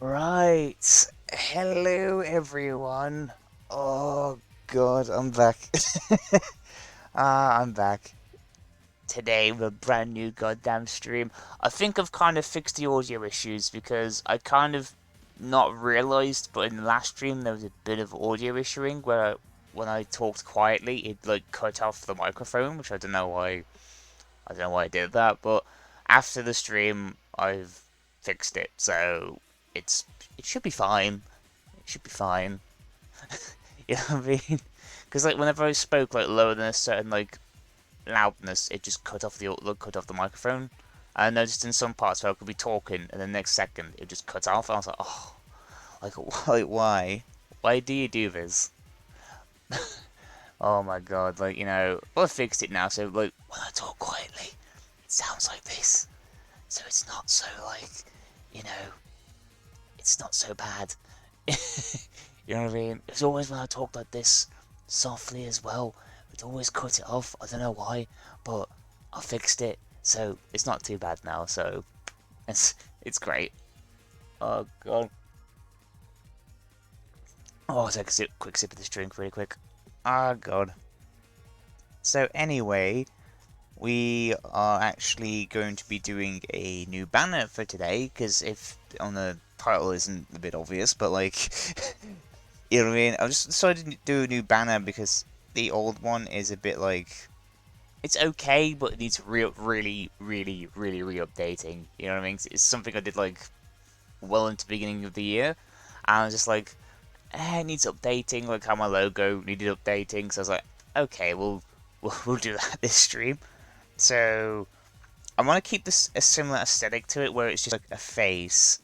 Right. Hello, everyone. Oh, God, I'm back. I'm back. Today with a brand new goddamn stream. I think I've kind of fixed the audio issues because I kind of not realized, but in the last stream there was a bit of audio issuing where when I talked quietly, it like cut off the microphone, which I don't know why. I don't know why I did that, but after the stream, I've fixed it, so it's it should be fine. It should be fine. You know what I mean? Because like whenever I spoke like lower than a certain like loudness, it just cut off the microphone. I noticed in some parts where I could be talking, and the next second it just cut off. I was like, oh, like why? Why do you do this? Oh my god! Like well, I fixed it now. So like when I talk quietly, it sounds like this. So it's not so like, you know, it's not so bad. You know what I mean? It's always when I talk like this, softly as well, it always cut it off. I don't know why, but I fixed it, so it's not too bad now. So it's great. Oh god. Oh, I'll take a quick sip of this drink really quick. Oh god. So anyway, we are actually going to be doing a new banner for today, because if on the title isn't a bit obvious, but like, you know what I mean? I just decided to do a new banner because the old one is a bit like, it's okay, but it needs really re-updating. You know what I mean? It's something I did like well into the beginning of the year, and I was just like, it needs updating, like how my logo needed updating. So I was like, okay, we'll do that this stream. So I want to keep this a similar aesthetic to it, where it's just like a face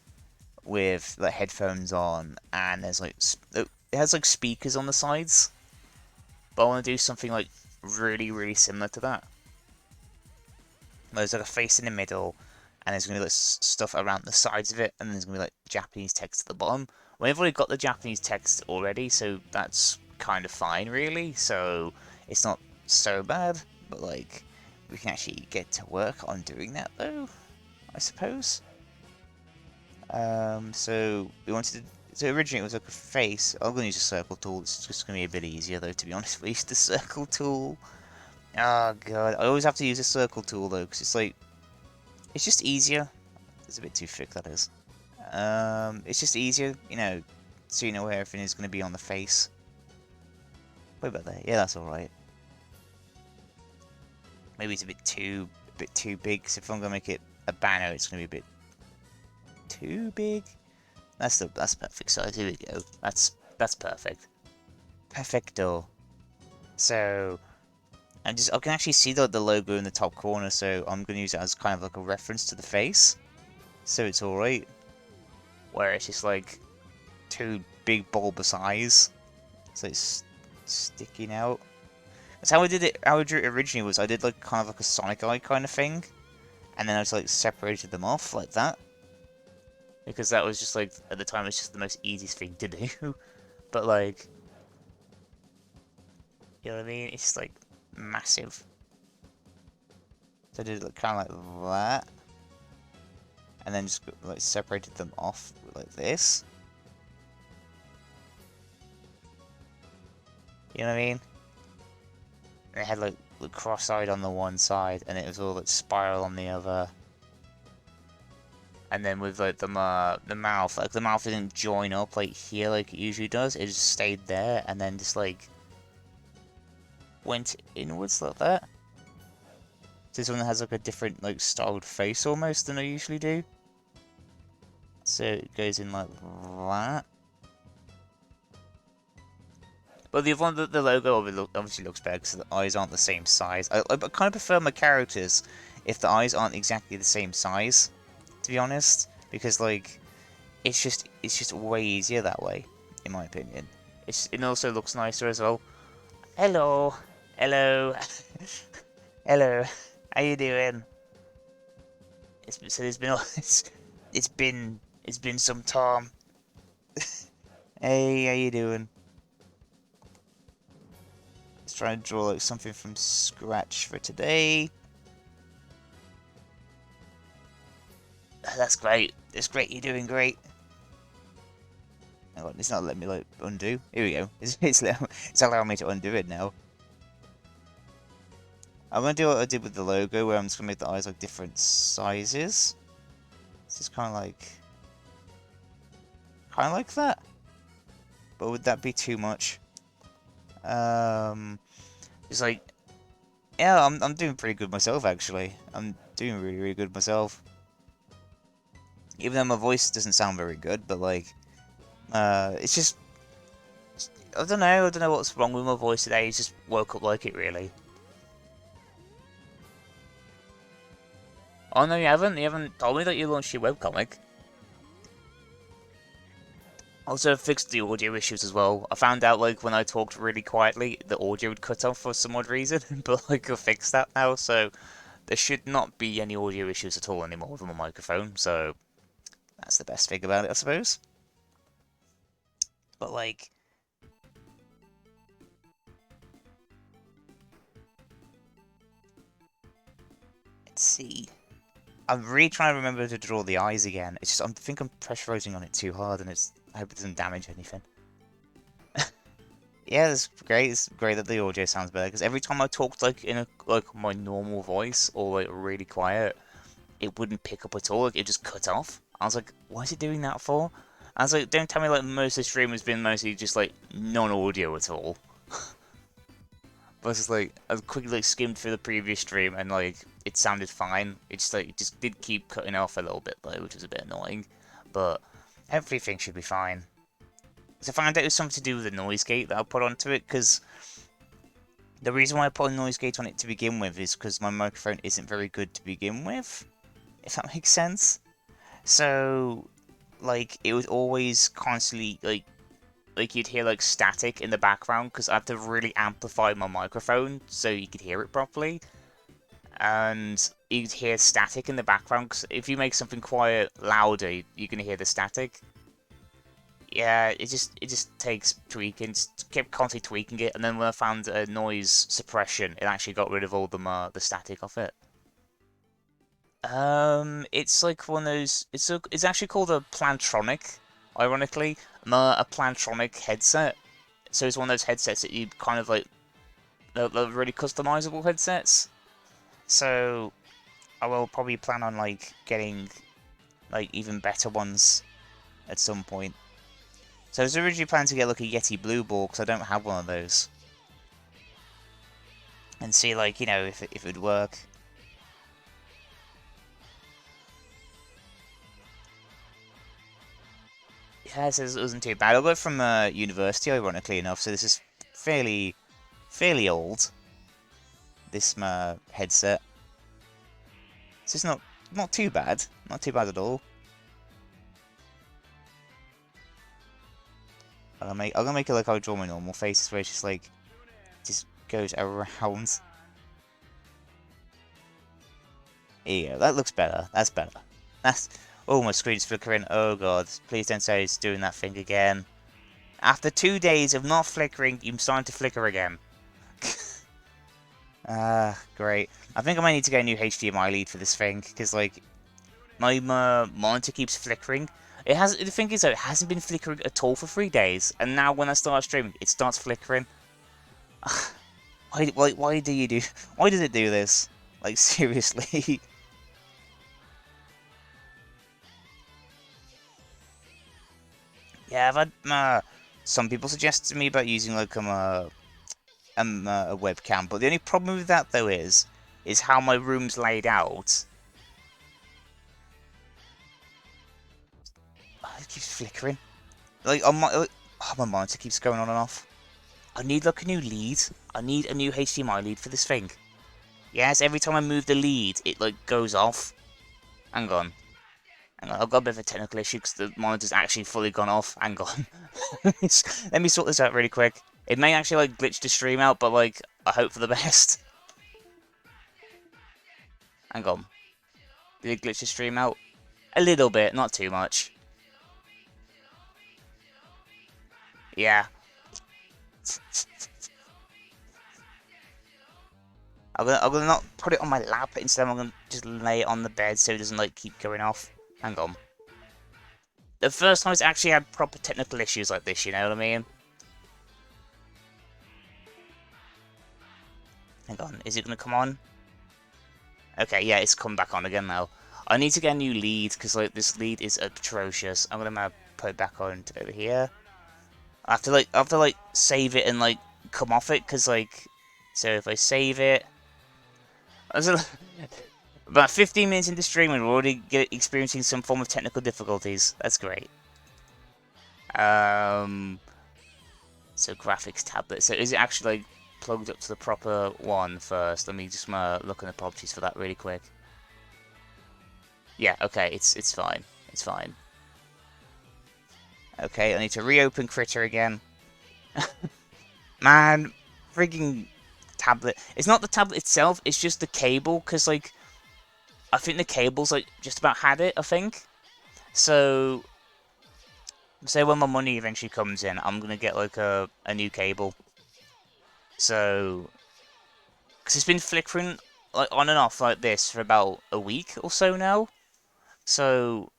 with like headphones on, and there's like it has like speakers on the sides. But I want to do something like really similar to that. There's like a face in the middle, and there's gonna be like stuff around the sides of it, and there's gonna be like Japanese text at the bottom. We've already got the Japanese text already, so that's kind of fine, really. So it's not so bad, but like we can actually get to work on doing that though, I suppose. So we wanted to. So originally it was like a face. I'm gonna use a circle tool. It's just gonna be a bit easier though, to be honest. We used the circle tool. Oh god, I always have to use a circle tool though, because it's like it's just easier. It's a bit too thick, that is. It's just easier, so you know where everything is gonna be on the face. What about that? Yeah, that's all right. Maybe it's a bit too big. So if I'm gonna make it a banner, it's gonna be a bit too big. That's perfect size. Here we go. That's perfect. Perfecto. So I can actually see the logo in the top corner, so I'm gonna use it as kind of like a reference to the face. So it's alright. Where it's just like two big bulbous eyes. So it's sticking out. That's how I did it. How I drew it originally was I did like kind of like a Sonic eye kind of thing, and then I just like separated them off like that, because that was just like at the time it's just the most easiest thing to do. But like, you know what I mean? It's just like massive. So I did it kind of like that, and then just like separated them off like this. You know what I mean? And it had like cross-eyed on the one side, and it was all like spiral on the other. And then with like the mouth, like the mouth didn't join up like here like it usually does. It just stayed there, and then just like went inwards like that. So this one has like a different like styled face almost than I usually do. So it goes in like that. But the other one, the logo obviously looks better because the eyes aren't the same size. I kind of prefer my characters if the eyes aren't exactly the same size, to be honest, because like it's just way easier that way, in my opinion. It also looks nicer as well. Hello, hello, hello. How you doing? So there's been it's been some time. Hey, how you doing? Let's try and draw like something from scratch for today. That's great. That's great. You're doing great. Oh, it's not letting me like undo. Here we go. It's allowing me to undo it now. I'm gonna do what I did with the logo, where I'm just gonna make the eyes like different sizes. It's just kind of like that. But would that be too much? It's like, yeah, I'm doing pretty good myself actually. I'm doing really good myself. Even though my voice doesn't sound very good, but like, it's just, I don't know what's wrong with my voice today. It's just woke up like it really. Oh no, you haven't. You haven't told me that you launched your webcomic. Also fixed the audio issues as well. I found out like when I talked really quietly, the audio would cut off for some odd reason, but like I fixed that now, so there should not be any audio issues at all anymore with my microphone. So that's the best thing about it, I suppose. But like, let's see. I'm really trying to remember to draw the eyes again. It's just I think I'm pressurizing on it too hard, and I hope it doesn't damage anything. Yeah, it's great. It's great that the audio sounds better because every time I talked like in my normal voice or like really quiet, it wouldn't pick up at all. Like it just cut off. I was like, why is it doing that for? I was like, don't tell me like most of the stream has been mostly just like non-audio at all. But it's just like I quickly like skimmed through the previous stream and like it sounded fine. It just did keep cutting off a little bit though, which was a bit annoying. But everything should be fine. So I found out it was something to do with the noise gate that I put onto it, because the reason why I put a noise gate on it to begin with is because my microphone isn't very good to begin with, if that makes sense. So, like, it would always constantly, like you'd hear, like, static in the background, because I had to really amplify my microphone so you could hear it properly. And you'd hear static in the background, because if you make something quiet louder, you're going to hear the static. Yeah, it just takes tweaking. Just kept constantly tweaking it, and then when I found a noise suppression, it actually got rid of all the static off it. It's like one of those. It's actually called a Plantronic, ironically, a Plantronic headset. So it's one of those headsets that you kind of like, they're really customizable headsets. So I will probably plan on like getting like even better ones at some point. So I was originally planning to get like a Yeti Blue Ball, because I don't have one of those. And see like, you know, if it would work. Yeah, so it wasn't too bad. I got it from university, ironically enough, so this is fairly old, this headset. So it's not too bad. Not too bad at all. I'm gonna make it like I draw my normal faces, where it's just like, just goes around. There you go. That looks better. That's better. That's... Oh, my screen's flickering. Oh god. Please don't say it's doing that thing again. After 2 days of not flickering, you're starting to flicker again. Ah, great. I think I might need to get a new HDMI lead for this thing, because, like, my monitor keeps flickering. The thing is, though, it hasn't been flickering at all for 3 days, and now when I start streaming, it starts flickering. Why do you do... Why does it do this? Like, seriously? Yeah, I've had some people suggest to me about using like a webcam, but the only problem with that though is how my room's laid out. Oh, it keeps flickering. Like on my monitor keeps going on and off. I need like a new lead. I need a new HDMI lead for this thing. Yes, every time I move the lead, it like goes off. Hang on. I've got a bit of a technical issue because the monitor's actually fully gone off. Hang on. Let me sort this out really quick. It may actually like glitch the stream out, but like I hope for the best. Hang on. Did it glitch the stream out? A little bit, not too much. Yeah. I'm gonna not put it on my lap. Instead, I'm gonna just lay it on the bed so it doesn't like keep going off. Hang on. the first time it's actually had proper technical issues like this, you know what I mean? Hang on, is it going to come on? Okay, yeah, it's come back on again now. I need to get a new lead, because like this lead is atrocious. I'm going to put it back on to over here. I have to like save it and like come off it, because like, so if I save it, about 15 minutes into stream and we're already experiencing some form of technical difficulties. That's great. So graphics tablet. So is it actually like plugged up to the proper one first? Let me just look at the properties for that really quick. Yeah, okay, it's fine. It's fine. Okay, I need to reopen Critter again. Man, frigging tablet. It's not the tablet itself, it's just the cable, because, like, I think the cable's, like, just about had it, I think. So, say when my money eventually comes in, I'm gonna get, like, a new cable. So, because it's been flickering, like, on and off like this for about a week or so now. So,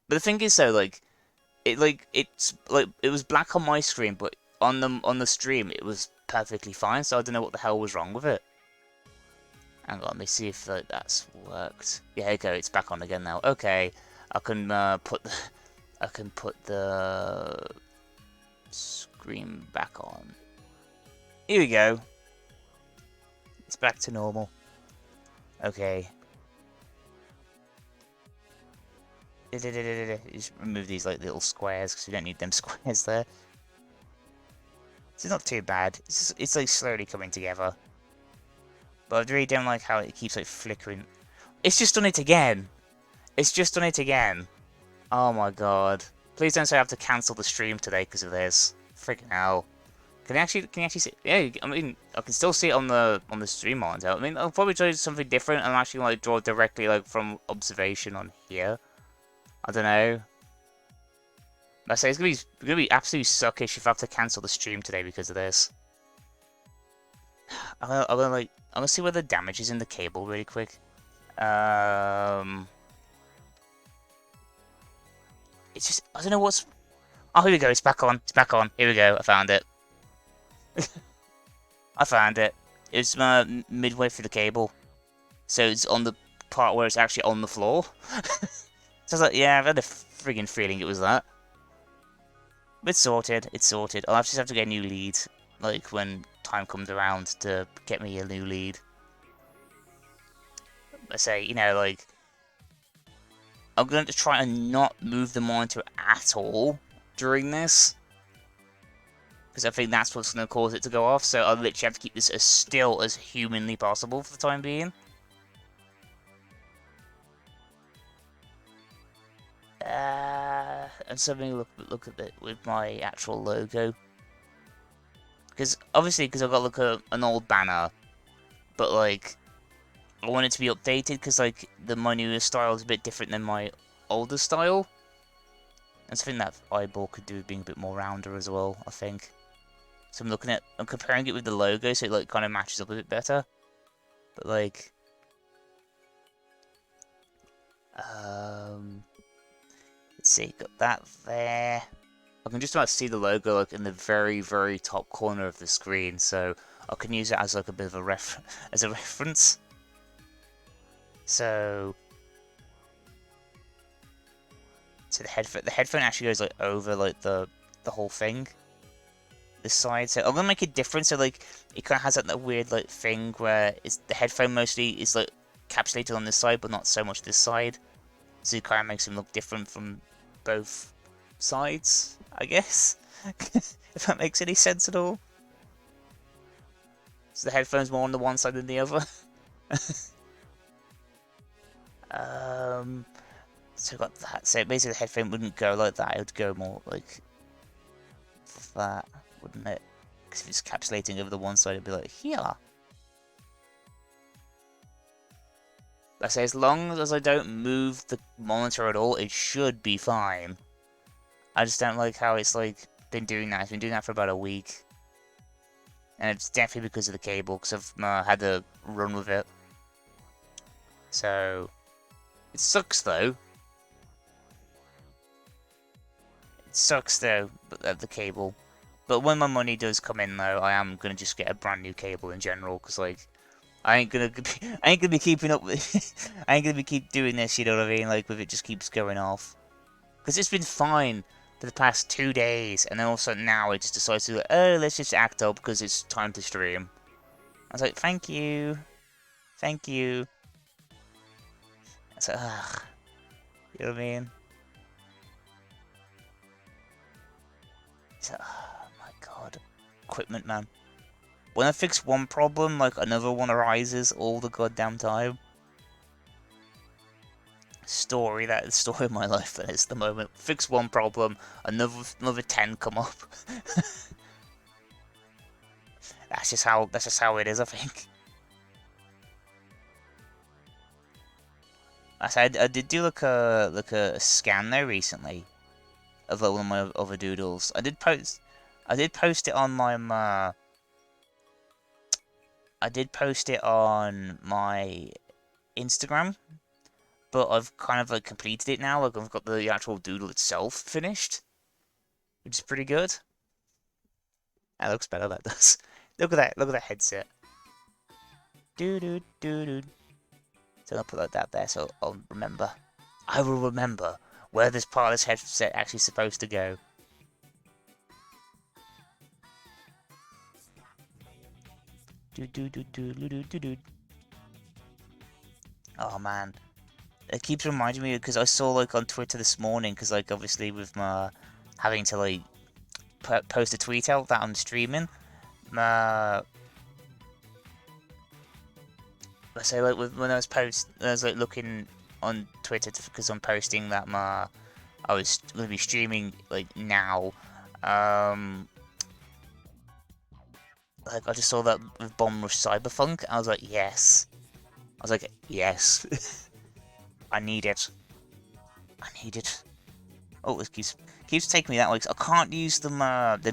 but the thing is, though, like, it was black on my screen, but on the stream it was perfectly fine. So I don't know what the hell was wrong with it. Hang on, let me see if that's worked. Yeah, there you go. It's back on again now. Okay, I can put the screen back on. Here we go. It's back to normal. Okay. Just remove these like little squares because we don't need them squares there. It's not too bad. It's like slowly coming together. But I really don't like how it keeps like flickering. It's just done it again. It's just done it again. Oh my god. Please don't say I have to cancel the stream today because of this. Freaking hell. Can you actually see? Yeah, I mean, I can still see it on the stream monitor. I mean, I'll probably try something different. I'm actually like draw directly like from observation on here. I don't know. I say it's gonna be absolutely suckish if I have to cancel the stream today because of this. I'm gonna see where the damage is in the cable really quick. It's just I don't know what's. Oh, here we go. It's back on. It's back on. Here we go. I found it. I found it. It's midway through the cable, so it's on the part where it's actually on the floor. So I was like, yeah, I've had a friggin' feeling it was that. But it's sorted. It's sorted. I'll just have to get a new lead, like when time comes around to get me a new lead. I say, you know, like I'm going to try and not move the monitor at all during this. Because I think that's what's going to cause it to go off. So I'll literally have to keep this as still as humanly possible for the time being. And so let me look at it with my actual logo. Because, obviously, because I've got like an old banner. But, like, I want it to be updated because, like, my newer style is a bit different than my older style. And so I think that eyeball could do with being a bit more rounder as well, I think. So I'm comparing it with the logo so it, like, kind of matches up a bit better. But, like, let's see, got that there. I can just about see the logo, like, in the very, very top corner of the screen, so I can use it as, like, a bit of a reference. So the headphone actually goes, like, over, like, the whole thing. This side, so I'm gonna make it different, so, like, it kind of has, like, that weird, like, thing where the headphone mostly is, like, encapsulated on this side, but not so much this side. So it kind of makes him look different from both sides, I guess. If that makes any sense at all. So the headphone's more on the one side than the other. So I got that. So basically the headphone wouldn't go like that, it would go more like that, wouldn't it? Because if it's encapsulating over the one side, it'd be like here. I say as long as I don't move the monitor at all, it should be fine. I just don't like how it's like been doing that. It's been doing that for about a week. And it's definitely because of the cable, because I've had to run with it. So, it sucks though. sucks though, the cable. But when my money does come in though, I am gonna just get a brand new cable in general, because like I ain't gonna be, I ain't gonna be keeping up with I ain't gonna be keep doing this, you know what I mean? Like, if it just keeps going off. Because it's been fine for the past 2 days, and then also now it just decides to, oh, let's just act up because it's time to stream. I was like, thank you. Thank you. It's like, ugh. You know what I mean? It's like, oh my god. Equipment, man. When I fix one problem, like, another one arises all the goddamn time. Story, that is the story of my life, that is the moment. Fix one problem, another 10 come up. That's just how it is, I think. I did do like a scan though recently of one of my other doodles. I did post it on my I did post it on my Instagram, but I've kind of like completed it now. Like, I've got the actual doodle itself finished, which is pretty good. That looks better. That does. Look at that. Look at that headset. Doo doo doo doo. So I'll put like that there, so I'll remember. I will remember where this part of this headset actually supposed to go. Do do do do do do do do. Oh man, it keeps reminding me, because I saw like on Twitter this morning, because like obviously with my having to like post a tweet out that I'm streaming, let's say like when I was like looking on Twitter because I'm posting that I was going to be streaming like now. Like, I just saw that with Bomb Rush Cyberpunk, and I was like, yes. I was like, yes. I need it. I need it. Oh, it keeps taking me that way, 'cause I can't use the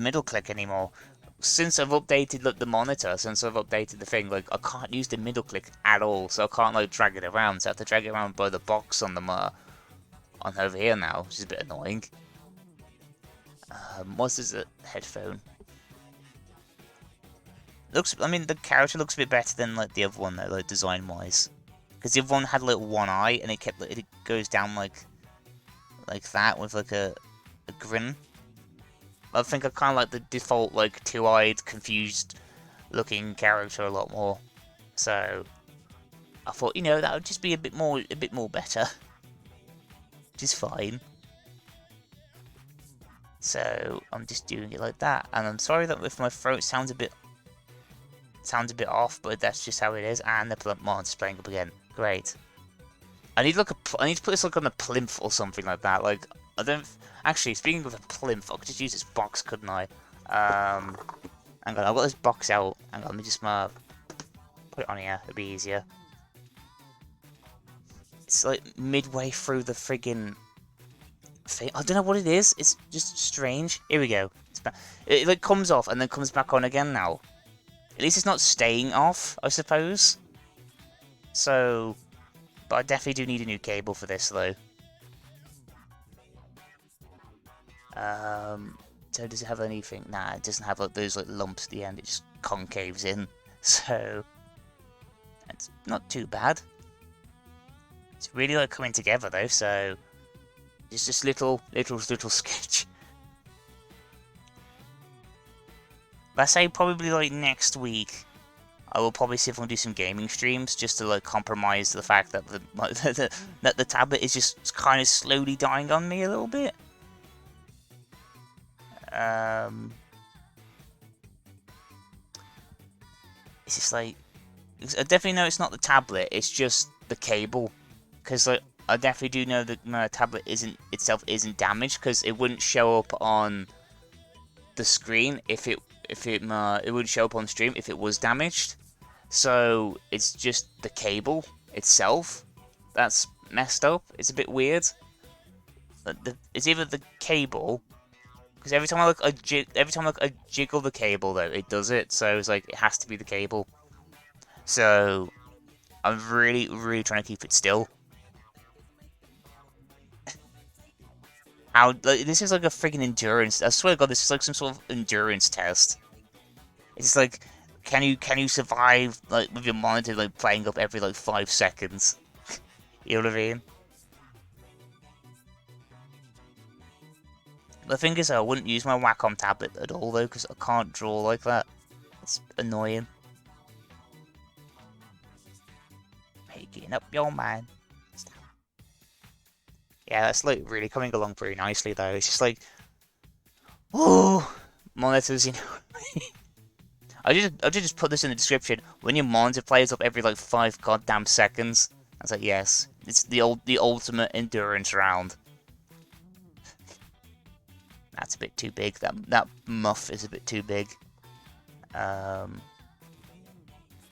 middle click anymore. Since I've updated like, the monitor, since I've updated the thing, like, I can't use the middle click at all, so I can't like drag it around. So I have to drag it around by the box on on over here now, which is a bit annoying. What's this headphone? I mean, the character looks a bit better than like the other one though, like design wise. Because the other one had like one eye, and it goes down like that with like a grin. I think I kind of like the default like two-eyed, confused looking character a lot more. So I thought, that would just be a bit more better, which is fine. So I'm just doing it like that, and I'm sorry that if my throat sounds a bit off, but that's just how it is. And the monster's playing up again. Great. I need to put this like on a plinth or something like that. Like, I don't actually. Speaking of a plinth, I could just use this box, couldn't I? Hang on, I've got this box out. Hang on, let me just put it on here. It'll be easier. It's like midway through the friggin' thing. I don't know what it is. It's just strange. Here we go. It like comes off and then comes back on again now. At least it's not staying off, I suppose. So, but I definitely do need a new cable for this, though. So does it have anything? Nah, it doesn't have like those like lumps at the end. It just concaves in. So, it's not too bad. It's really like coming together though. So, it's just little sketch. Let's say probably like next week, I will probably see if I can do some gaming streams just to like compromise the fact that that the tablet is just kind of slowly dying on me a little bit. It's just like I definitely know it's not the tablet. It's just the cable, because like I definitely do know that my tablet isn't damaged, because it wouldn't show up on the screen if it wouldn't show up on stream if it was damaged. So it's just the cable itself that's messed up. It's a bit weird. It's either the cable, because every time I jiggle the cable though, it does it. So it's like it has to be the cable. So I'm really trying to keep it still. How, like, this is like a freaking endurance. I swear to God, this is like some sort of endurance test. It's like, can you survive like with your monitor like playing up every like 5 seconds? You know what I mean? The thing is, I wouldn't use my Wacom tablet at all though, because I can't draw like that. It's annoying. Making up your mind. Yeah, that's like really coming along pretty nicely though. It's just like, oh, monitors, you know. I just put this in the description. When your monitor plays up every like 5 goddamn seconds, I was like, yes, it's the ultimate endurance round. That's a bit too big. That muff is a bit too big. So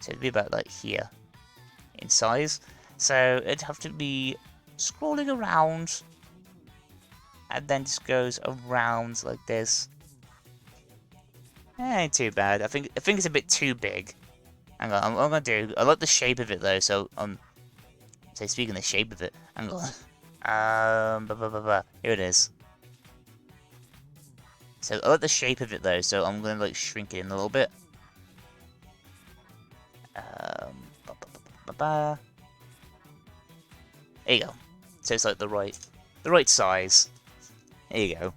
it'd be about like here in size. So it'd have to be scrolling around, and then just goes around like this. Ain't too bad. I think it's a bit too big. Hang on, I'm gonna do. I like the shape of it though. So say speaking of the shape of it, hang on. Here it is. So I like the shape of it though. So I'm gonna like shrink it in a little bit. There you go. So it's like the right size. There you go.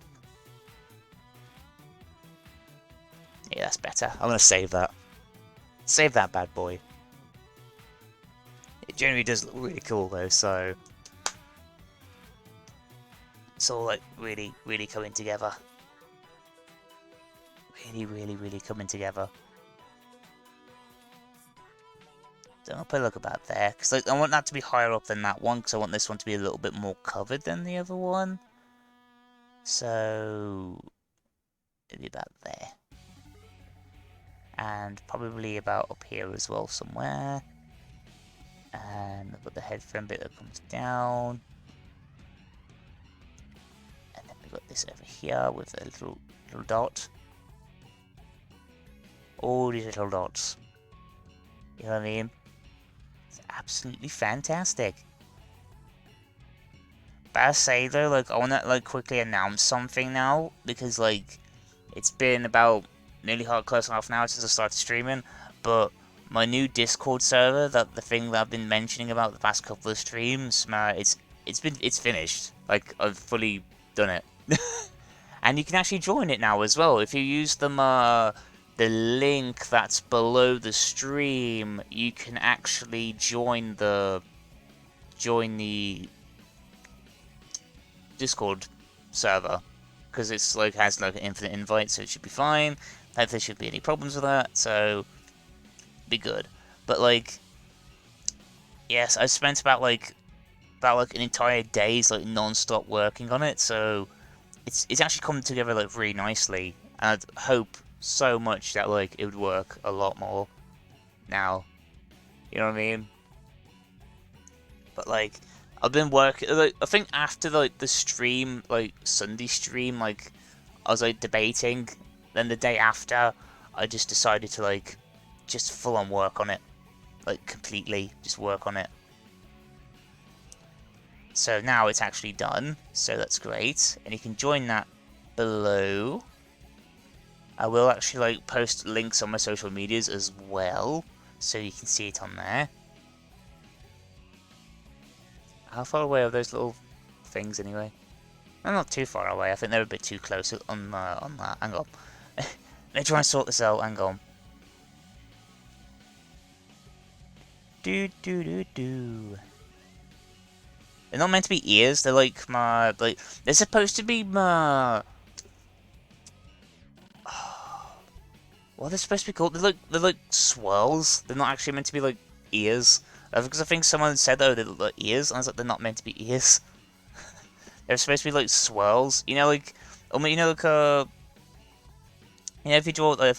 Yeah, that's better. I'm gonna save that. Save that bad boy. It generally does look really cool though, so it's all like really, really coming together. Really, really, really coming together. So I'll put a look about there, because like, I want that to be higher up than that one, because I want this one to be a little bit more covered than the other one. So it'll be about there. And probably about up here as well somewhere. And I've got the headphone bit that comes down. And then we've got this over here with a little dot. All these little dots. You know what I mean? It's absolutely fantastic. But I say though, like, I wanna like quickly announce something now, because like it's been about nearly close to half an hour since I started streaming, but my new Discord server, the thing that I've been mentioning about the past couple of streams, it's finished. Like, I've fully done it. And you can actually join it now as well. If you use the link that's below the stream, you can actually join the Discord server, because it's like has like an infinite invite, so it should be fine. Like, there should be any problems with that, so be good. But like, yes, I spent about an entire day's like non-stop working on it, so it's actually coming together like really nicely. And I hope so much that like it would work a lot more now. You know what I mean? But like, I've been working. Like, I think after like the stream, like Sunday stream, like I was like debating. Then the day after, I just decided to like just full on work on it, like completely just work on it. So now it's actually done. So that's great, and you can join that below. I will actually like post links on my social medias as well, so you can see it on there. How far away are those little things anyway? They're not too far away. I think they're a bit too close on that. Hang on. Let me try and sort this out. Hang on. Do. They're not meant to be ears. They're like they're supposed to be what are they supposed to be called? They're like swirls. They're not actually meant to be like ears. Because I think someone said though they look like ears, and I was like, they're not meant to be ears. They're supposed to be like swirls. You know, like you know, like you know, if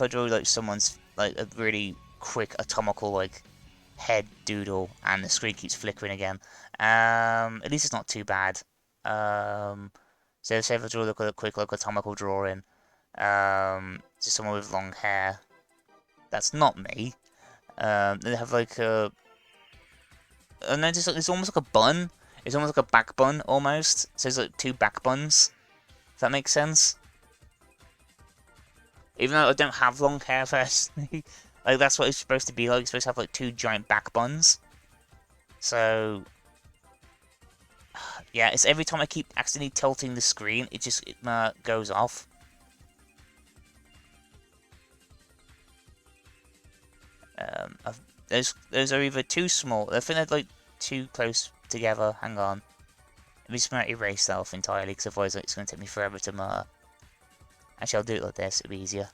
I draw like someone's like a really quick atomical like head doodle, and the screen keeps flickering again. At least it's not too bad. So say if I draw like a quick like atomical drawing, just someone with long hair. That's not me. They have like a, and then just it's almost like a bun. It's almost like a back bun almost. So it's like two back buns. that makes sense. Even though I don't have long hair personally, like that's what it's supposed to be like. It's supposed to have like 2 giant back buns. So yeah, it's every time I keep accidentally tilting the screen, it just goes off. Those are either too small. I think they're like too close together. Hang on. Let me just erase that off entirely, because otherwise it's going to take me forever to Actually, I'll do it like this. It'll be easier.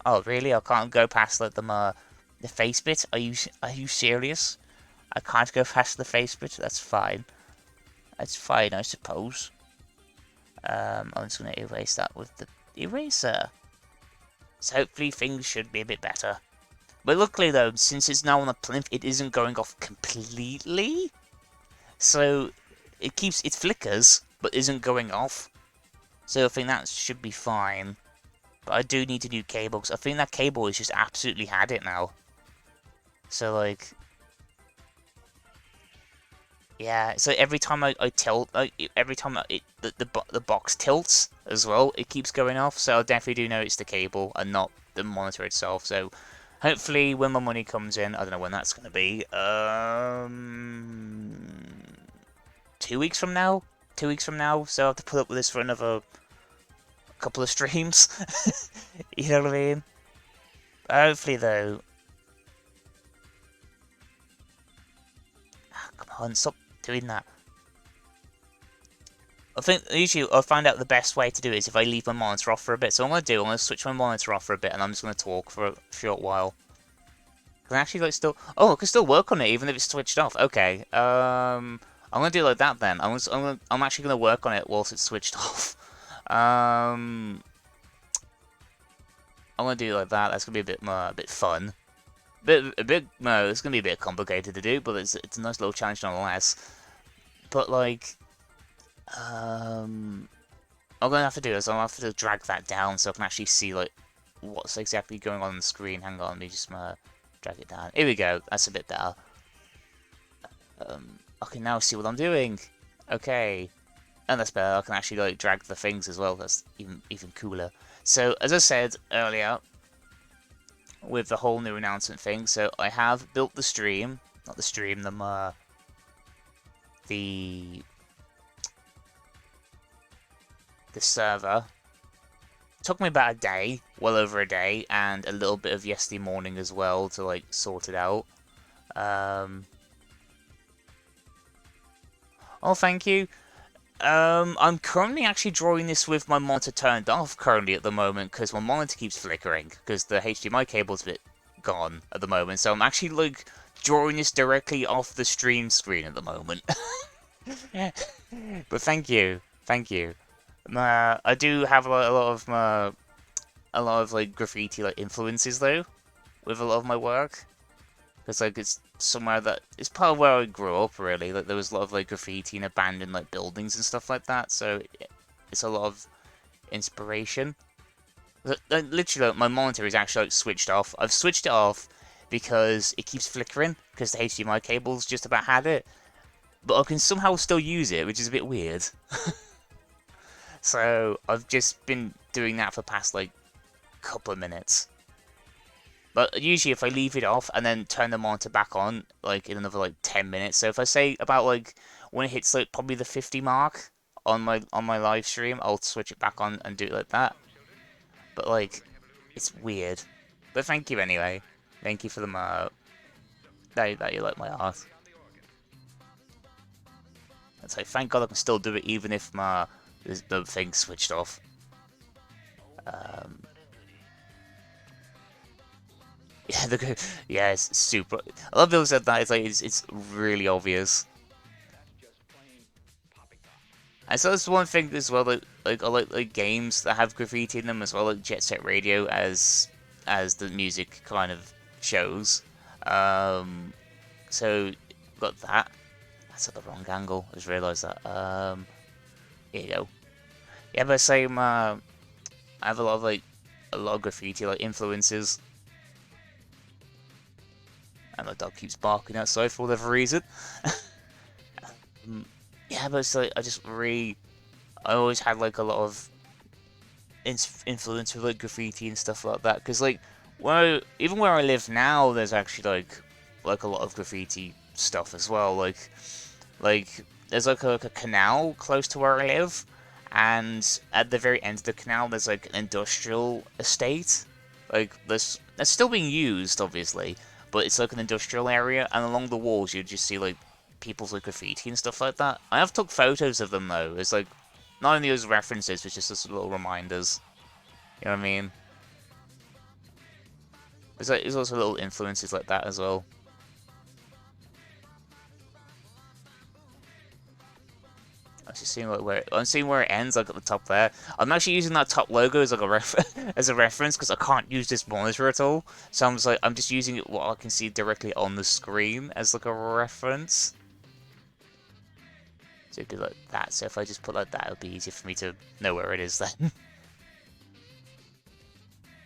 Oh, really? I can't go past like the face bit? Are you serious? I can't go past the face bit? That's fine. That's fine, I suppose. I'm just going to erase that with the eraser. So hopefully things should be a bit better. But luckily though, since it's now on a plinth, it isn't going off completely. So it flickers, but isn't going off. So I think that should be fine. But I do need a new cable, because I think that cable has just absolutely had it now. So like, yeah. So every time I tilt, every time the box tilts as well, it keeps going off. So I definitely do know it's the cable and not the monitor itself. So hopefully when my money comes in, I don't know when that's going to be. 2 weeks from now. 2 weeks from now. So I have to put up with this for another couple of streams. You know what I mean? Hopefully though. Oh, come on, stop doing that. I think usually I'll find out the best way to do it is if I leave my monitor off for a bit. So what I'm going to do, I'm going to switch my monitor off for a bit and I'm just going to talk for a short while. Can I actually like still... Oh, I can still work on it even if it's switched off. Okay, I'm going to do it like that then. I'm actually going to work on it whilst it's switched off. I'm going to do it like that. That's going to be a bit fun. No, it's going to be a bit complicated to do, but it's a nice little challenge nonetheless. But like... I'm gonna have to do is I'll have to drag that down so I can actually see like what's exactly going on the screen. Hang on, let me just drag it down. Here we go. That's a bit better. I can now see what I'm doing. Okay, and that's better. I can actually like drag the things as well. That's even cooler. So as I said earlier, with the whole new announcement thing, so I have built the stream, not the stream, the server. It took me about a day, well over a day, and a little bit of yesterday morning as well to like sort it out. Oh, thank you. I'm currently actually drawing this with my monitor turned off currently at the moment because my monitor keeps flickering because the HDMI cable's a bit gone at the moment. So I'm actually like drawing this directly off the stream screen at the moment. But thank you, thank you. I do have a lot of like graffiti like influences though, with a lot of my work, because like it's somewhere that it's part of where I grew up really. Like there was a lot of like graffiti and abandoned like buildings and stuff like that, so it's a lot of inspiration. Literally, like, my monitor is actually like switched off. I've switched it off because it keeps flickering because the HDMI cable's just about had it, but I can somehow still use it, which is a bit weird. So I've just been doing that for the past like couple of minutes. But usually if I leave it off and then turn the monitor back on, like in another like 10 minutes. So if I say about like when it hits like probably the 50 mark on my live stream, I'll switch it back on and do it like that. But like it's weird. But thank you anyway. Thank you for the that you like my art. And so thank God I can still do it even if the thing switched off. Yeah, it's super. A lot of people said that it's really obvious. And so that's one thing as well that like I like games that have graffiti in them as well, like Jet Set Radio as the music kind of shows. So got that. That's at the wrong angle. I just realised that. Here you go. Yeah, but same. I have a lot of graffiti like influences. And my dog keeps barking outside for whatever reason. yeah, but it's like I always had like a lot of influence with like graffiti and stuff like that. Because like even where I live now, there's actually like a lot of graffiti stuff as well. Like there's like a canal close to where I live, and at the very end of the canal, there's like an industrial estate. Like that's still being used, obviously, but it's like an industrial area, and along the walls you just see like people's like graffiti and stuff like that. I have took photos of them though. It's like not only as references, but just as little reminders. You know what I mean? There's also little influences like that as well. I'm seeing where it ends, like at the top there. I'm actually using that top logo as like a as a reference because I can't use this monitor at all. So I'm just using it what I can see directly on the screen as like a reference. So it'd be like that. So if I just put like that, it'll be easier for me to know where it is then.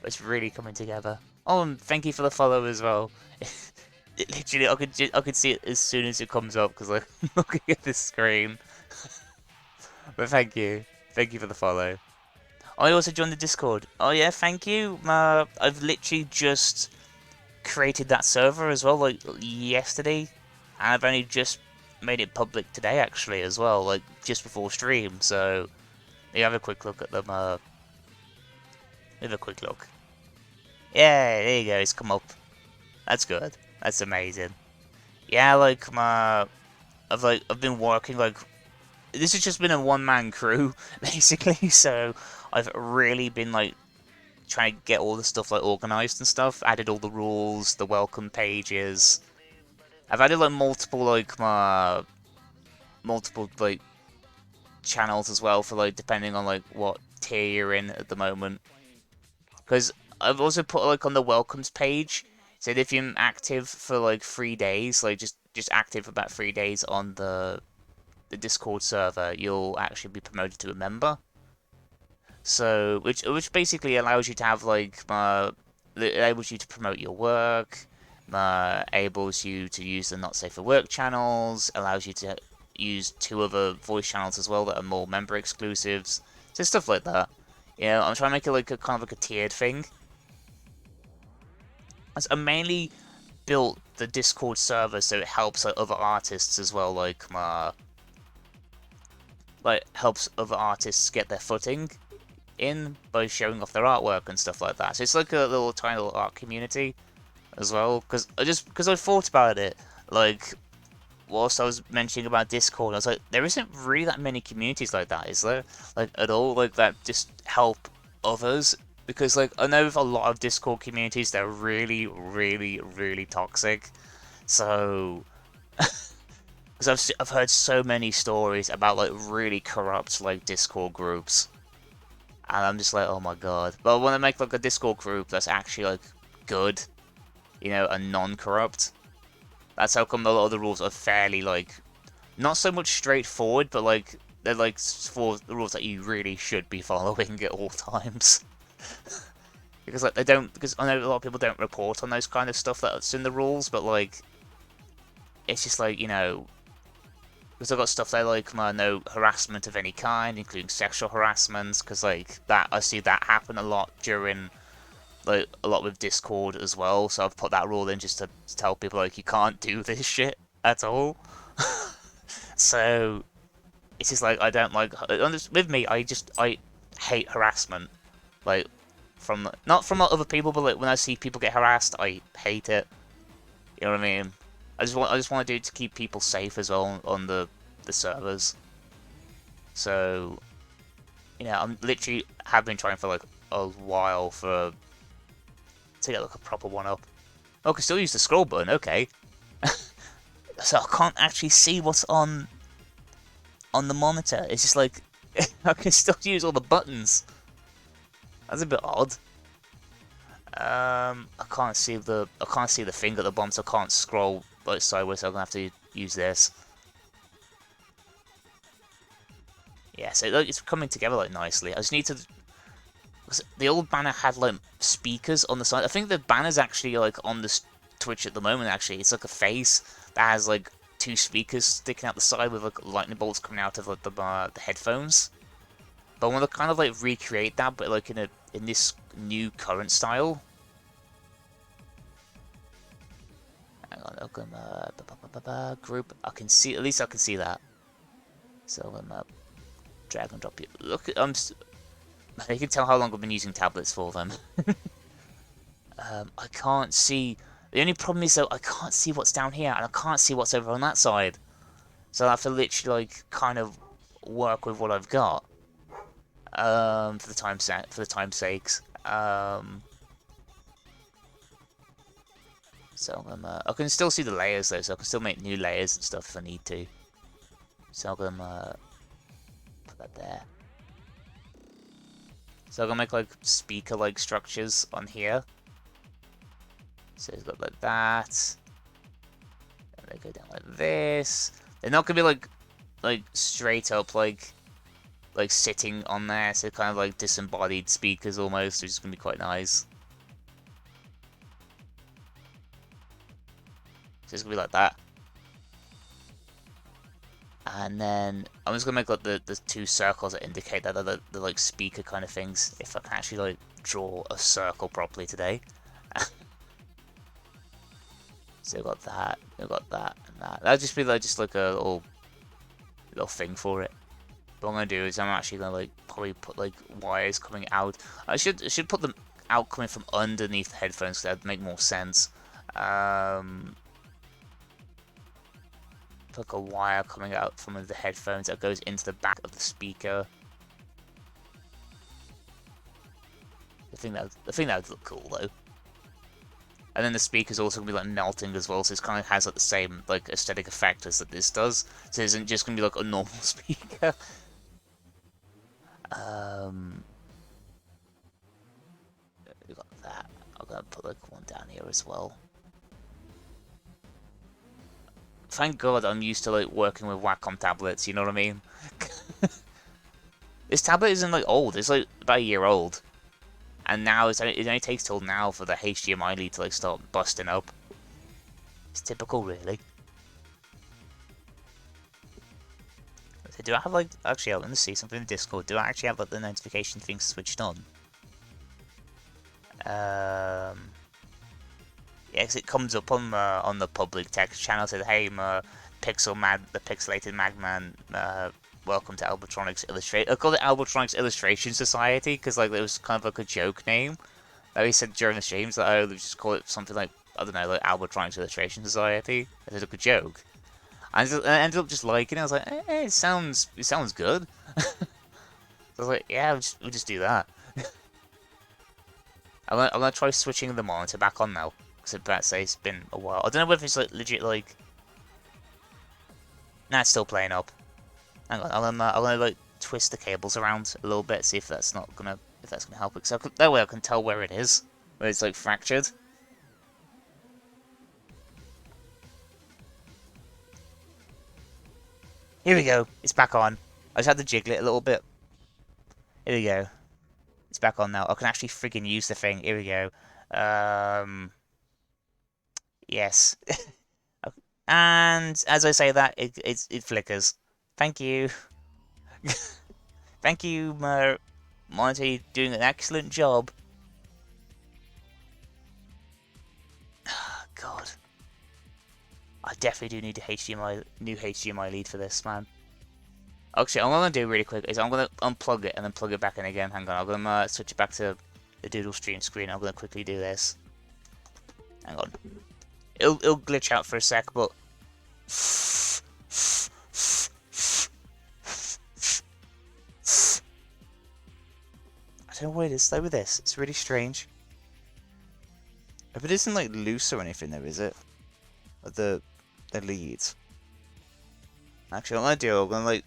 But it's really coming together. Oh, and thank you for the follow as well. Literally, I could see it as soon as it comes up because I'm looking at this screen. But thank you for the follow. I also joined the Discord. Oh yeah, thank you. I've literally just created that server as well, like yesterday, and I've only just made it public today actually as well, like just before stream. So you have a quick look at them. Have a quick look. Yeah, there you go. It's come up. That's good. That's amazing. Yeah, I've been working like this has just been a one-man crew basically. So I've really been like trying to get all the stuff like organized and stuff. Added all the rules, the welcome pages. I've added like multiple like channels as well for like depending on like what tier you're in at the moment. Because I've also put like on the welcomes page, said if you're active for like 3 days, like just active for about 3 days on the Discord server, you'll actually be promoted to a member. So which basically allows you to have like it enables you to promote your work, enables you to use the not safe for work channels, allows you to use 2 other voice channels as well that are more member exclusives, so stuff like that. You know, I'm trying to make it like a kind of like a tiered thing. As I mainly built the Discord server so it helps like other artists as well, like helps other artists get their footing in by showing off their artwork and stuff like that. So it's like a little tiny little art community as well. Because I thought about it, like whilst I was mentioning about Discord, I was like, there isn't really that many communities like that, is there? Like at all, like that just help others. Because like I know with a lot of Discord communities, they're really, really, really toxic. So because I've heard so many stories about like really corrupt like Discord groups, and I'm just like, oh my god. But I want to make like a Discord group that's actually like good, you know, and non-corrupt. That's how come a lot of the rules are fairly like not so much straightforward, but like they're like for the rules that you really should be following at all times. Because like they don't, because I know a lot of people don't report on those kind of stuff that's in the rules, but like it's just like, you know, because I've got stuff there like no harassment of any kind, including sexual harassment, because like that I see that happen a lot during like a lot with Discord as well. So I've put that rule in just to tell people like you can't do this shit at all. So it's just like I don't like with me. I hate harassment, like from not from other people, but like when I see people get harassed, I hate it. You know what I mean? I just want to do it to keep people safe as well on the servers. So, you know, I'm literally have been trying for like a while to get like a proper one up. Oh, I can still use the scroll button. Okay, so I can't actually see what's on the monitor. It's just like I can still use all the buttons. That's a bit odd. I can't see the thing at the bottom, so I can't scroll like sideways. So I'm gonna have to use this. Yeah, so like, it's coming together like nicely. I just need to. The old banner had like speakers on the side. I think the banner's actually like on the Twitch at the moment. Actually, it's like a face that has like two speakers sticking out the side with like lightning bolts coming out of like the headphones. But I want to kind of like recreate that, but like in this new current style. Hang on, open group. I can see, at least I can see that. So I'm drag and drop it. Look, you can tell how long I've been using tablets for them. I can't see. The only problem is though I can't see what's down here, and I can't see what's over on that side. So I have to literally like kind of work with what I've got. For the time's sakes. So I can still see the layers though, so I can still make new layers and stuff if I need to. So I'm gonna put that there. So I'm gonna make like speaker-like structures on here. So it's got like that. And they go down like this. They're not gonna be like straight up like sitting on there, so kind of like disembodied speakers almost, which is gonna be quite nice. So it's gonna be like that. And then I'm just gonna make like the two circles that indicate that they're the like speaker kind of things. If I can actually like draw a circle properly today. So we've got that, we've got that, and that. That'll just be like a little thing for it. But what I'm gonna do is I'm actually gonna like probably put like wires coming out. I should put them out coming from underneath the headphones because that'd make more sense. Like a wire coming out from the headphones that goes into the back of the speaker. I think that would look cool though. And then the speaker's also gonna be like melting as well, so it kind of has like the same like aesthetic effect as that this does. So it isn't just gonna be like a normal speaker. We got that. I'm gonna put like one down here as well. Thank God I'm used to like working with Wacom tablets, you know what I mean? This tablet isn't like old, it's like about a year old. And now it only takes till now for the HDMI lead to like start busting up. It's typical really. So do I have like, actually I want to see something in Discord, do I actually have like the notification thing switched on? Yeah, cause it comes up on the public text channel, said, "Hey, the pixelated Magman, welcome to Albratronic's Illustration." I call it Albratronic's Illustration Society because like it was kind of like a joke name that he said during the streams. Like, oh, they just call it something like I don't know, like Albratronic's Illustration Society. It's like a joke. I ended up just liking it. I was like, it sounds good. So I was like, yeah, we'll just do that. I'm gonna try switching the monitor back on now. About to say it's been a while. I don't know whether it's like legit like. Nah, it's still playing up. Hang on, I'm gonna like twist the cables around a little bit, see if that's gonna help it. So that way I can tell where it is, where it's like fractured. Here we go. It's back on. I just had to jiggle it a little bit. Here we go. It's back on now. I can actually friggin' use the thing. Here we go. Yes. And as I say that, it flickers. Thank you. Thank you, Monty, doing an excellent job. God. I definitely do need a new HDMI lead for this, man. Actually, what I'm going to do really quick is I'm going to unplug it and then plug it back in again. Hang on, I'm going to switch it back to the Doodle stream screen. I'm going to quickly do this. Hang on. It'll glitch out for a sec, but... I don't know what it is though with this. It's really strange. If it isn't like loose or anything though, is it? The leads. Actually, what I'm gonna do, I'm gonna like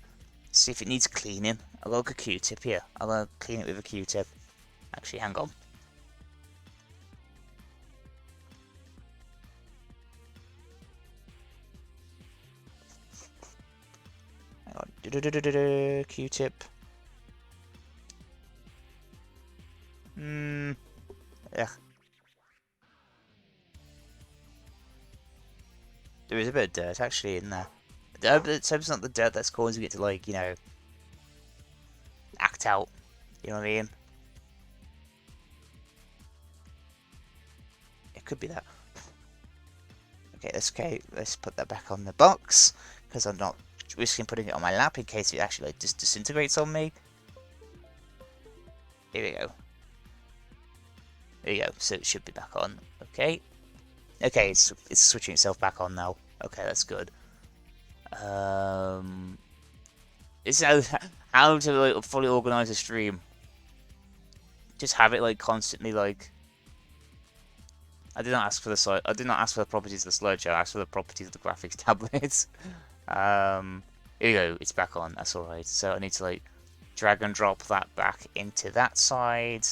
see if it needs cleaning. I've got like a Q-tip here. I'm gonna clean it with a Q-tip. Actually, hang on. Hang on. Q-tip. Yeah. there is a bit of dirt actually in there. Let's hope it's not the dirt that's causing it to, like, you know, act out. You know what I mean? It could be that. Okay, that's okay. Let's put that back on the box because I'm not risking putting it on my lap in case it actually like just disintegrates on me. Here we go. There you go. So it should be back on. Okay. Okay, it's switching itself back on now. Okay, that's good. It's how to like fully organize a stream. Just have it like constantly like. I did not ask for the I did not ask for the properties of the slideshow. I asked for the properties of the graphics tablets. Here we go. It's back on. That's all right. So I need to like drag and drop that back into that side,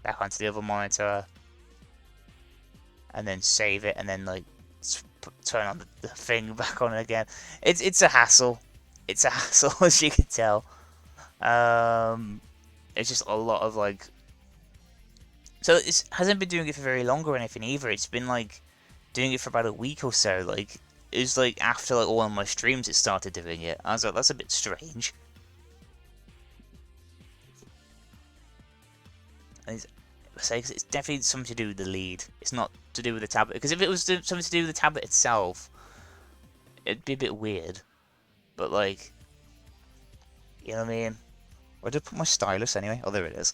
back onto the other monitor, and then save it, and then like turn on the thing back on again. It's a hassle. It's a hassle, as you can tell. It's just a lot of like. So it hasn't been doing it for very long or anything either. It's been like doing it for about a week or so. Like it was like after like all of my streams it started doing it. I was like, that's a bit strange. And it's definitely something to do with the lead. It's not to do with the tablet. Because if it was something to do with the tablet itself, it'd be a bit weird. But like, you know what I mean? Where did I put my stylus anyway? Oh, there it is.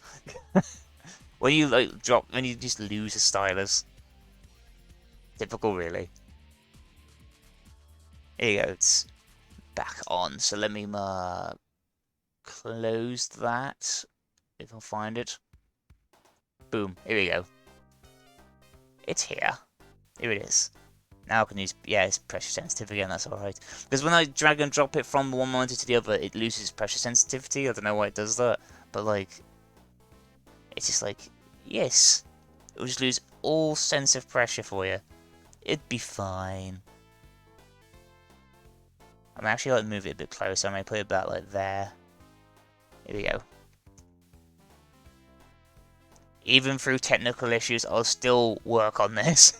When you like when you just lose a stylus. Typical, really. Here you go, it's back on. So let me close that, if I'll find it. Boom, here we go. It's here. Here it is. Now I can use, yeah, it's pressure sensitive again, that's alright. Because when I drag and drop it from one monitor to the other, it loses pressure sensitivity. I don't know why it does that. But like, it's just like, yes. It will just lose all sense of pressure for you. It'd be fine. I'm actually like move it a bit closer. I may put it about like there. Here we go. Even through technical issues, I'll still work on this.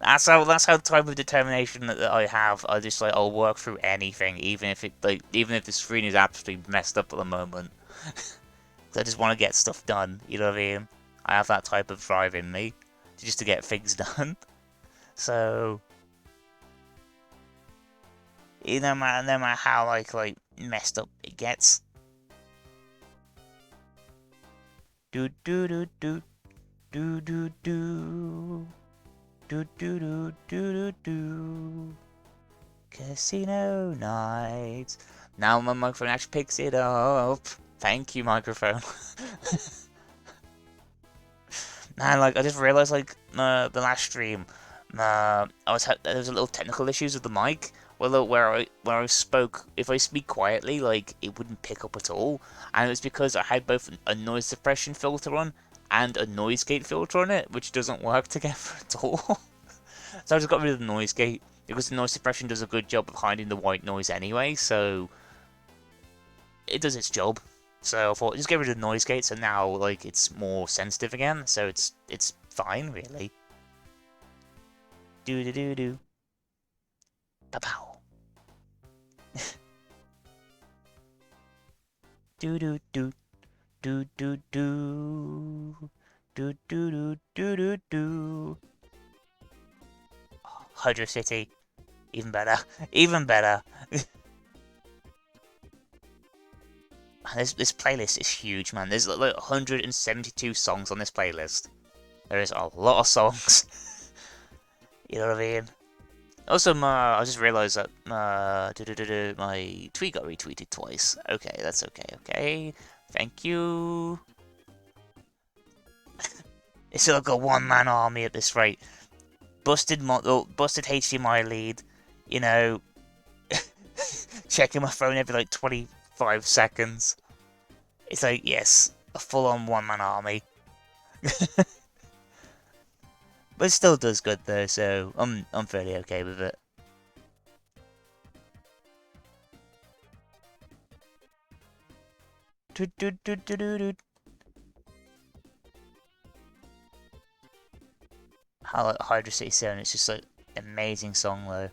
That's how type of determination that I have. I just like I'll work through anything, even if the screen is absolutely messed up at the moment. I just want to get stuff done. You know what I mean? I have that type of drive in me, just to get things done. So, no matter how like messed up it gets. Do do do do do do do do do do do do. Casino night. Now my microphone actually picks it up. Thank you, microphone. Man, like I just realized like the last stream, there was a little technical issues with the mic. Well, where I spoke, if I speak quietly, like it wouldn't pick up at all, and it was because I had both a noise suppression filter on and a noise gate filter on it, which doesn't work together at all. So I just got rid of the noise gate because the noise suppression does a good job of hiding the white noise anyway, so it does its job. So I thought just get rid of the noise gate, so now like it's more sensitive again, so it's fine really. Do do do do. Pow. Do do do do do do do do do do do. Hydro City, even better, even better. Man, this playlist is huge, man. There's like 172 songs on this playlist. There is a lot of songs. You know what I mean? Also, I just realized that my tweet got retweeted twice. Okay, that's okay, okay. Thank you. It's like a one-man army at this rate. Busted HDMI lead, you know, checking my phone every like 25 seconds. It's like, yes, a full-on one-man army. But it still does good though, so I'm fairly okay with it. Hydra City 7. It's just like amazing song though.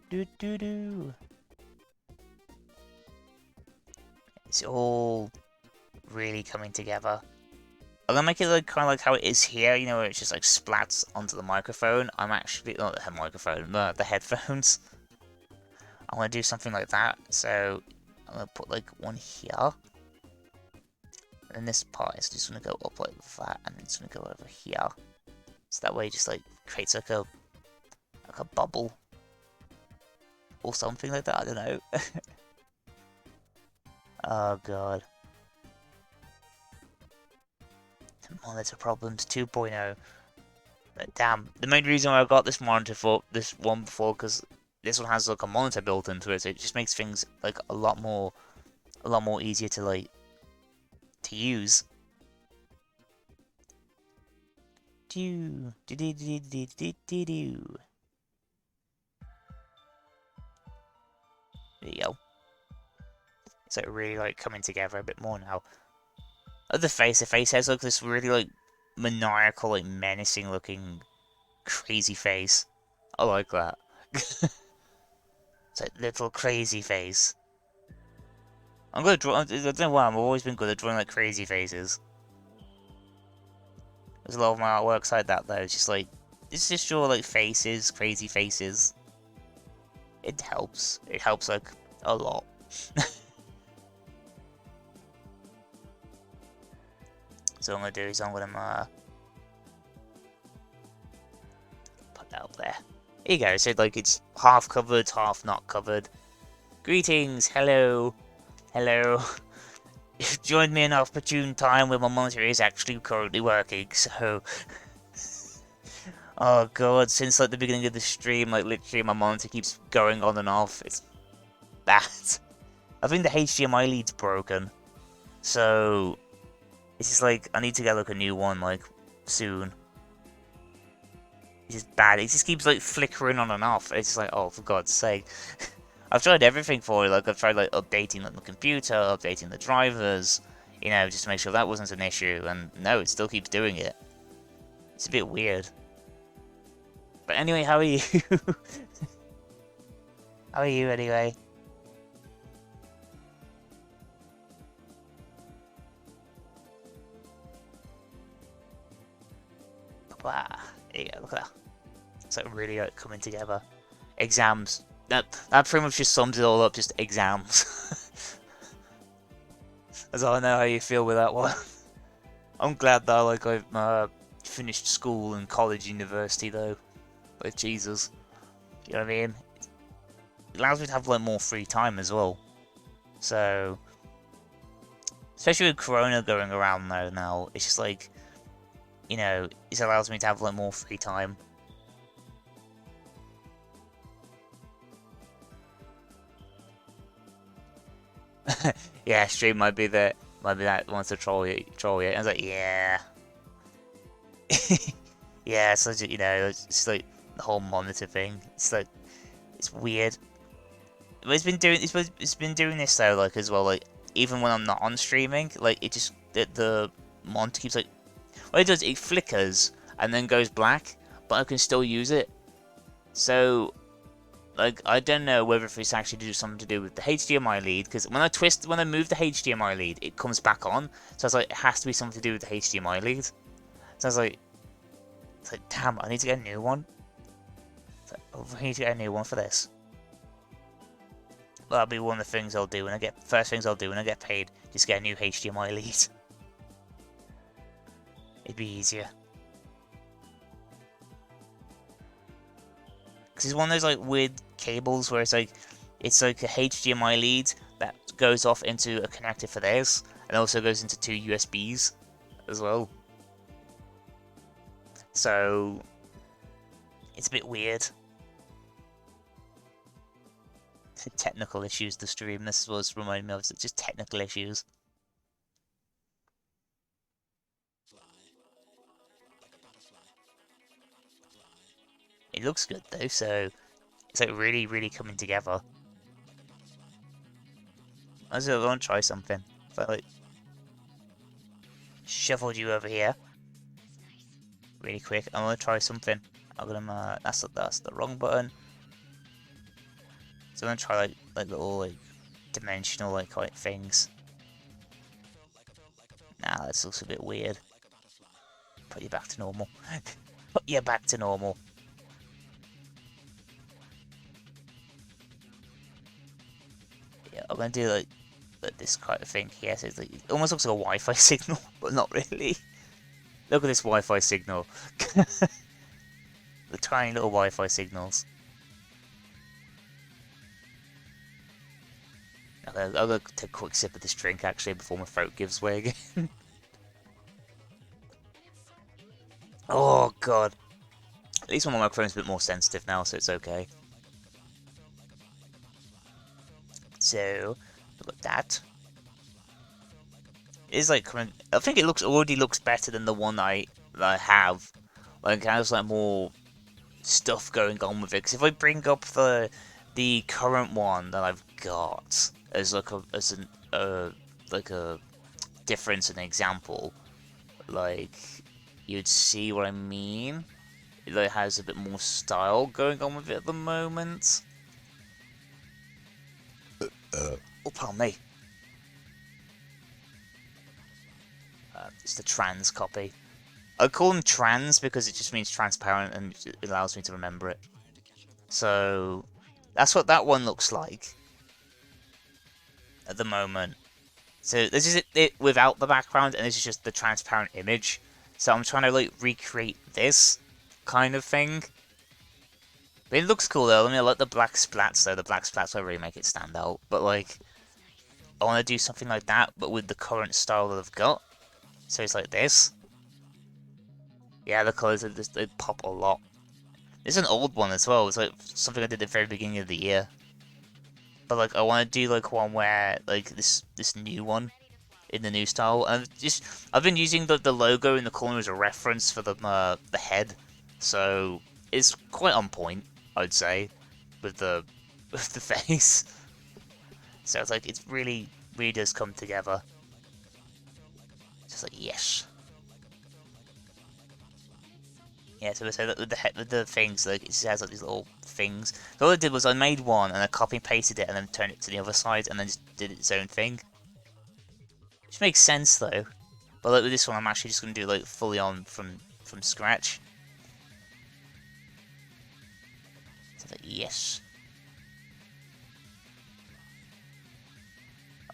Do do do. It's all really coming together. I'm gonna make it like kind of like how it is here, you know, where it just like splats onto the microphone. I'm actually not the microphone, the headphones. I want to do something like that, so I'm gonna put like one here. And this part is just gonna go up like that, and it's gonna go over here. So that way it just like creates like a bubble. Or something like that, I don't know. Oh god. Monitor problems 2.0. But damn, the main reason why I got this monitor for this one before, because this one has like a monitor built into it, so it just makes things like a lot more easier to like to use. Do do do do do do do do. There you go. So it really like coming together a bit more now. The face has like this really like maniacal, like menacing looking crazy face. I like that. It's like little crazy face. I'm good at drawing. I don't know why, I've always been good at drawing like crazy faces. There's a lot of my artworks like that though. It's just like, it's just draw like faces, crazy faces. It helps. It helps like a lot. So what I'm gonna do is I'm gonna put that up there. Here you go. So like it's half covered, half not covered. Greetings, hello, hello. You've joined me in an opportune time where my monitor is actually currently working. So, oh god, since like the beginning of the stream, like literally my monitor keeps going on and off. It's bad. I think the HDMI lead's broken. So it's just like I need to get like a new one like soon. It's just bad. It just keeps like flickering on and off. It's just like, oh, for God's sake. I've tried everything for it. Like I've tried like updating like the computer, updating the drivers, you know, just to make sure that wasn't an issue. And no, it still keeps doing it. It's a bit weird. But anyway, how are you? How are you anyway? Wow. There you go, look at that. It's like really like coming together. Exams. That pretty much just sums it all up, just exams. That's all I know how you feel with that one. I'm glad that like I've finished school and college, university though. Like Jesus. You know what I mean? It allows me to have like more free time as well. So especially with Corona going around though now, it's just like, you know, it allows me to have like more free time. Yeah, stream might be that wants to troll you. I was like, yeah. Yeah, so you know, it's just like the whole monitor thing. It's like it's weird. But it's been doing this though, like as well, like even when I'm not on streaming, like it just the monitor keeps like what it does, it flickers and then goes black, but I can still use it. So like I don't know whether it's actually something to do with the HDMI lead, because when I move the HDMI lead, it comes back on. So I was like, it has to be something to do with the HDMI lead. So I was like, it's like, damn, I need to get a new one. It's like, oh, I need to get a new one for this. That'll be one of the things I'll do when I get paid. Just get a new HDMI lead. It'd be easier. Because it's one of those like weird cables where it's like a HDMI lead that goes off into a connector for this, and also goes into two USBs as well. So it's a bit weird. Technical issues, the stream. This was reminding me of just technical issues. It looks good though, so it's like really, really coming together. I was gonna try something, but like, shuffled you over here really quick. I'm gonna try something. I'm gonna that's the wrong button. So I'm gonna try like little like dimensional like things. Nah, this looks a bit weird. Put you back to normal. Put you back to normal. Yeah, I'm gonna do like this kind of thing here. So it's like, it almost looks like a Wi-Fi signal, but not really. Look at this Wi-Fi signal. The tiny little Wi-Fi signals. I'll go take a quick sip of this drink actually before my throat gives way again. Oh god. At least my microphone's a bit more sensitive now, so it's okay. So, look at that. It is like, I think it already looks better than the one that I have. Like, it has like more stuff going on with it. Because if I bring up the current one that I've got as like a difference, an example, like you'd see what I mean. It like, has a bit more style going on with it at the moment. Oh, pardon me. It's the trans copy. I call them trans because it just means transparent and it allows me to remember it. So that's what that one looks like at the moment. So this is it without the background, and this is just the transparent image. So I'm trying to like recreate this kind of thing. But it looks cool though. I mean, I like the black splats though. The black splats will really make it stand out. But like, I want to do something like that, but with the current style that I've got. So it's like this. Yeah, the colours they pop a lot. This is an old one as well. It's like something I did at the very beginning of the year. But like, I want to do like one where like this new one in the new style. And I've been using the logo in the corner as a reference for the head, so it's quite on point, I'd say, with the face. So it's like it really does come together. Just like yes. Yeah, so with the things, like it just has like these little things. So all I did was I made one and I copy and pasted it and then turned it to the other side and then just did its own thing. Which makes sense though. But like with this one, I'm actually just gonna do like fully on from scratch. So like yes.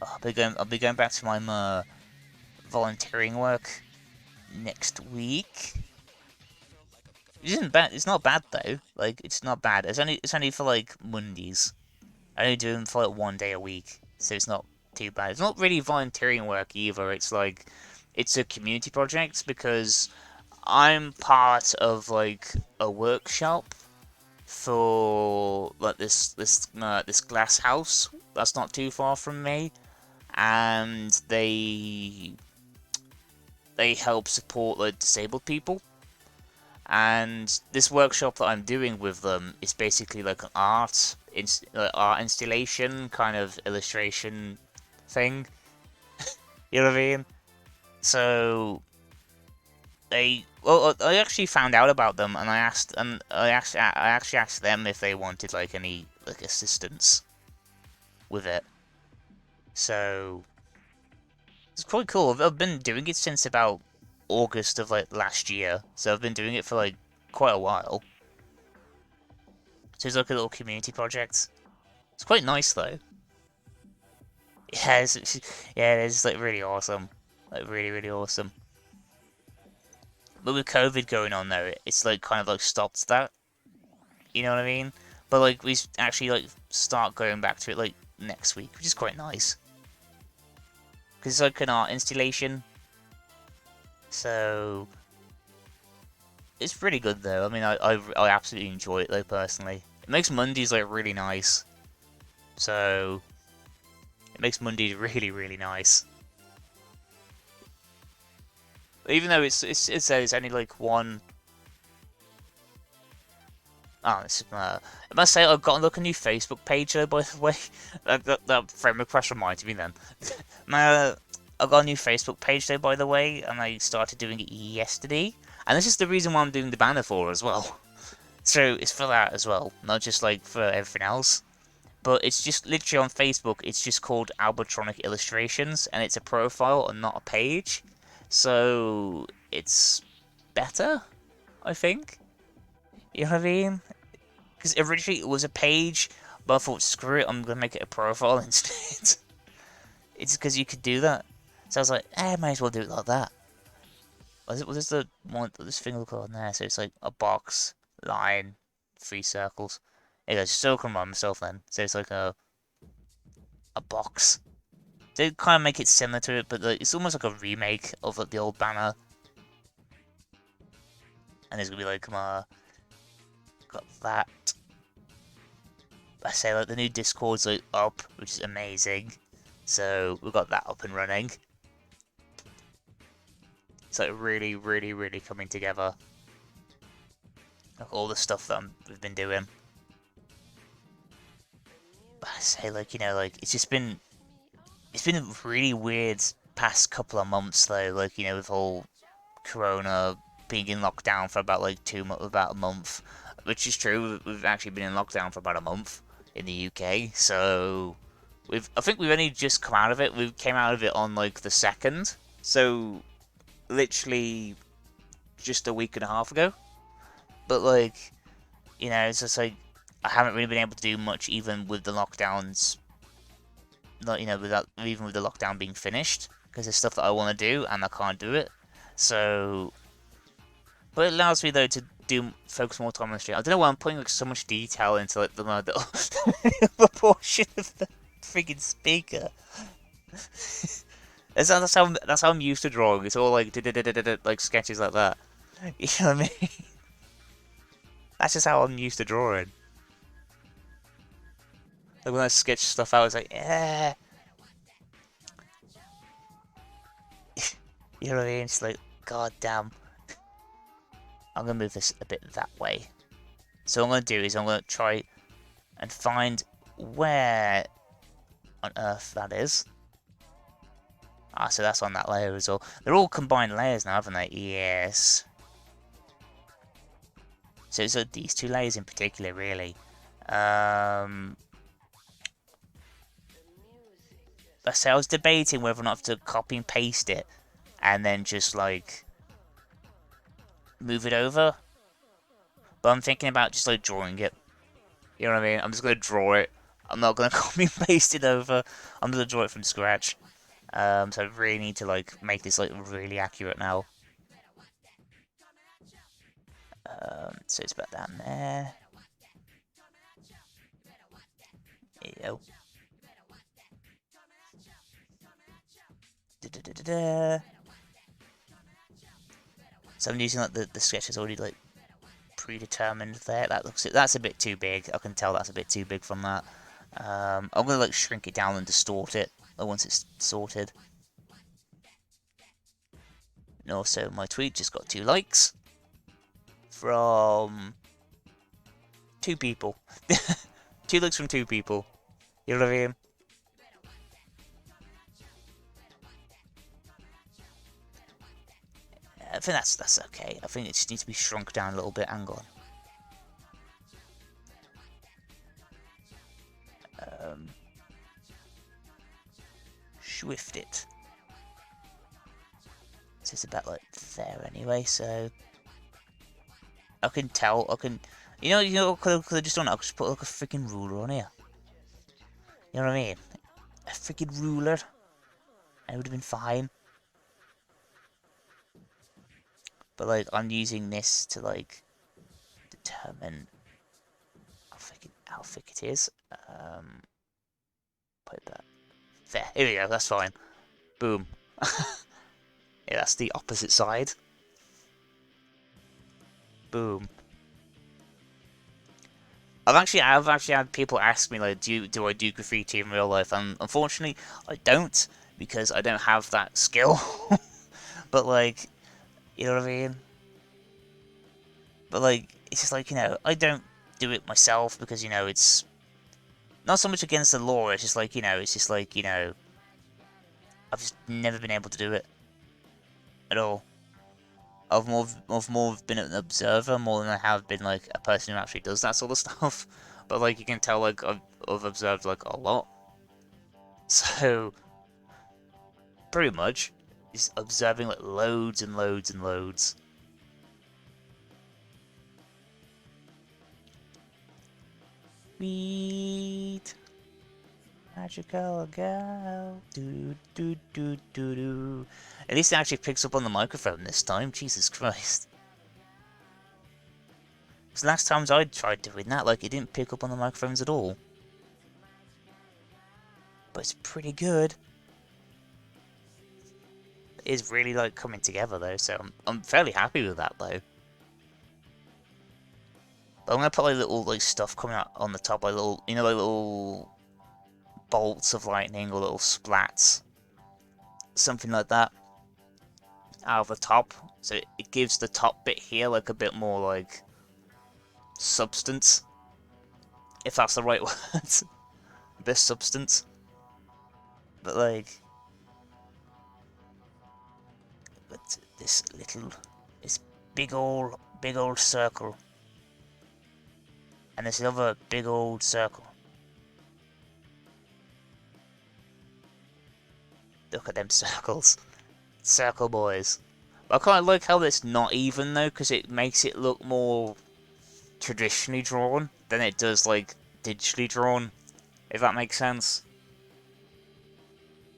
Oh, I'll be going back to my volunteering work next week. It isn't bad. It's not bad though. Like it's not bad. It's only for like Mondays. I only do them for like 1 day a week, so it's not too bad. It's not really volunteering work either. It's like it's a community project because I'm part of like a workshop for like this glass house that's not too far from me, and they help support like disabled people. And this workshop that I'm doing with them is basically like an art installation kind of illustration thing. You know what I mean? So I actually found out about them, and I actually asked them if they wanted like any like assistance with it. So it's quite cool. I've been doing it since about August of like last year, so I've been doing it for like quite a while. So it's like a little community project. It's quite nice though. Yeah, yeah, it's like really awesome, like really awesome. But with COVID going on though, it's like kind of like stopped that. You know what I mean? But like we actually like start going back to it like next week, which is quite nice. Because it's like an art installation. So it's pretty good though. I mean, I absolutely enjoy it though personally. It makes Mondays like really nice. So it makes Mondays really nice. Even though it says only like one. Oh, I must say I've got like a new Facebook page though. By the way, that friend request reminded me then. I got a new Facebook page though, by the way, and I started doing it yesterday. And this is the reason why I'm doing the banner for as well. So it's for that as well, not just like for everything else. But it's just literally on Facebook, it's just called Albratronic Illustrations, and it's a profile and not a page. So it's better, I think. You know what I mean? Because originally it was a page, but I thought, screw it, I'm going to make it a profile instead. It's because you could do that. So I was like, I might as well do it like that. Was this the one, this thing look on there? So it's like a box, line, 3 circles. There you go, just circle around myself then. So it's like a box. They kind of make it similar to it, but like, it's almost like a remake of like, the old banner. And there's gonna be like, got that. I say like the new Discord's like up, which is amazing. So we've got that up and running. It's like really, really, really coming together. Like all the stuff that we've been doing. But I say like, you know, like it's been a really weird past couple of months though. Like, you know, with whole Corona being in lockdown for about like about a month, which is true. We've actually been in lockdown for about a month in the UK. So I think we've only just come out of it. We came out of it on like the 2nd. So literally just a week and a half ago. But like, you know, it's just like I haven't really been able to do much even with the lockdowns. Not, you know, even with the lockdown being finished, because there's stuff that I want to do and I can't do it. So, but it allows me though to focus more time on the stream. I don't know why I'm putting like so much detail into like the proportion of the freaking speaker. That's how I'm used to drawing. It's all like like sketches like that. You know what I mean? That's just how I'm used to drawing. Like when I sketch stuff out, it's like, yeah. You know what I mean? It's like, god damn. I'm gonna move this a bit that way. So what I'm gonna do is I'm gonna try and find where on earth that is. Ah, so that's on that layer as well. They're all combined layers now, haven't they? Yes. So it's these 2 layers in particular, really. I was debating whether or not to copy and paste it, and then just like move it over. But I'm thinking about just like drawing it. You know what I mean? I'm just gonna draw it. I'm not gonna copy and paste it over. I'm gonna draw it from scratch. So I really need to like make this like really accurate now. So it's about down there. There you go. So I'm using like the sketch is already like predetermined there. That's a bit too big. I can tell that's a bit too big from that. I'm gonna like shrink it down and distort it once it's sorted. And also my tweet just got 2 likes from 2 people. 2 likes from 2 people. You know what I mean? I think that's okay. I think it just needs to be shrunk down a little bit. Hang on. Swift it. So it's about like there anyway. So I can tell. You know, could I just done? I could just put like a freaking ruler on here. You know what I mean? A freaking ruler. And it would have been fine. But like, I'm using this to like determine how thick it is. Put that there. Here we go. That's fine. Boom. Yeah, that's the opposite side. Boom. I've actually had people ask me like, do I do graffiti in real life? And unfortunately, I don't, because I don't have that skill. But like, you know what I mean? But like, it's just like, you know, I don't do it myself because, you know, it's not so much against the law. It's just like, you know, I've just never been able to do it at all. I've more been an observer more than I have been like a person who actually does that sort of stuff. But like you can tell, like I've observed like a lot. So pretty much just observing like loads and loads and loads. Sweet magical girl. Do do do do do. At least it actually picks up on the microphone this time. Jesus Christ. Because last times I tried doing that, like, it didn't pick up on the microphones at all. But it's pretty good. It is really, like, coming together, though, so I'm fairly happy with that, though. But I'm gonna put, like, little, like, stuff coming out on the top, like, little, you know, like, little bolts of lightning or little splats. Something like that. Out of the top. So it gives the top bit here, like, a bit more, like, substance. If that's the right word. A bit of substance. But, like... But this big old circle. And this other big old circle. Look at them circles. Circle boys. But I kind of like how it's not even though, because it makes it look more traditionally drawn than it does like digitally drawn. If that makes sense.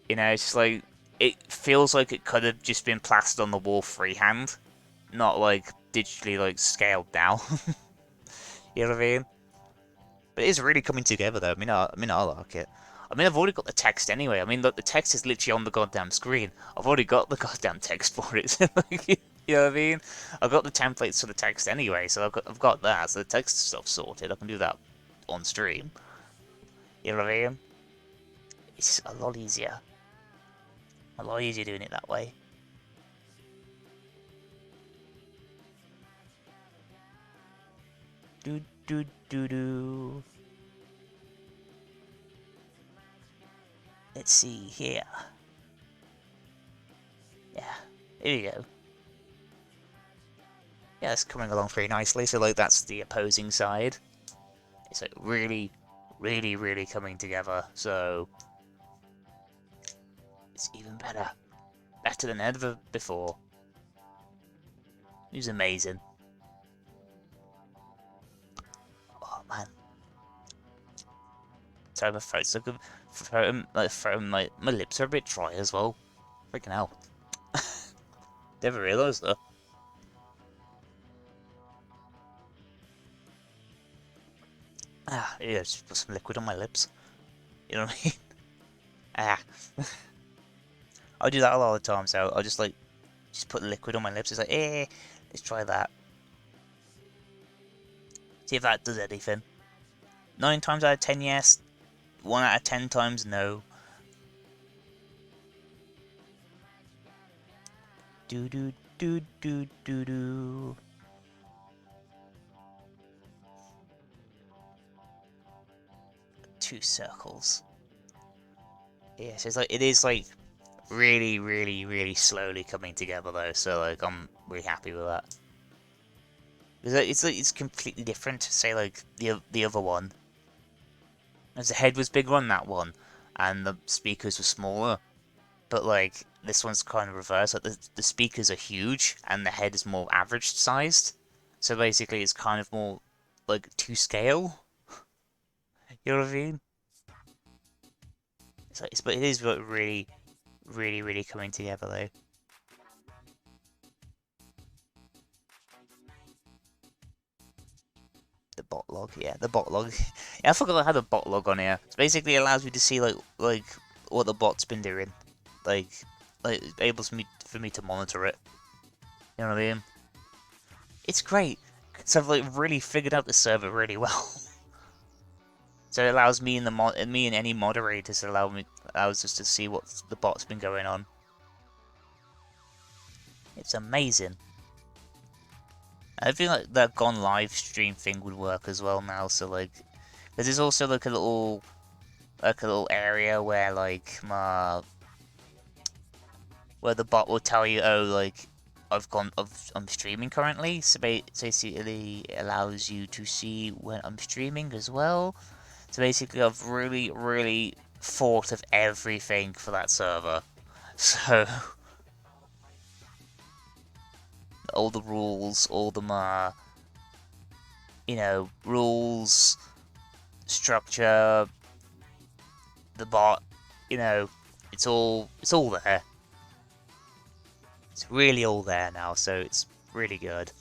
You know, it's just like, it feels like it could have just been plastered on the wall freehand. Not like digitally like scaled down. You know what I mean? But it is really coming together though. I like it. I mean, I've already got the text anyway. I mean, look, the text is literally on the goddamn screen. I've already got the goddamn text for it. You know what I mean? I've got the templates for the text anyway, so I've got that. So the text stuff's sorted. I can do that on stream. You know what I mean? It's a lot easier. A lot easier doing it that way. Do do do do. Let's see here. Yeah, here you go. Yeah, it's coming along pretty nicely. So like that's the opposing side. It's like really, really, really coming together. So it's even better. Better than ever before. It was amazing. Oh man. Sorry, my throat's like my lips are a bit dry as well. Freaking hell. Never realised that. Ah, yeah, just put some liquid on my lips. You know what I mean? Ah. I do that a lot of the time, so I'll just like, just put liquid on my lips. It's like, let's try that. See if that does anything. 9 times out of 10, yes. 1 out of 10 times, no. Do do do do do do. Two circles. Yes, it's like, it is like really, really, really slowly coming together though. So like, I'm really happy with that. It's completely different to say like the other one. As the head was bigger on that one, and the speakers were smaller. But like this one's kind of reversed. Like the speakers are huge, and the head is more average sized. So basically, it's kind of more like to scale. You know what I mean? But it is really, really, really coming together though. The bot log, yeah, the bot log. Yeah, I forgot I had a bot log on here. It basically allows me to see like what the bot's been doing, like it enables me for me to monitor it. You know what I mean? It's great. So I've like really figured out the server really well. So it allows me and me and any moderators allows us to see what the bot's been going on. It's amazing. I feel like that gone live stream thing would work as well now. So like, there's also like a little area where like my where the bot will tell you, oh, like, I'm streaming currently, so basically it allows you to see when I'm streaming as well. So basically I've really thought of everything for that server. So, all the rules, all the, rules, structure, the bot, it's all there. It's really all there now, so it's really good.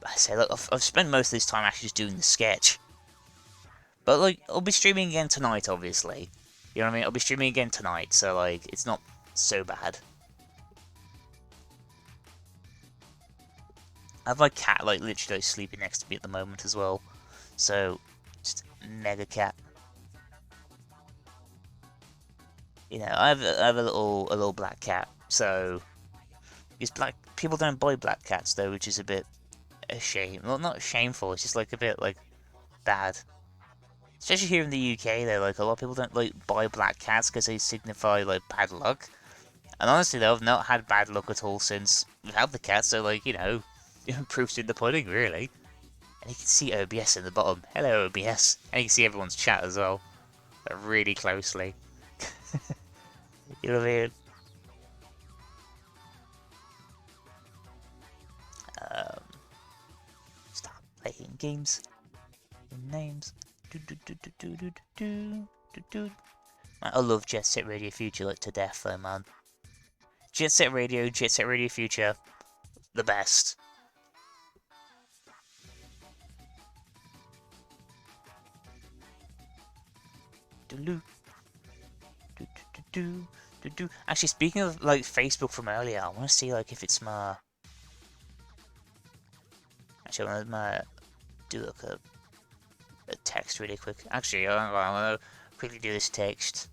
I say, look, I've spent most of this time actually just doing the sketch. But, like, I'll be streaming again tonight, obviously. You know what I mean? I'll be streaming again tonight, so, like, it's not so bad. I have my cat, like, literally sleeping next to me at the moment as well. So, just mega cat. I have a little black cat, so it's black. People don't buy black cats though, which is a bit a shame. Well, not shameful. It's just like a bit like bad. Especially here in the UK, though, like a lot of people don't like buy black cats because they signify like bad luck. And honestly, though, I've not had bad luck at all since we've had the cat. So like proof's in the pudding, really. And you can see OBS in the bottom. Hello, OBS, and you can see everyone's chat as well, really closely. You know what I mean? Stop playing games. Names. I love Jet Set Radio Future like to death, though, man. Jet Set Radio Future, the best. Actually, speaking of like Facebook from earlier, I want to see like if it's my. Actually, I want to do like a text really quick. Actually, I want to quickly do this text.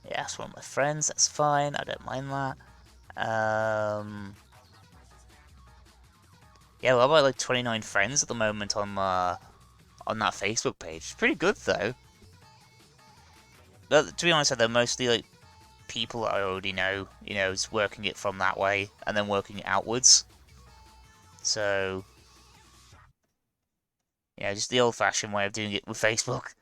Yeah, that's one of my friends. That's fine. I don't mind that. Yeah, well, I've got like 29 friends at the moment on that Facebook page. It's pretty good though. But to be honest, they're mostly like people I already know. It's working it from that way and then working it outwards. So yeah, just the old-fashioned way of doing it with Facebook.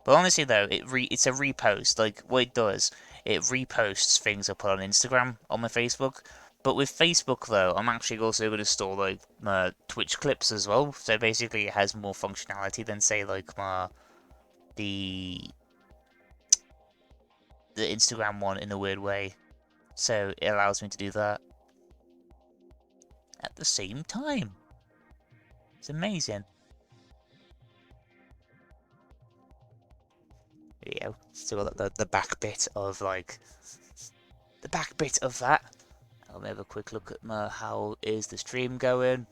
But honestly, though, it's a repost. Like, what it does, it reposts things I put on Instagram on my Facebook. But with Facebook, though, I'm actually also going to store, like, my Twitch clips as well. So basically, it has more functionality than, say, like, the Instagram one in a weird way. So it allows me to do that at the same time. It's amazing. There you go. Still got the back bit of like the back bit of that. Let me have a quick look at how is the stream going.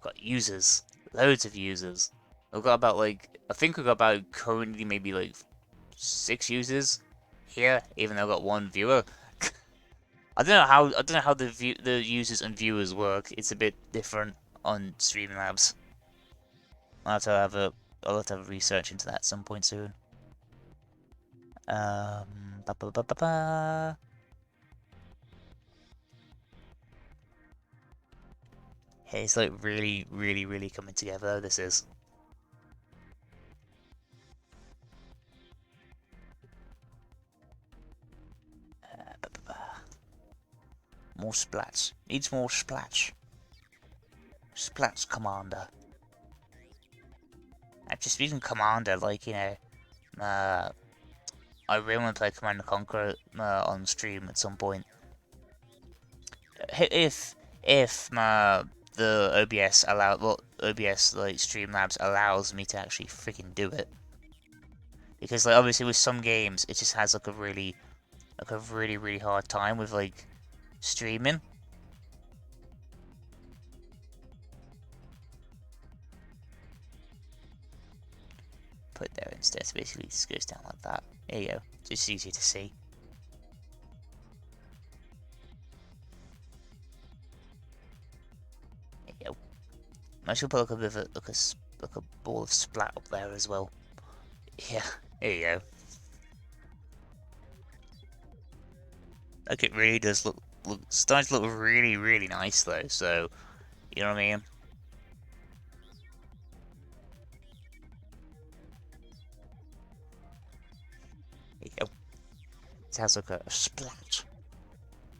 Got users, loads of users. I've got about like I think I've got about currently maybe like 6 users here, even though I've got 1 viewer. I don't know how the users and viewers work. It's a bit different on Streamlabs. I'll have to have a research into that at some point soon. Ba -ba -ba -ba -ba. Hey, it's like really coming together. This is. More splats. Needs more splats. Splats Commander. Actually, speaking Commander, like, I really want to play Command & Conquer on stream at some point. If the OBS OBS like Streamlabs allows me to actually freaking do it. Because like obviously with some games it just has like a really hard time with like streaming. put it there instead. So basically, it just goes down like that. There you go. Just easier to see. There you go. I should put like a bit of like a ball of splat up there as well. Yeah. There you go. Like it really does look starting to look really, really nice though. So, you know what I mean? There you go. It has like a splat.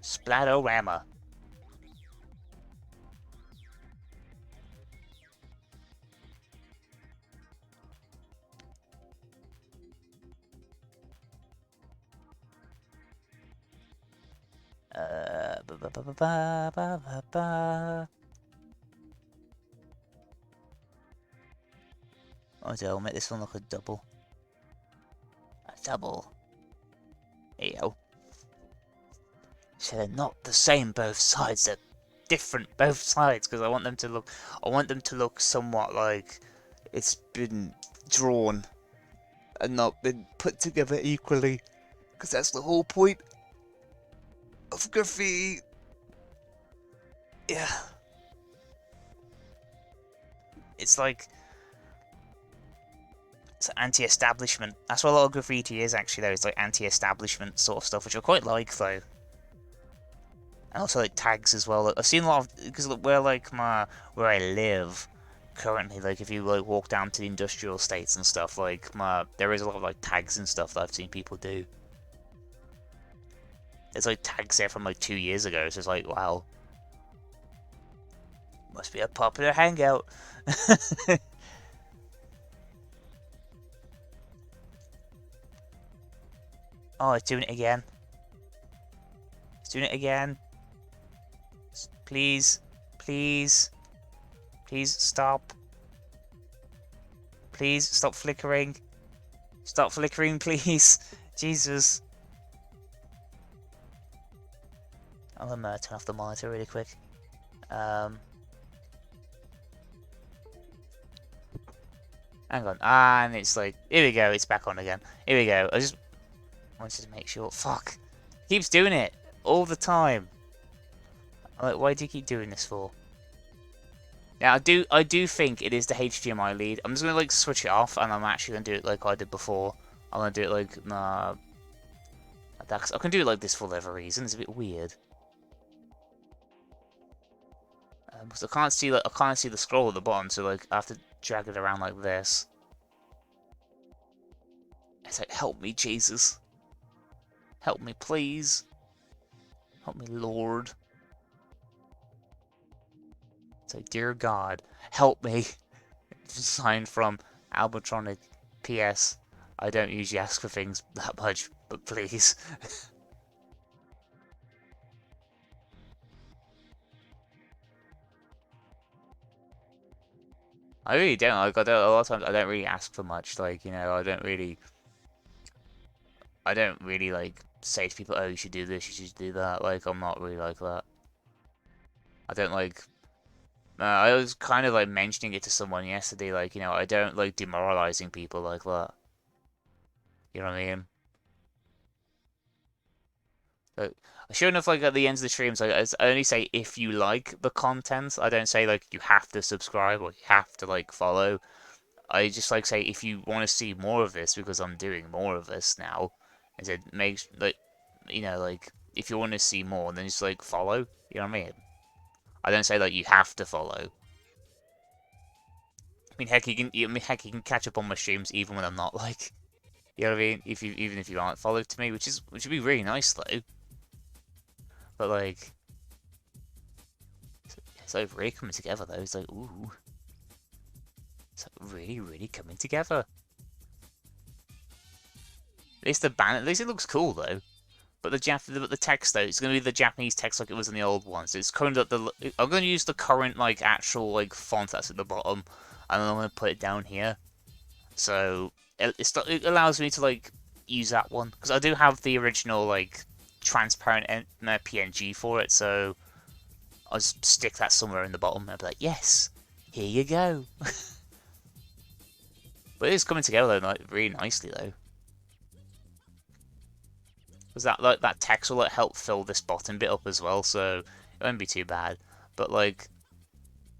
Splat-o-rama. Ba ba ba ba ba ba ba ba. Oh, I'll make this one look a double. A double. There you go. So they're not the same both sides. They're different both sides because I want them to look. I want them to look somewhat like it's been drawn and not been put together equally. Because that's the whole point of graffiti. Yeah. It's like it's anti-establishment. That's what a lot of graffiti is actually though. It's like anti-establishment sort of stuff, which I quite like though. And also like tags as well. I've seen a lot of because where like where I live currently, like if you like walk down to the industrial estates and stuff, like there is a lot of like tags and stuff that I've seen people do. There's like tags there from like 2 years ago, so it's like wow. Must be a popular hangout. Oh, it's doing it again. It's doing it again. Please. Please. Please stop. Please stop flickering. Stop flickering, please. Jesus. I'm gonna turn off the monitor really quick. Hang on. Ah, and it's like, here we go. It's back on again. Here we go. I just wanted to make sure. Fuck. Keeps doing it all the time. I'm like, why do you keep doing this for? Yeah, I do think it is the HDMI lead. I'm just gonna like switch it off, and I'm actually gonna do it like I did before. I'm gonna do it like that. I can do it like this for whatever reason. It's a bit weird. Because I can't see the scroll at the bottom, so like I have to drag it around like this. It's like, help me, Jesus. Help me, please. Help me, Lord. It's like, dear God, help me. Signed from Albratronic. P.S. I don't usually ask for things that much, but please. I really don't. Like, a lot of times I don't really ask for much. Like, you know, I don't really like say to people, "Oh, you should do this, you should do that." Like, I'm not really like that. I don't like. I was kind of like mentioning it to someone yesterday. Like, you know, I don't like demoralizing people like that. You know what I mean? Like, sure enough, like at the end of the streams, I only say if you like the content. I don't say like you have to subscribe or you have to like follow. I just like say if you want to see more of this because I'm doing more of this now. I said make like you know like if you want to see more, then just like follow. You know what I mean? I don't say like you have to follow. I mean heck, you can catch up on my streams even when I'm not like. You know what I mean? Even if you aren't followed to me, which would be really nice though. But like, it's like really coming together though. It's like ooh, it's like really coming together. At least at least it looks cool though. But the text though, it's gonna be the Japanese text like it was in the old ones. It's current I'm gonna use the current like actual like font that's at the bottom, and then I'm gonna put it down here. So it allows me to like use that one because I do have the original like transparent PNG for it. So I'll just stick that somewhere in the bottom and be like, yes, here you go. But it is coming together though, like, really nicely though. Because that text will like help fill this bottom bit up as well, so it won't be too bad. But like,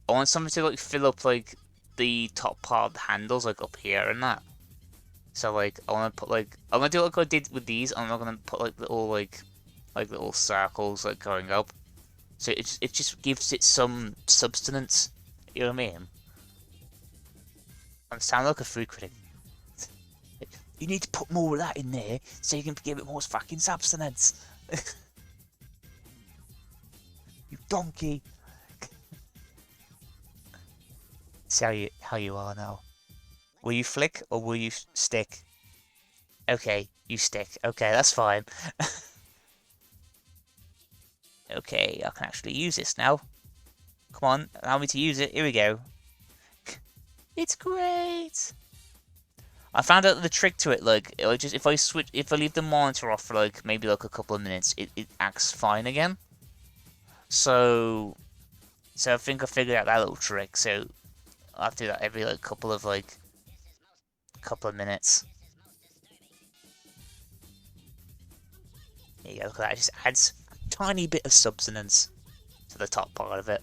I want something to like fill up like the top part of the handles, like up here and that. So like, I want to put like, I'm gonna do like I did with these. I'm not gonna put like little circles like going up. So it just gives it some substance. You know what I mean? I sound like a food critic. You need to put more of that in there so you can give it more fucking substance. You donkey. See how you are now. Will you flick or will you stick? Okay, you stick. Okay, that's fine. Okay, I can actually use this now. Come on, allow me to use it. Here we go. It's great. I found out the trick to it. Like, just if I leave the monitor off for like maybe like a couple of minutes, it acts fine again. So I think I figured out that little trick. So I have to do that every like couple of minutes. There you go. Look at that. It just adds a tiny bit of substance to the top part of it.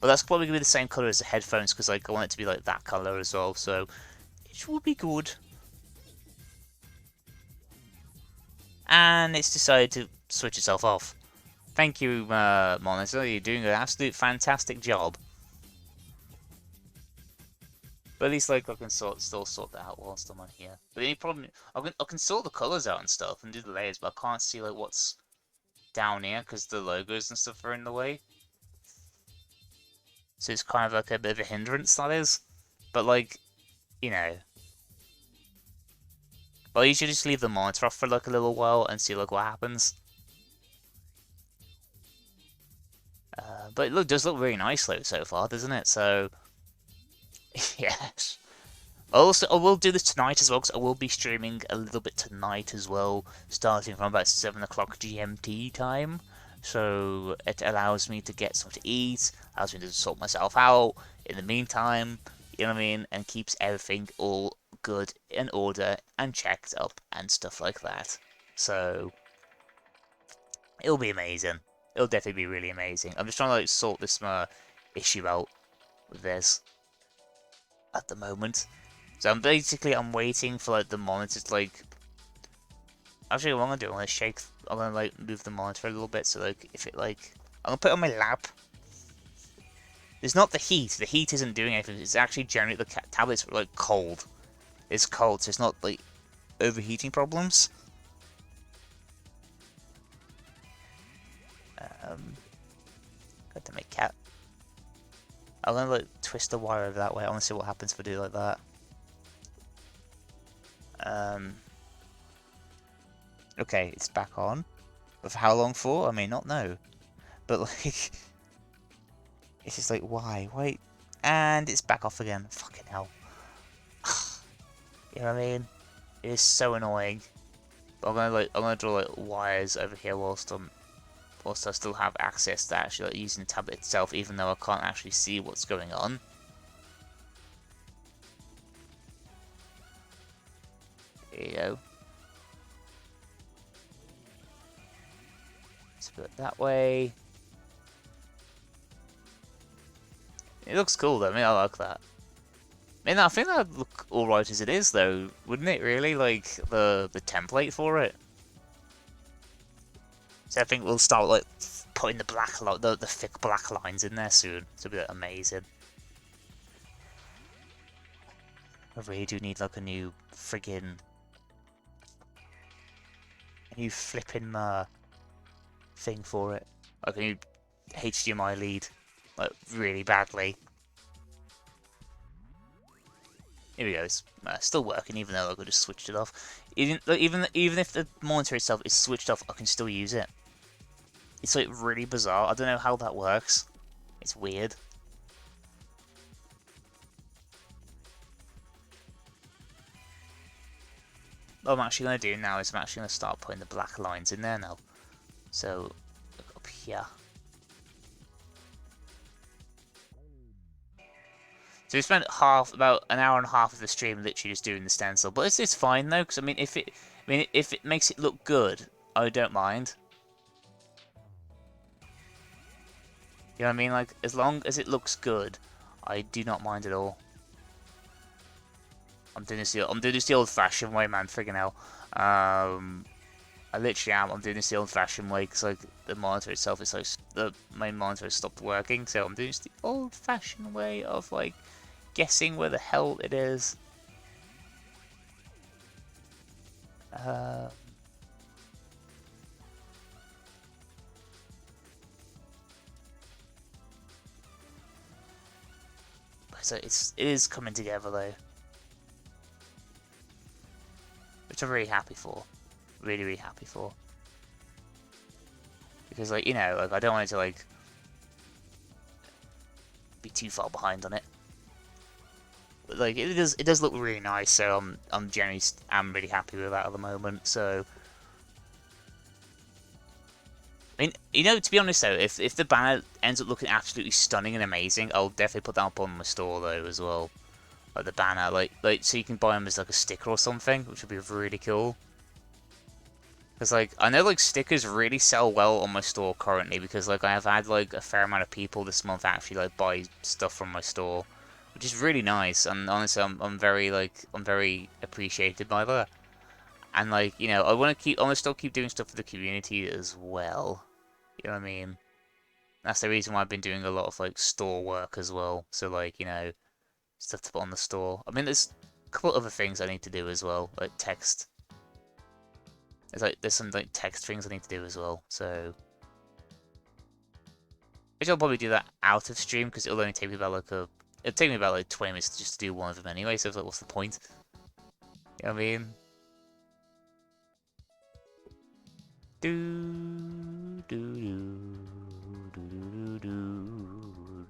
But that's probably gonna be the same color as the headphones because like I want it to be like that color as well. So it will be good. And it's decided to switch itself off. Thank you, Monitor. You're doing an absolute fantastic job. But at least like I can still sort that out whilst I'm on here. But the only problem, I can sort the colors out and stuff and do the layers, but I can't see like what's down here because the logos and stuff are in the way. So it's kind of like a bit of a hindrance, that is. But like, you know. Well, you should just leave the monitor off for like a little while and see like what happens. But it does look really nice though so far, doesn't it? So, yes. Also, I will do this tonight as well, because I will be streaming a little bit tonight as well, starting from about 7 o'clock GMT time. So it allows me to get something to eat, allows me to sort myself out in the meantime, you know what I mean, and keeps everything all good in order and checked up and stuff like that. So it'll be amazing. It'll definitely be really amazing. I'm just trying to like sort this issue out with this at the moment. So I'm waiting for like the monitor to like. Actually, what I'm gonna do, I'm gonna like move the monitor a little bit so like if it like, I'm gonna put it on my lap. It's not the heat. The heat isn't doing anything. It's actually generally the tablet's like cold. It's cold, so it's not like overheating problems. Got to make cat. I'm gonna like twist the wire over that way. I want to see what happens if I do like that. Okay, it's back on. But for how long for? I may not know. But like, it's just like, why? Wait. And it's back off again. Fucking hell. You know what I mean? It is so annoying. But I'm gonna draw like wires over here whilst I still have access to actually like, using the tablet itself, even though I can't actually see what's going on. There you go. Let's put it that way. It looks cool though, I mean, I like that. I mean, I think that'd look alright as it is though, wouldn't it really? Like, the template for it. So I think we'll start like putting the thick black lines in there soon. It'll be like, amazing. I really do need like a new friggin' flipping thing for it. Like a new HDMI lead, like really badly. Here we go. It's still working, even though I could just switched it off. Even if the monitor itself is switched off, I can still use it. It's like really bizarre. I don't know how that works. It's weird. What I'm actually going to do now is I'm actually going to start putting the black lines in there now. So, look up here. So we spent about an hour and a half of the stream literally just doing the stencil, but it's fine though, because I mean, if it makes it look good, I don't mind. You know what I mean? Like, as long as it looks good, I do not mind at all. I'm doing this the old-fashioned way, man. Friggin' hell. I literally am. I'm doing this the old-fashioned way because like the monitor itself is like the main monitor has stopped working, so I'm doing this the old-fashioned way of like guessing where the hell it is. So it is coming together though, which I'm really happy for. Really, really happy for. Because like, you know, like I don't want it to like be too far behind on it. But, like it does look really nice, so I'm generally really happy with that at the moment. So I mean, you know, to be honest though, if the banner ends up looking absolutely stunning and amazing, I'll definitely put that up on my store though as well. Like the banner, like so you can buy them as like a sticker or something, which would be really cool. Because, like, I know, like, stickers really sell well on my store currently because, like, I have had, like, a fair amount of people this month actually, like, buy stuff from my store, which is really nice, and honestly, I'm very, like, I'm very appreciated by that. And, like, you know, I want to still keep doing stuff for the community as well. You know what I mean? That's the reason why I've been doing a lot of, like, store work as well. So, like, you know, stuff to put on the store. I mean, there's a couple other things I need to do as well, like text. There's some like text things I need to do as well, so which I'll probably do that out of stream because it'll only take me about it'll take me about like 20 minutes just to do one of them anyway. So it's like, what's the point? You know what I mean? Do do do do do do do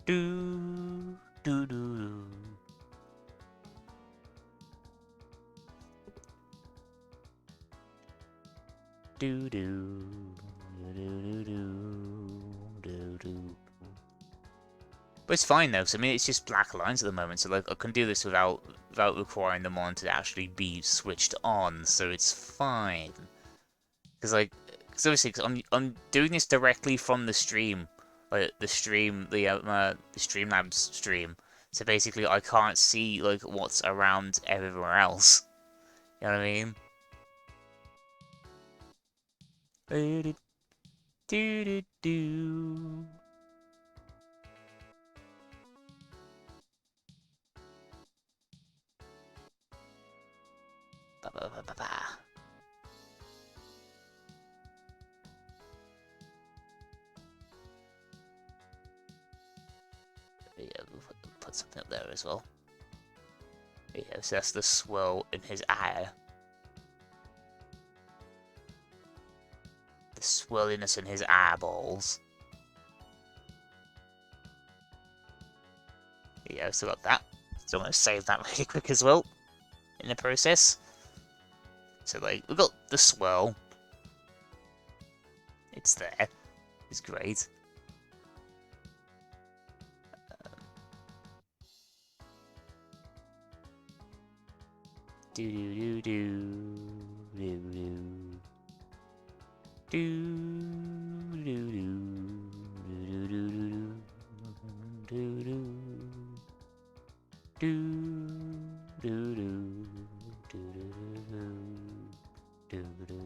do do do. Do do do do do do. But it's fine though, because I mean it's just black lines at the moment, so like I can do this without requiring the monitor to actually be switched on, so it's fine. Because like, because obviously, cause I'm doing this directly from the stream, like the Streamlabs stream. So basically, I can't see like what's around everywhere else. You know what I mean? Do do do do. Ba ba ba ba ba. Yeah, we'll put something up there as well. Yeah, so that's the swirl in his eye. The swirliness in his eyeballs. Yeah, so got that. So I'm going to save that really quick as well in the process. So like, we've got the swirl. It's there. It's great. Do do do do do do do do do do do do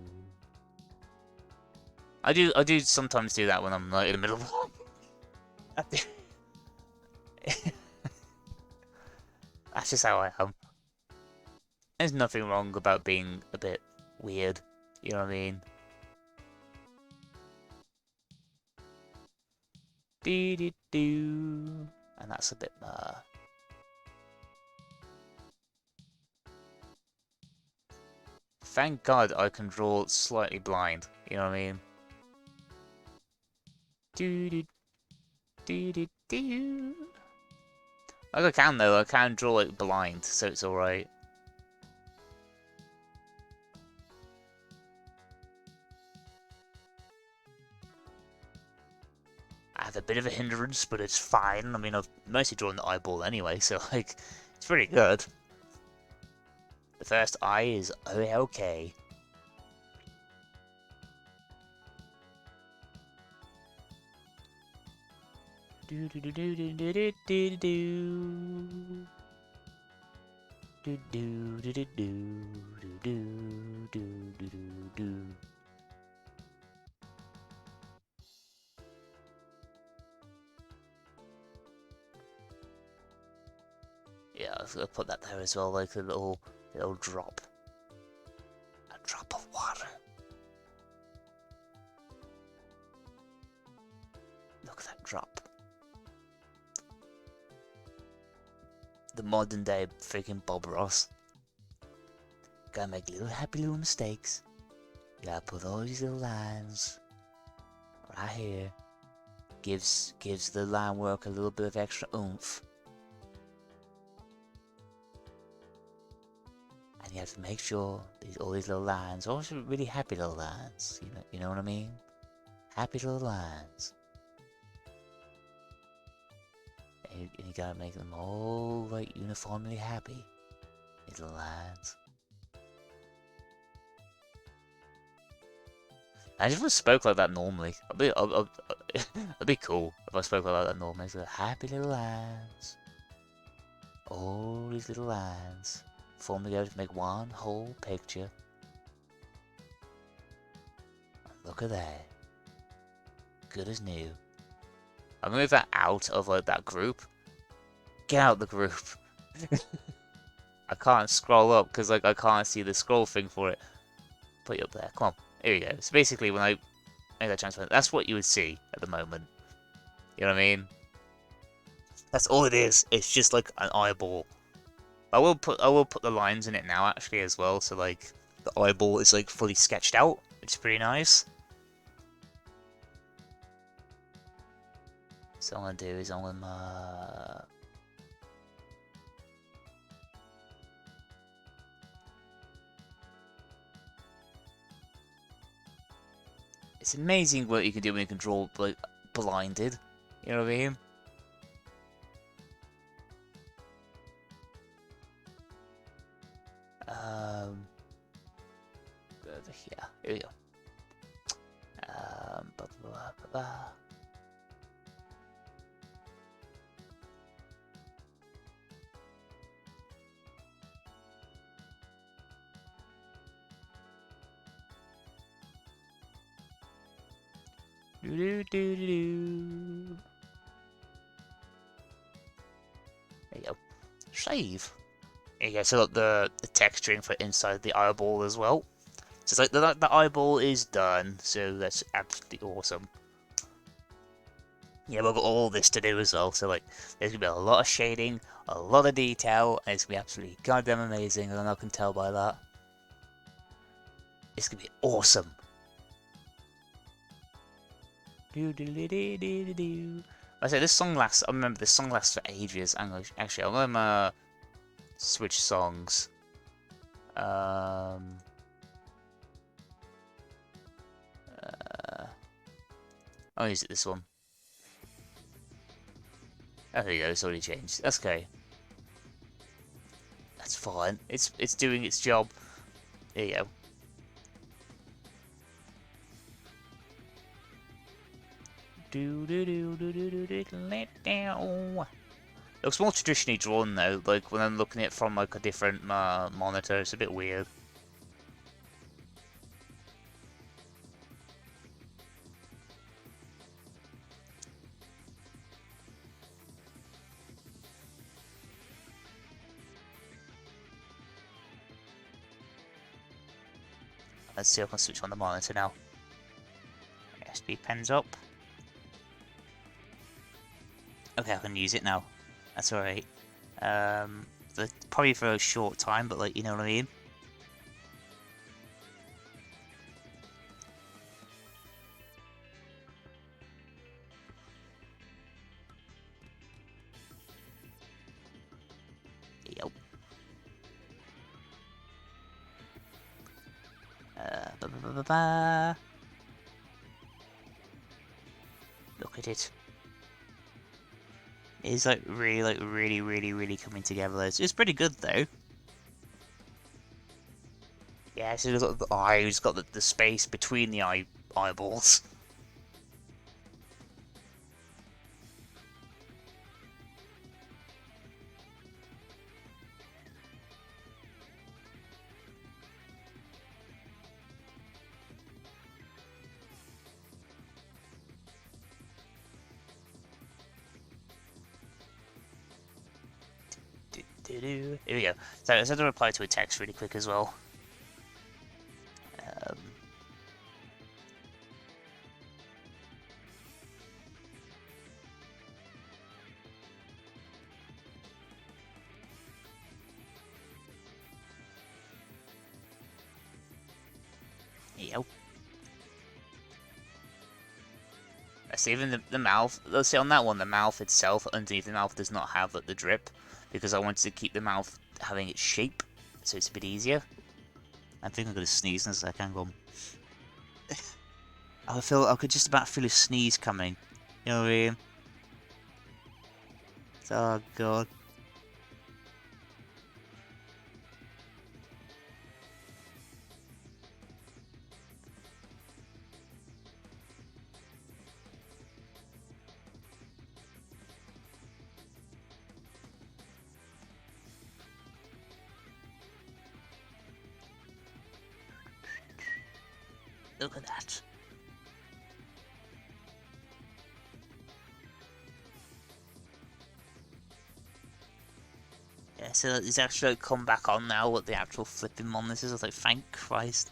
I do sometimes do that when I'm like in the middle of That's just how I am. There's nothing wrong about being a bit weird, you know what I mean? Do do do, and that's a bit Thank God I can draw slightly blind, you know what I mean? Do do do do do. Like I can though, I can draw it blind, so it's alright. I have the bit of a hindrance, but it's fine. I mean, I've mostly drawn the eyeball anyway, so, like, it's pretty good. The first eye is okay. Do do do do do do do do do. Do do do do do do do do do. Yeah, I was gonna put that there as well, like a little drop. A drop of water. Look at that drop. The modern day freaking Bob Ross. Gotta make happy little mistakes. Gotta put all these little lines right here. Gives the line work a little bit of extra oomph. And you have to make sure all these little lines, also really happy little lines. You know what I mean? Happy little lines. And you gotta make them all like uniformly happy. These little lines. I just spoke like that normally. It'd be cool if I spoke like that normally. So happy little lines. All these little lines form together to make one whole picture. Look at that. Good as new. I'm gonna move that out of like that group. Get out of the group. I can't scroll up because like I can't see the scroll thing for it. Put it up there. Come on. Here we go. So basically when I make that transparent, that's what you would see at the moment. You know what I mean? That's all it is. It's just like an eyeball. I will put the lines in it now actually as well, so like the eyeball is like fully sketched out, which is pretty nice. So what I'm gonna do is I'm gonna it's amazing what you can do when you can draw like blinded. You know what I mean? Over here. Here we go. Blah, blah, blah, blah. Do do do do do. There you go. Save. There you go. So look, the texturing for inside the eyeball as well. So it's like the eyeball is done. So that's absolutely awesome. Yeah, we've got all this to do as well. So like, there's gonna be a lot of shading, a lot of detail, and it's gonna be absolutely goddamn amazing. And I can tell by that. It's gonna be awesome. Do do do do do do. I say this song lasts. I remember this song lasts for ages. Actually, I'm gonna switch songs. I'll use it this one. Oh, there you go. It's already changed. That's okay. That's fine. It's doing its job. There you go. Do do do do do do do. Let down. It looks more traditionally drawn though. Like when I'm looking at it from like a different monitor, it's a bit weird. Let's see if I can switch on the monitor now. SD pen's up. Okay, I can use it now. That's alright. Probably for a short time, but like, you know what I mean? Yep. Look at it. It's like really coming together. It's pretty good though. Yeah, so it's got the eyes, got the space between the eyeballs. Here we go. So I said to reply to a text really quick as well. Um, Yep. See, even the mouth. Let's see on that one, the mouth itself, underneath the mouth, does not have like, the drip because I wanted to keep the mouth having its shape, so it's a bit easier. I think I'm gonna sneeze in a second. Go. I could just about feel a sneeze coming. You know what I mean? Oh god. Look at that. Yeah, so it's actually come back on now what the actual flipping on this is. I was like, thank Christ.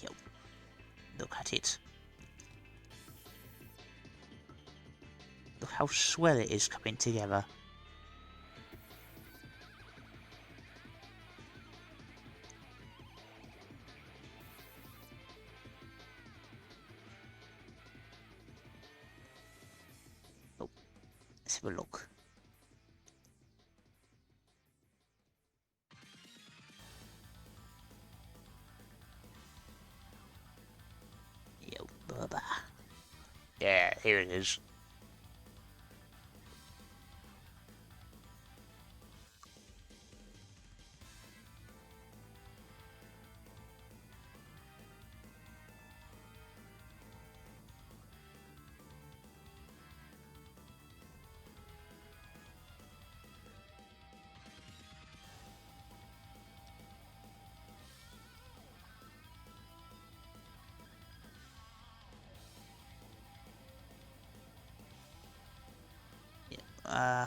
Yo, look at it. Look how swell it is coming together. Oh, let's have a look. Yo, blah. Yeah, here it is.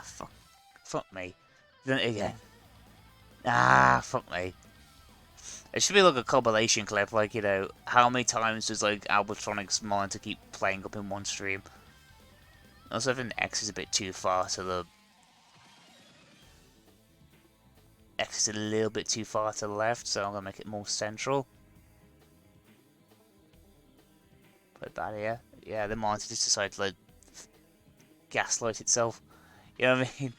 Fuck. Fuck me. Done it again. Fuck me. It should be like a compilation clip, like, you know, how many times does, like, Albratronic's monitor keep playing up in one stream? Also, I think the X is a bit too far, so the X is a little bit too far to the left, so I'm gonna make it more central. Put that here. Yeah, the monitor just decided to, like, gaslight itself. You know what I mean?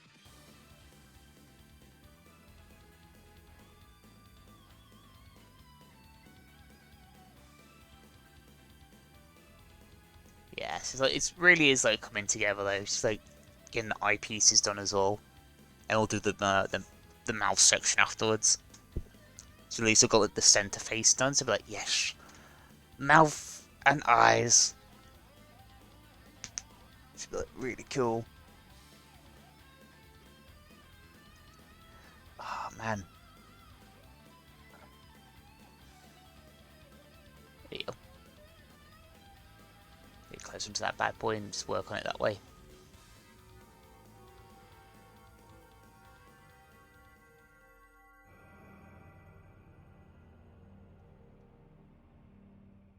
Yeah, so like, it really is like coming together though. It's just like getting the eyepieces done as well, and we'll do the mouth section afterwards. So at least I've got like the center face done. So be like, yes, mouth and eyes. It's like really cool. Oh man. There you go. Get closer to that bad boy and just work on it that way.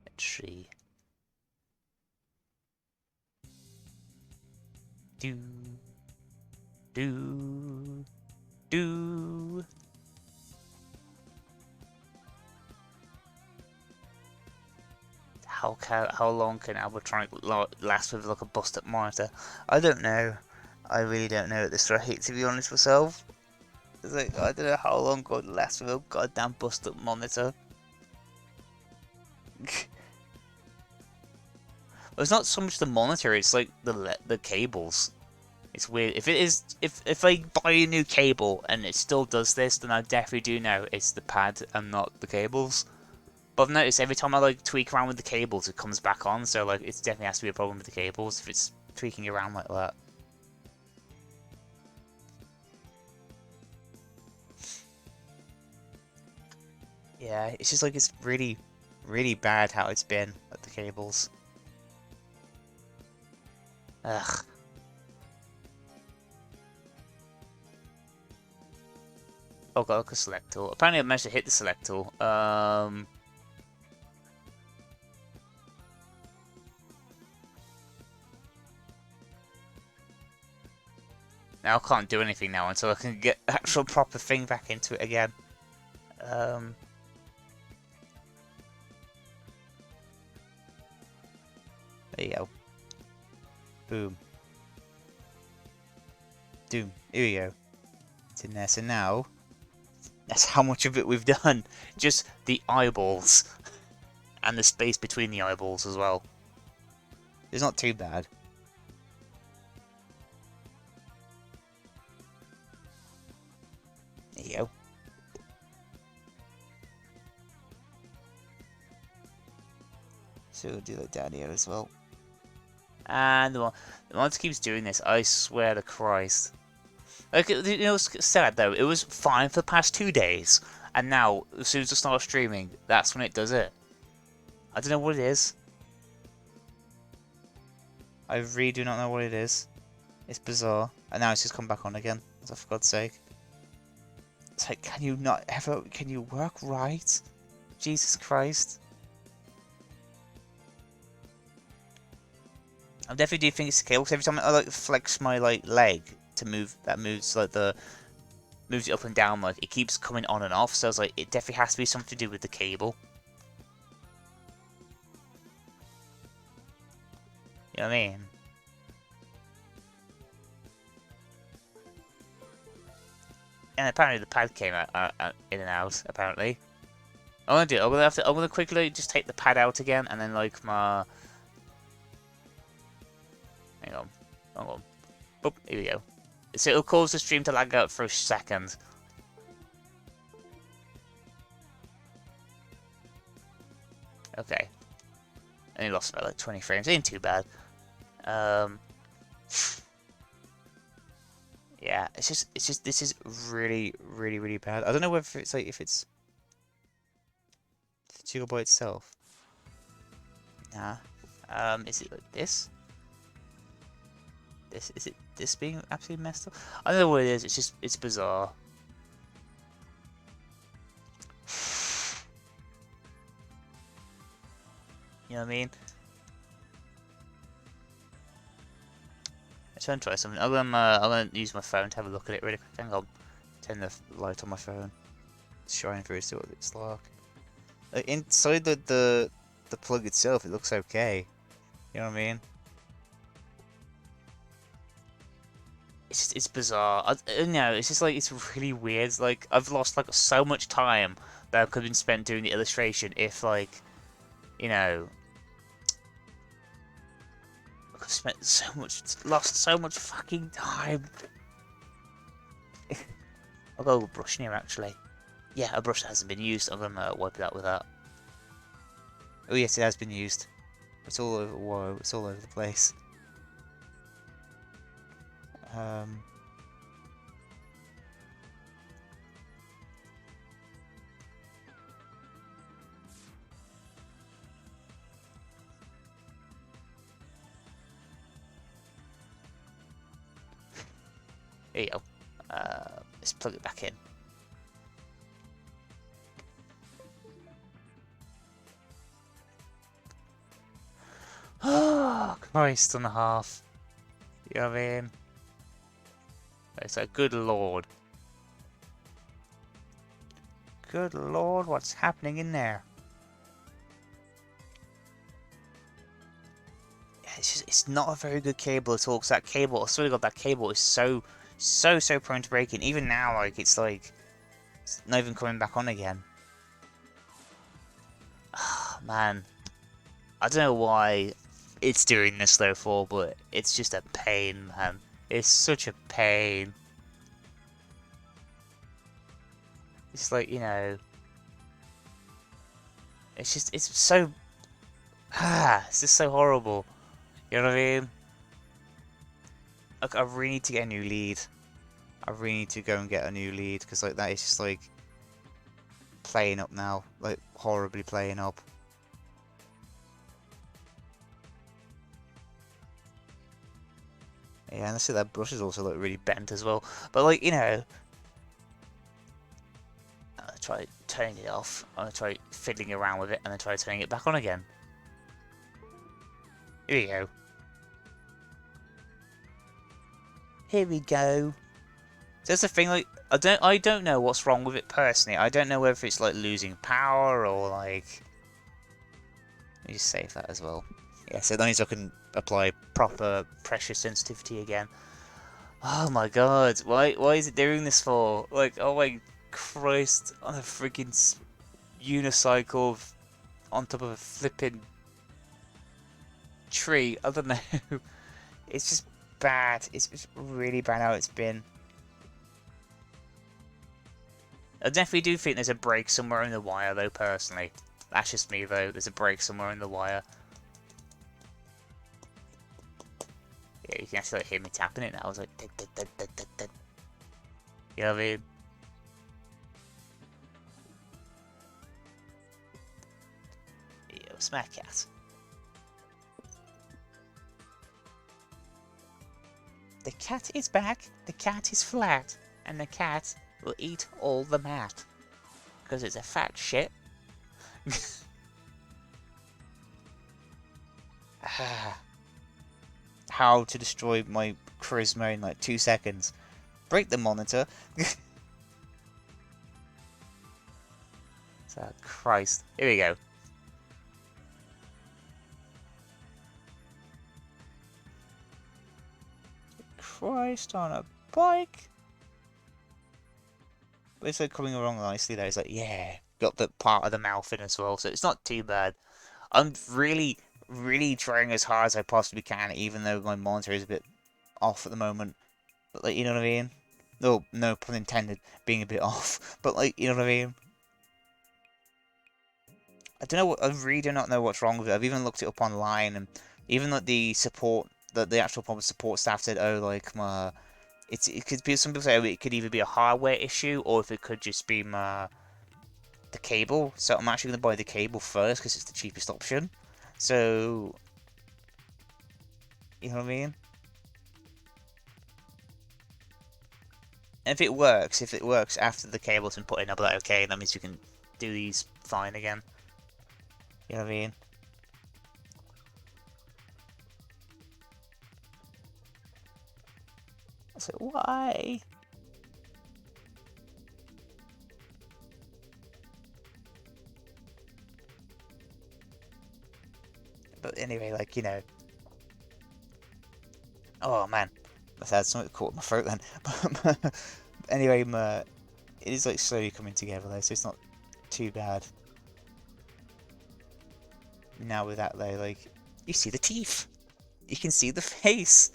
Let's see. Do do do how long can Albratronic last with like a busted monitor? I don't know. I really don't know at this rate, to be honest myself. It's like, I don't know how long God lasts with a goddamn busted monitor. It's not so much the monitor, it's like the cables. It's weird. If I buy a new cable and it still does this, then I definitely do know it's the pad and not the cables. But I've noticed every time I like tweak around with the cables, it comes back on. So like, it definitely has to be a problem with the cables if it's tweaking around like that. Yeah, it's just like it's really, really bad how it's been at the cables. Ugh. Oh god, look at select tool. Apparently I managed to hit the select tool. Now I can't do anything now until I can get the actual proper thing back into it again. There you go. Boom. Doom. Here we go. It's in there. So now, that's how much of it we've done. Just the eyeballs. And the space between the eyeballs as well. It's not too bad. There you go. So we'll do that down here as well. And the one that keeps doing this, I swear to Christ. Like, you know, it's sad though, it was fine for the past 2 days. And now, as soon as I start streaming, that's when it does it. I don't know what it is. I really do not know what it is. It's bizarre. And now it's just come back on again. So for God's sake. It's like, can you not ever, can you work right? Jesus Christ. I definitely do think it's the cable, because every time I like flex my like leg to move, that moves like moves it up and down, like it keeps coming on and off. So I was like, it definitely has to be something to do with the cable. You know what I mean? And apparently the pad came out in and out. Apparently, I'm gonna do it. I'm gonna quickly just take the pad out again, and then like my. Hang on. Boop, here we go. So it'll cause the stream to lag out for a second. Okay. And he lost about like 20 frames. Ain't too bad. Yeah, it's just this is really, really, really bad. I don't know whether it's like if it's Doodle by itself. Nah. Is it like this? Is it this being absolutely messed up? I don't know what it is. It's bizarre. You know what I mean? I'm trying to try something. I'm gonna use my phone to have a look at it really quick. Hang on. Turn the light on my phone. Shine through, see what it's like. Inside the plug itself, it looks okay. You know what I mean? It's bizarre. I know, it's just like, it's really weird. It's like, I've lost like so much time that could have been spent doing the illustration if like, you know, I could have spent lost so much fucking time. I'll go with a brush here actually. Yeah, a brush that hasn't been used. I'm gonna wipe it out with that. Oh yes, it has been used. It's all over. Whoa, it's all over the place. There you go. Let's plug it back in. Oh, Christ and a half. You know what I mean? It's like, good lord. Good lord, what's happening in there? it's not a very good cable at all, because that cable, I swear to God, that cable is so prone to breaking. Even now, like, it's not even coming back on again. Man, I don't know why it's doing this though for, but it's just a pain, man. It's such a pain. It's like, you know, it's so, it's just so horrible. You know what I mean? Like, I really need to get a new lead. I really need to go and get a new lead, because like that is just like playing up now, like horribly playing up. Yeah, and I see that brush is also like really bent as well. But like, you know, I'm gonna try turning it off. I'm gonna try fiddling around with it, and then try turning it back on again. Here we go. Here we go. So that's the thing, like, I don't know what's wrong with it personally. I don't know whether it's like losing power or like. Let me just save that as well. Yeah, so that means I can apply proper pressure sensitivity again. Oh my god, why is it doing this for? Like, oh my Christ, on a freaking unicycle on top of a flipping tree. I don't know. It's just bad. It's just really bad how it's been. I definitely do think there's a break somewhere in the wire, though, personally. That's just me, though. There's a break somewhere in the wire. Yeah, you can actually like, hear me tapping it now. I was like, you know what I mean? Yo, smack cat. The cat is back, the cat is flat, and the cat will eat all the mat. Because it's a fat shit. How to destroy my charisma in like 2 seconds. Break the monitor. So, Christ. Here we go. Christ on a bike. But it's like coming along nicely there. It's like, yeah. Got the part of the mouth in as well, so it's not too bad. I'm really trying as hard as I possibly can, even though my monitor is a bit off at the moment. But like, you know what I mean? No, no pun intended, being a bit off. But like, you know what I mean? I don't know what, I really do not know what's wrong with it. I've even looked it up online, and even like the support, the actual proper support staff said, oh, like it could be, some people say, oh, it could either be a hardware issue or if it could just be the cable. So I'm actually going to buy the cable first because it's the cheapest option. So, you know what I mean? And if it works after the cable's been put in, I'll be like, okay, that means you can do these fine again. You know what I mean? I said, why? But anyway, like, you know. Oh, man. I had something caught in my throat then. But anyway, it is, like, slowly coming together, though, so it's not too bad. Now with that, though, like, you see the teeth. You can see the face.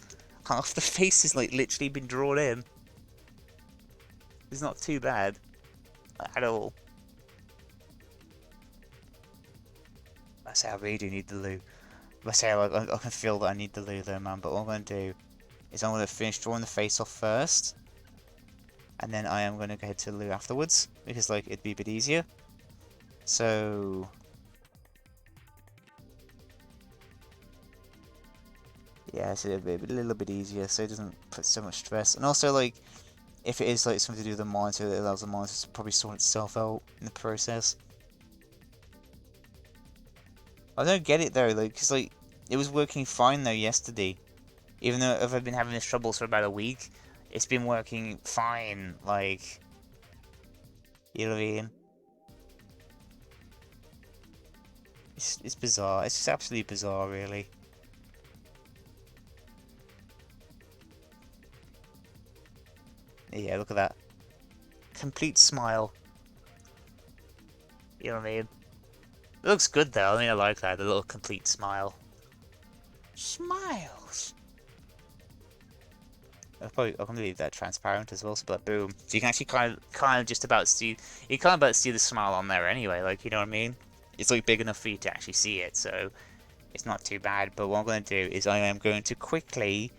Half the face is, like, literally been drawn in. It's not too bad. At all. I say I really do need the loo. I say like, I can feel that I need the loo though, man. But what I'm going to do is I'm going to finish drawing the face off first. And then I am going to go to the loo afterwards. Because like, it'd be a bit easier. So... yeah, so it'll be a little bit easier so it doesn't put so much stress. And also like, if it is like something to do with the monitor, it allows the monitor to probably sort itself out in the process. I don't get it though, like, because like, it was working fine though yesterday. Even though I've been having this troubles for about a week, it's been working fine, like, you know what I mean? It's bizarre, it's just absolutely bizarre, really. Yeah, look at that. Complete smile. You know what I mean? It looks good though. I mean, I like that. The little complete smile. Smiles. I'll probably leave that transparent as well, so but boom. So you can actually kind of just about see, you kind of about see the smile on there anyway, like, you know what I mean? It's like big enough for you to actually see it, so it's not too bad. But what I'm going to do is I'm going to quickly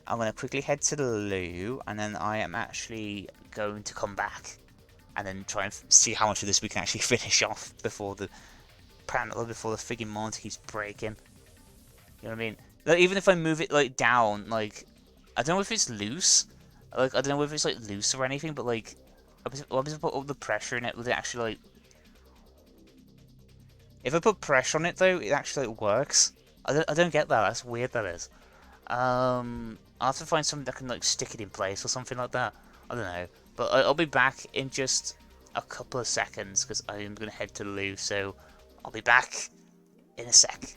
head to the loo, and then I am actually going to come back and then try and see how much of this we can actually finish off before the friggin' monitor keeps breaking. You know what I mean? Like, even if I move it like down, like, I don't know if it's loose. Like, I don't know if it's like loose or anything, but like, I was put all the pressure in it. Would it actually like? If I put pressure on it though, it actually like, works. I don't get that. That's weird. That is. I'll have to find something that can like stick it in place or something like that. I don't know. But I'll be back in just a couple of seconds because I am gonna head to the loo. So I'll be back in a sec.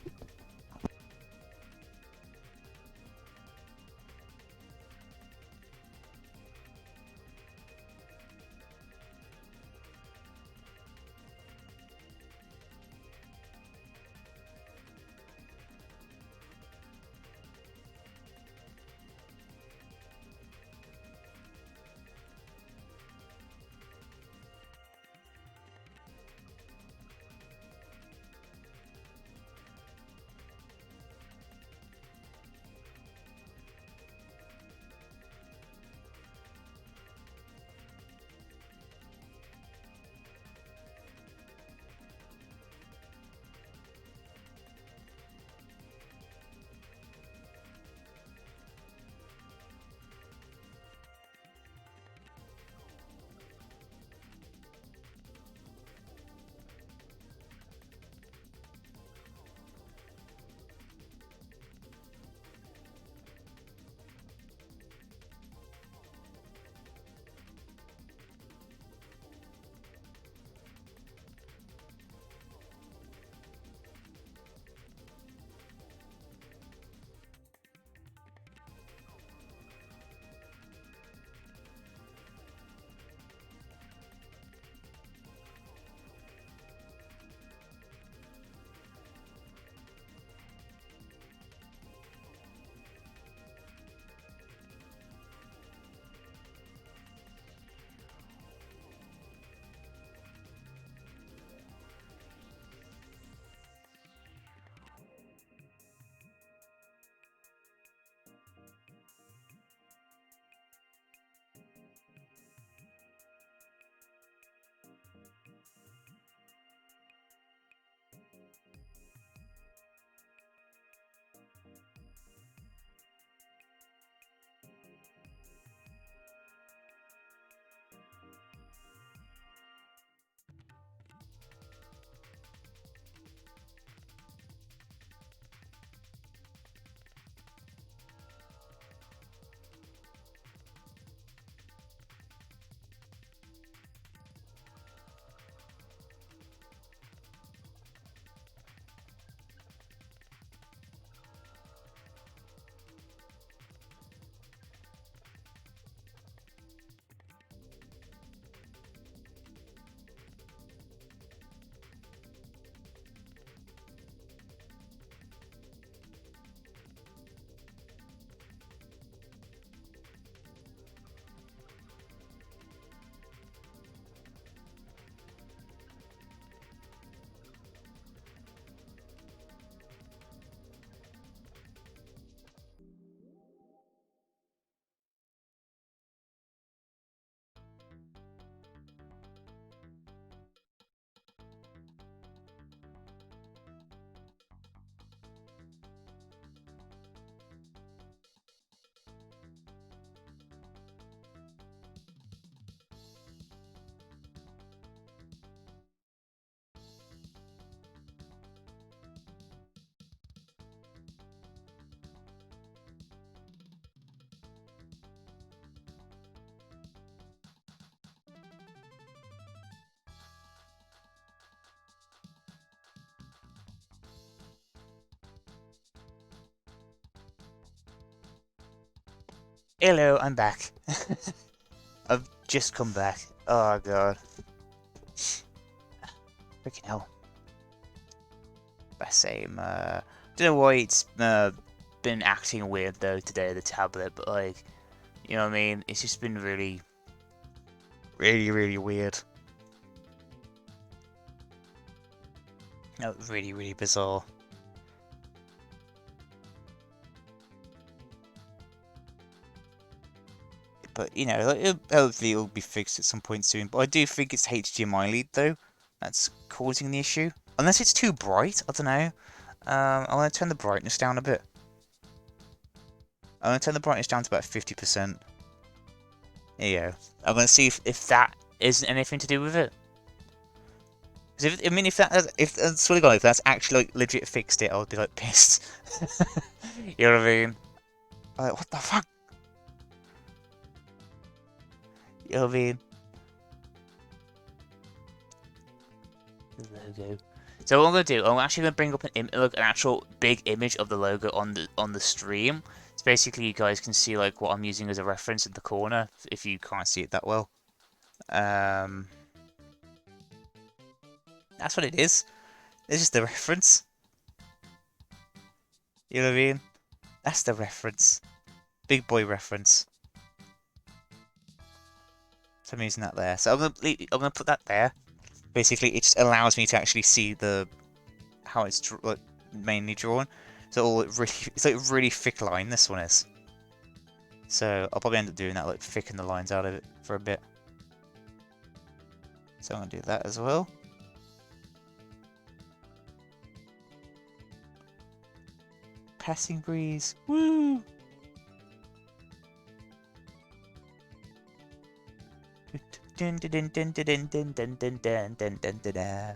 Hello, I'm back. just come back. Oh god. Freaking hell. But same, don't know why it's been acting weird though today, the tablet, but like, you know what I mean? It's just been really, really weird. No, really bizarre. But, you know, like, hopefully it'll be fixed at some point soon. But I do think it's HDMI lead, though, that's causing the issue. Unless it's too bright, I don't know. I want to turn the brightness down a bit. I want to turn the brightness down to about 50%. There you go. I'm going to see if that isn't anything to do with it. Because if, I mean, if I swear to God, if that's actually, like, legit fixed it, I would be, like, pissed. You know what I mean? Like, what the fuck? You know what I mean? The logo. So what I'm gonna do, I'm actually gonna bring up an actual big image of the logo on the stream. So basically, you guys can see like what I'm using as a reference in the corner if you can't see it that well. That's what it is. It's just the reference. You know what I mean? That's the reference. Big boy reference. So I'm using that there. So I'm gonna put that there. Basically, it just allows me to actually see how it's like, mainly drawn. So it's like really thick line. This one is. So I'll probably end up doing that, like thicken the lines out of it for a bit. So I'm gonna do that as well. Passing breeze, woo! Dun dun dun dun dun dun dun dun dun dun dun dun dun.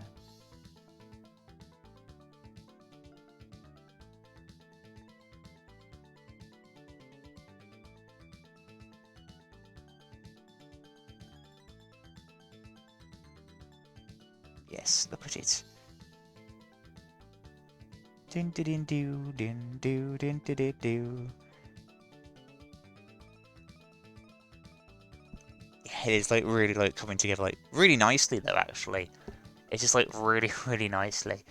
Yes, look at it. Dun dun dun dun dun dun dun dun dun dun. It is like really like coming together like really nicely though actually. It's just like really nicely.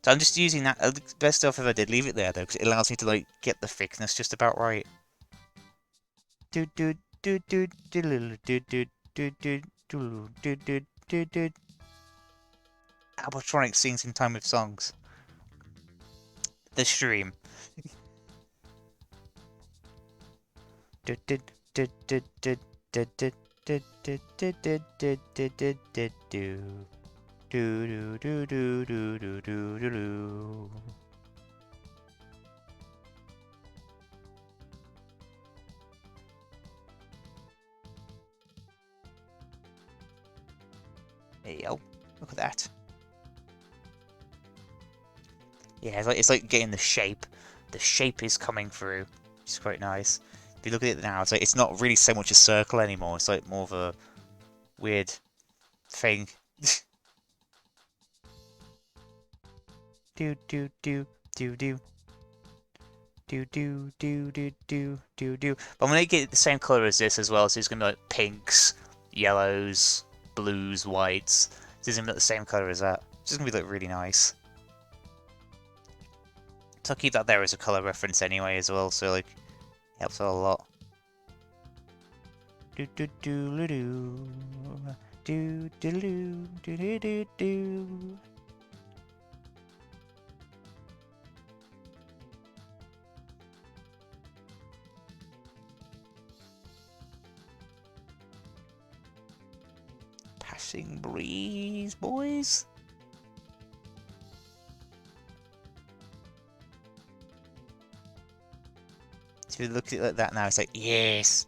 So I'm just using that the best stuff I've ever did. Leave it there though because it allows me to like get the thickness just about right. Do do do do do do do do do do do do do do. Albratronic sings in time with songs. The stream. Do do do do do do do do do do do do do do do do. Do do do do do do do do. There you go. Look at that. Yeah, it's like getting the shape. The shape is coming through, which is quite nice. If you look at it now, it's not really so much a circle anymore. It's like more of a weird thing. Do do do do do. Do do do do do do do. But I'm gonna get the same color as this as well, so it's gonna be like pinks, yellows, blues, whites. So it's gonna be like the same color as that. It's just gonna be like really nice. So I'll keep that there as a color reference anyway as well, so like helps out a lot. Do do do do do do do do do do do. Passing breeze, boys. So if you look at it like that now, it's like, yes!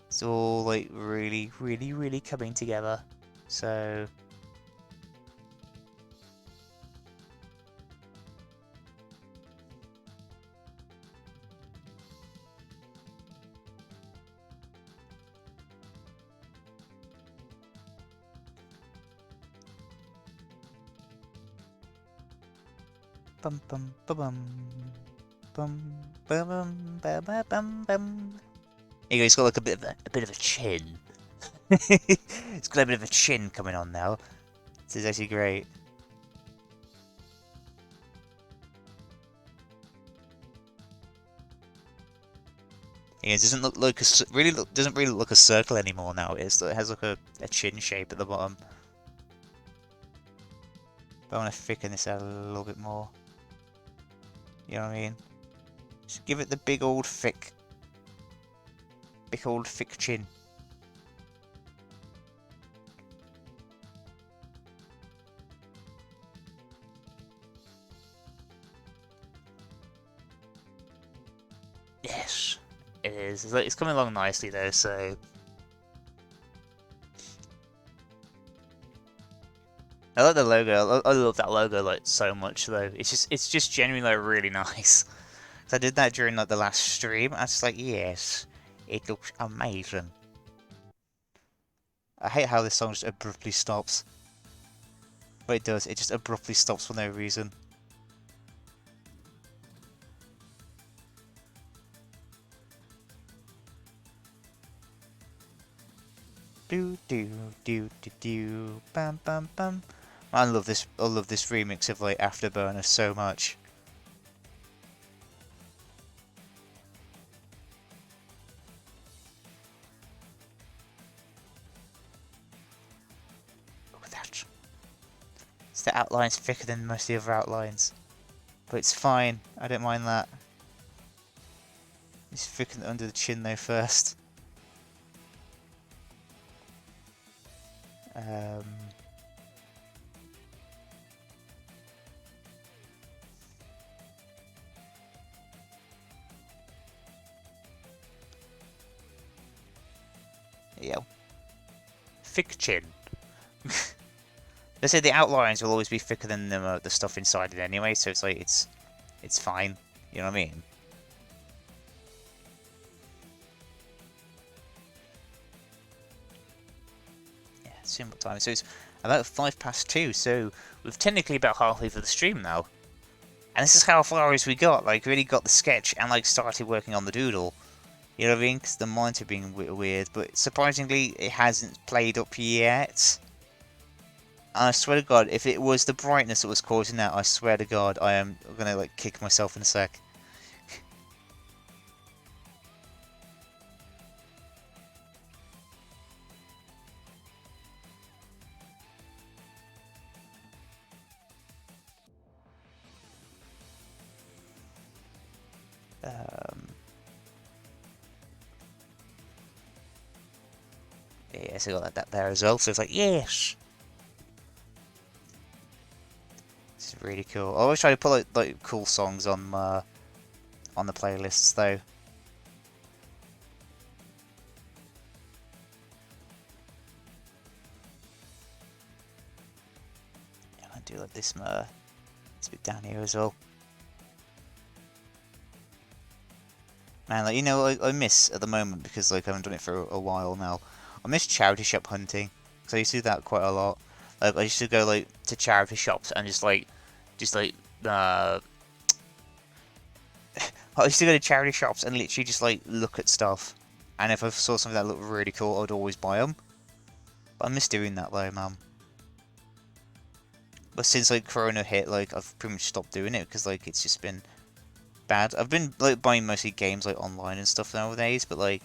It's all like really coming together. So Bum bum bum bum bum bum bum bum bum bum. Here you go, he's got like a bit of a chin. It's got a bit of a chin coming on now. This is actually great. Yeah, it doesn't look like doesn't really look like a circle anymore now. It has like a chin shape at the bottom. But I want to thicken this out a little bit more. You know what I mean? Just give it the big old thick chin. Yes, it is. It's coming along nicely though, so. I like the logo. I love that logo like so much though. It's just genuinely like really nice. So I did that during like the last stream. I was just like, yes, it looks amazing. I hate how this song just abruptly stops. But it does. It just abruptly stops for no reason. Do do do do do bam bam bam. I love this. I love this remix of like Afterburner so much. Look at that. It's the outline's thicker than most of the other outlines, but it's fine. I don't mind that. It's thicker under the chin though first. Yeah. Thick chin. They say the outlines will always be thicker than the stuff inside it anyway, so it's like it's fine. You know what I mean? Yeah, soon what time? So it's about 2:05, so we've technically about halfway through the stream now. And this is how far as we got, like really got the sketch and like started working on the doodle. You know what I mean? Because the monitor being weird, but surprisingly it hasn't played up yet. And I swear to God, if it was the brightness that was causing that, I swear to God, I am gonna like kick myself in a sec. Yeah, so I got that there as well. So it's like, yes! This is really cool. I always try to put like cool songs on the playlists though. Yeah, I do like this bit down here as well. Man, like, you know, I miss at the moment because like I haven't done it for a while now. I miss charity shop hunting because I used to do that quite a lot. Like I used to go like to charity shops and just like I used to go to charity shops and literally just like look at stuff, and if I saw something that looked really cool, I'd always buy them. But I miss doing that though, man. But since like Corona hit, like I've pretty much stopped doing it because like it's just been bad. I've been like buying mostly games like online and stuff nowadays, but like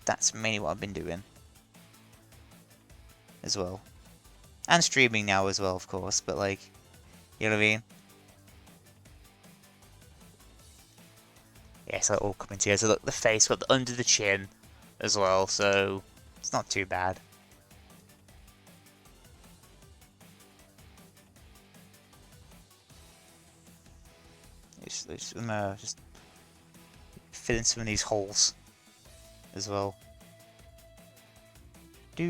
that's mainly what I've been doing as well, and streaming now as well, of course. But like, you know what I mean? Yeah, so all coming together. So look, the face got the under the chin as well, so it's not too bad. Just fill in some of these holes as well. I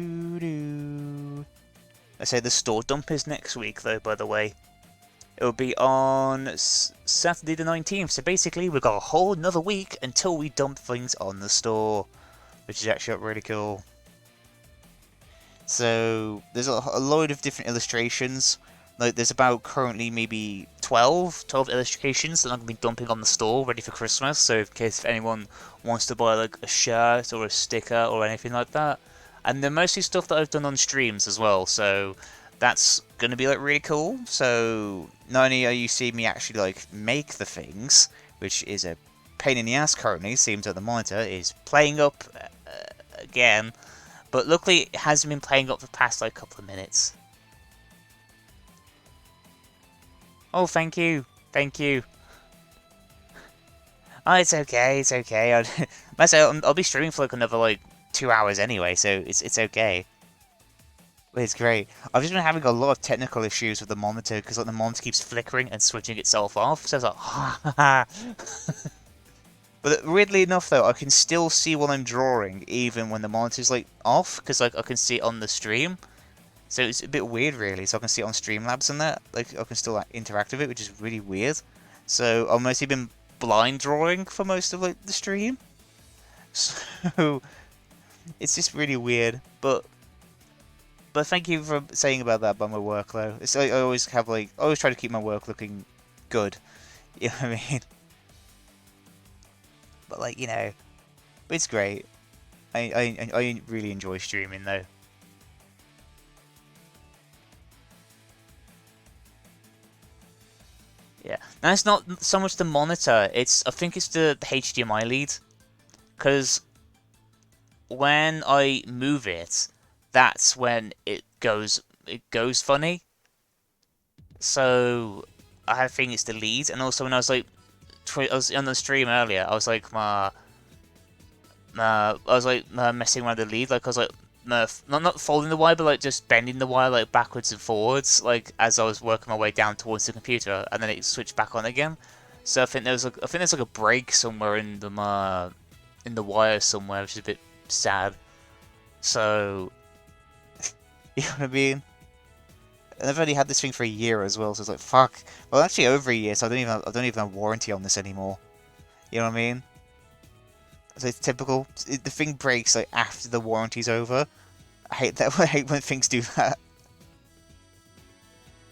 say the store dump is next week though, by the way. It'll be on Saturday the 19th, so basically we've got a whole another week until we dump things on the store, which is actually really cool. So there's a load of different illustrations. Like, there's about currently maybe 12 illustrations that I'm going to be dumping on the store ready for Christmas. So in case if anyone wants to buy like a shirt or a sticker or anything like that. And they're mostly stuff that I've done on streams as well. So that's going to be like really cool. So not only are you seeing me actually like make the things, which is a pain in the ass currently, seems like the monitor is playing up again. But luckily it hasn't been playing up for the past like couple of minutes. Oh, thank you. Thank you. Oh, it's okay. It's okay. I'll be streaming for like another like 2 hours anyway, so it's okay. It's great. I've just been having a lot of technical issues with the monitor because like the monitor keeps flickering and switching itself off. So it's like, but weirdly enough though, I can still see what I'm drawing even when the monitor's like off because like I can see it on the stream. So it's a bit weird, really. So I can see it on Streamlabs and that. Like, I can still like, interact with it, which is really weird. So I've mostly been blind drawing for most of like the stream. So it's just really weird. But thank you for saying about that about my work, though. It's like I always have like I always try to keep my work looking good. You know what I mean? But like it's great. I really enjoy streaming though. Yeah, now it's not so much the monitor. I think it's the HDMI lead, because when I move it, that's when it goes funny. So I think it's the lead, and also when I was like, I was on the stream earlier, I was like messing around the lead, like I was like not folding the wire, but like just bending the wire like backwards and forwards, like as I was working my way down towards the computer, and then it switched back on again. So I think there's like a break somewhere in the wire somewhere, which is a bit sad. So you know what I mean? And I've only had this thing for a year as well, so it's like fuck. Well, actually over a year, so I don't even have warranty on this anymore. You know what I mean? So it's typical. The thing breaks like after the warranty's over. I hate that. I hate when things do that.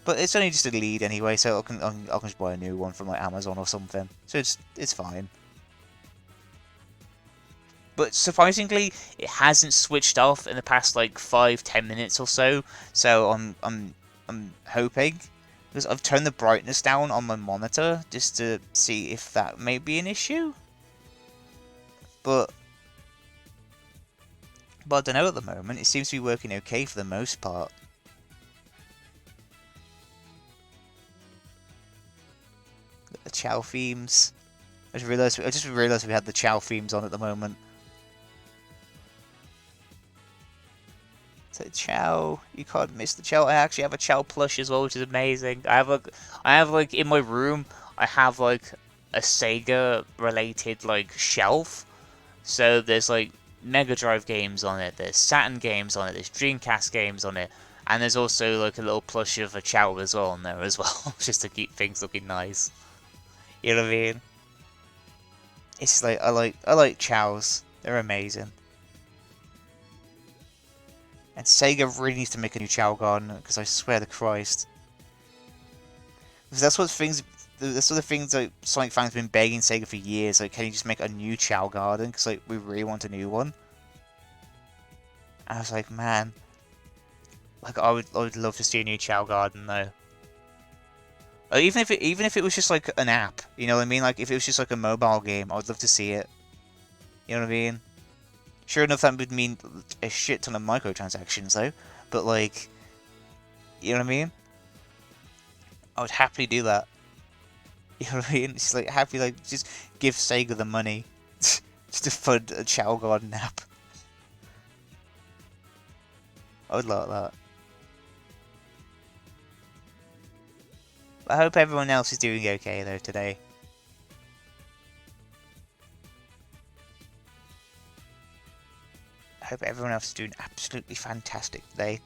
But it's only just a lead anyway, so I can just buy a new one from like Amazon or something. So it's fine. But surprisingly, it hasn't switched off in the past like 5-10 minutes or so. So I'm hoping, because I've turned the brightness down on my monitor just to see if that may be an issue. But I don't know at the moment. It seems to be working okay for the most part. The Chow themes. I just realised we had the Chow themes on at the moment. So Chow, you can't miss the Chow. I actually have a Chow plush as well, which is amazing. I have like in my room, I have like a Sega related like shelf. So there's like Mega Drive games on it, there's Saturn games on it, there's Dreamcast games on it, and there's also like a little plush of a Chow as well on there as well, just to keep things looking nice. You know what I mean? It's just like I like Chows. They're amazing. And Sega really needs to make a new Chow Garden, because I swear to Christ. Because that's what the things like Sonic fans have been begging Sega for years. Like, can you just make a new Chow Garden? Because like we really want a new one. And I was like, man, like I would love to see a new Chow Garden though. Even if it was just like an app, you know what I mean? Like if it was just like a mobile game, I would love to see it. You know what I mean? Sure enough, that would mean a shit ton of microtransactions though. But like, you know what I mean? I would happily do that. You know what I mean? It's like happy, like just give Sega the money just to fund a Chow Garden app. I would like that. I hope everyone else is doing okay though today. I hope everyone else is doing absolutely fantastic today.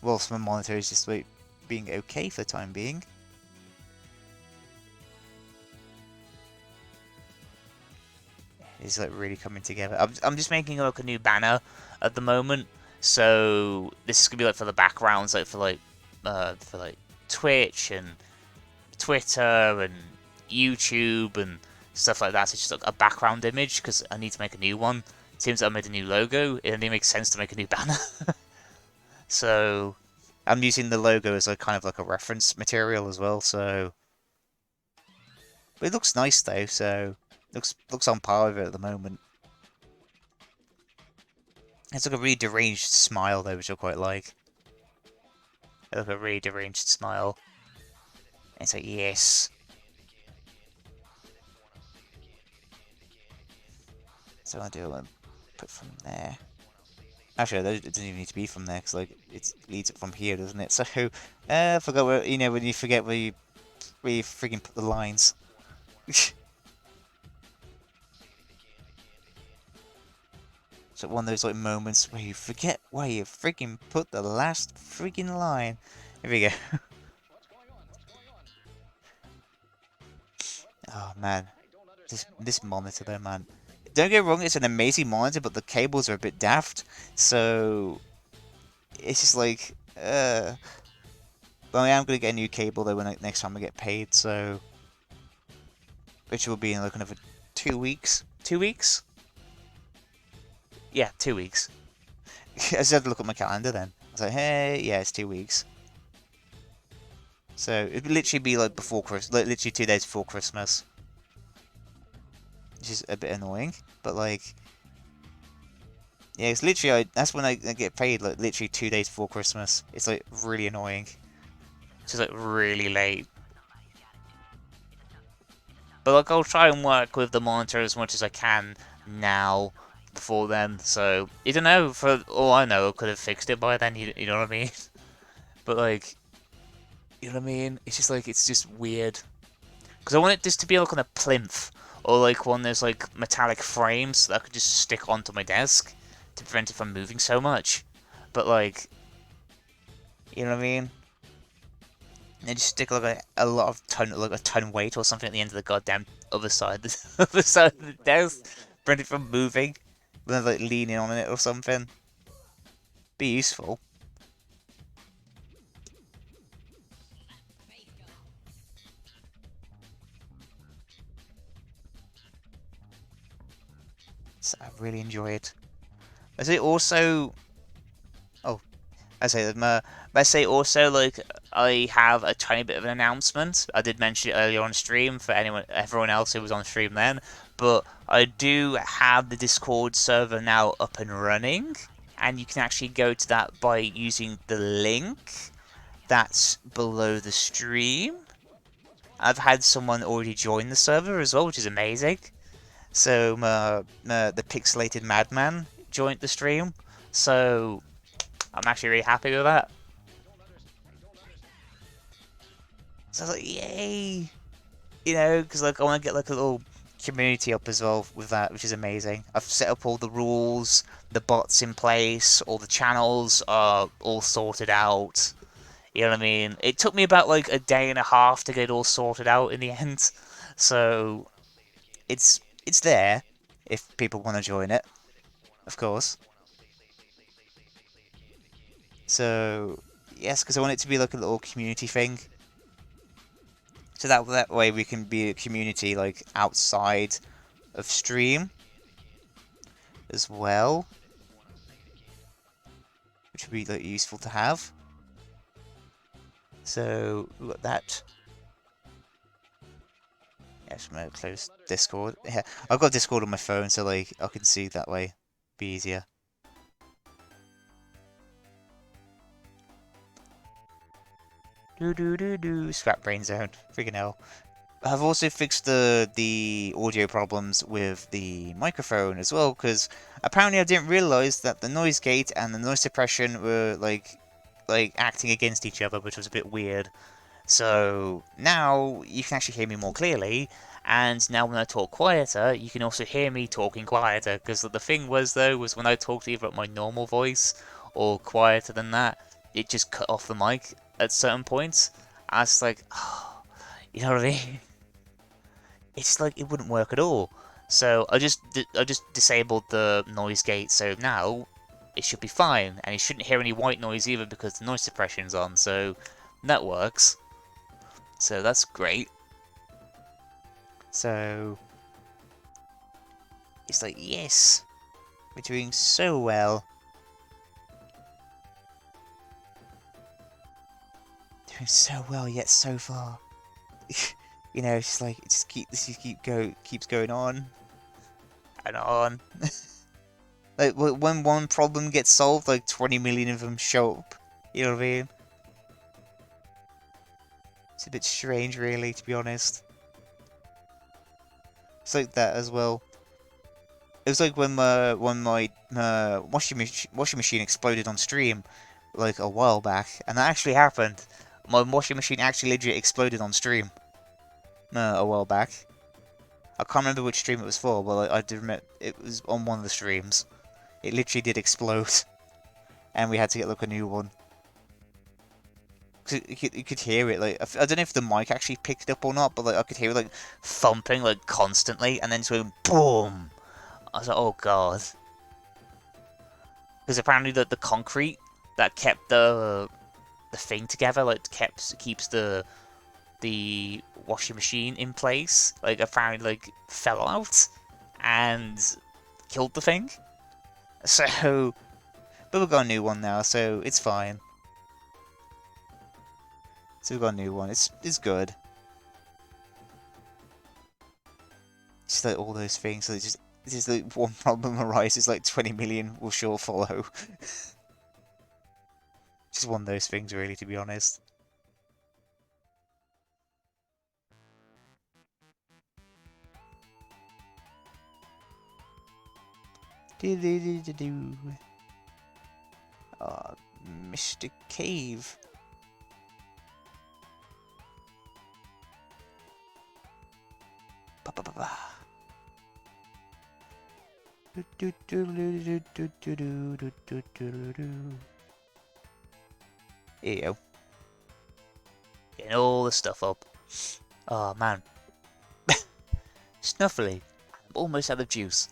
Whilst my monitor is just like being okay for the time being. It's like really coming together. I'm just making like a new banner at the moment. So this is gonna be like for the backgrounds, like for like Twitch and Twitter and YouTube and stuff like that. So it's just like a background image because I need to make a new one. It seems like I made a new logo. It only makes sense to make a new banner. So I'm using the logo as a kind of like a reference material as well. So, but it looks nice though. So looks on par with it at the moment. It's like a really deranged smile though, which I quite like. Like a really deranged smile. And it's like yes. So I do put from there. Actually, it doesn't even need to be from there because like it leads it from here, doesn't it? So I forgot where when you forget where you freaking put the lines. So one of those like moments where you forget where you freaking put the last freaking line. Here we go. Oh man, this monitor though, man. Don't get me wrong, it's an amazing monitor, but the cables are a bit daft. So it's just like, But I am gonna get a new cable though when next time I get paid. So which will be in like another 2 weeks. 2 weeks? Yeah, 2 weeks. I just had to look at my calendar then. I was like, hey, yeah, it's 2 weeks. So it'd literally be like before Christmas, like literally 2 days before Christmas. Which is a bit annoying, but like, yeah, it's literally, that's when I get paid, like literally 2 days before Christmas. It's like really annoying. It's just like really late. But like, I'll try and work with the monitor as much as I can now, before then. So, you don't know, for all I know, I could have fixed it by then, you know what I mean? But like, you know what I mean? It's just like, it's just weird. Because I want this to be like on a plinth, or like one of those like metallic frames that I could just stick onto my desk to prevent it from moving so much. But like, you know what I mean? And just stick like a lot of ton weight or something at the end of the goddamn other side, the other side of the desk, prevent it from moving. Then like leaning on it or something. Be useful. So I really enjoy it. I say also, oh, I say also like I have a tiny bit of an announcement. I did mention it earlier on stream for everyone else who was on stream then, but I do have the Discord server now up and running, and you can actually go to that by using the link that's below the stream. I've had someone already join the server as well, which is amazing. So the pixelated madman joined the stream, so I'm actually really happy with that. So I was like, yay! You know, because like I want to get like a little community up as well with that, which is amazing. I've set up all the rules, the bots in place, all the channels are all sorted out. You know what I mean? It took me about like a day and a half to get it all sorted out in the end. So it's there if people want to join it, of course. So yes, because I want it to be like a little community thing. So that way we can be a community like outside of stream as well, which would be like useful to have. So we've got that. Yes, I'm gonna close Discord. Yeah, I've got Discord on my phone, so like I can see that way. Be easier. Scrap brain zone. Freaking hell. I've also fixed the audio problems with the microphone as well, because apparently I didn't realise that the noise gate and the noise suppression were like acting against each other, which was a bit weird. So now you can actually hear me more clearly, and now when I talk quieter, you can also hear me talking quieter, because the thing was when I talked either at my normal voice or quieter than that, it just cut off the mic at certain points. I was like, oh, you know what I mean? It's like it wouldn't work at all. So I just disabled the noise gate, so now it should be fine, and you shouldn't hear any white noise either because the noise suppression's on, so that works. So that's great. So it's like, yes, we're doing so well. Doing so well yet so far. You know, it's like keeps going on and on. Like when one problem gets solved, like 20 million of them show up. You know what I mean? It's a bit strange, really, to be honest. It's like that as well. It was like when my washing machine exploded on stream, like a while back, and that actually happened. My washing machine actually legit exploded on stream. A while back. I can't remember which stream it was for, but I do remember it was on one of the streams. It literally did explode, and we had to get like a new one. Cause you could hear it, like I don't know if the mic actually picked it up or not, but like I could hear it like thumping like constantly, and then just going boom. I was like, oh god, because apparently the concrete that kept the thing together, like keeps the washing machine in place, like apparently like fell out and killed the thing. So, but we've got a new one now, so it's fine. So we've got a new one. It's good. Just like all those things. So it's just like one problem arises, like 20 million will sure follow. Just one of those things, really, to be honest. Do do do do do. Ah, Mr. Cave. Ba ba ba ba. Do do do do do do do do do do do. Here you go. Getting all the stuff up. Oh man. Snuffly. I'm almost out of juice.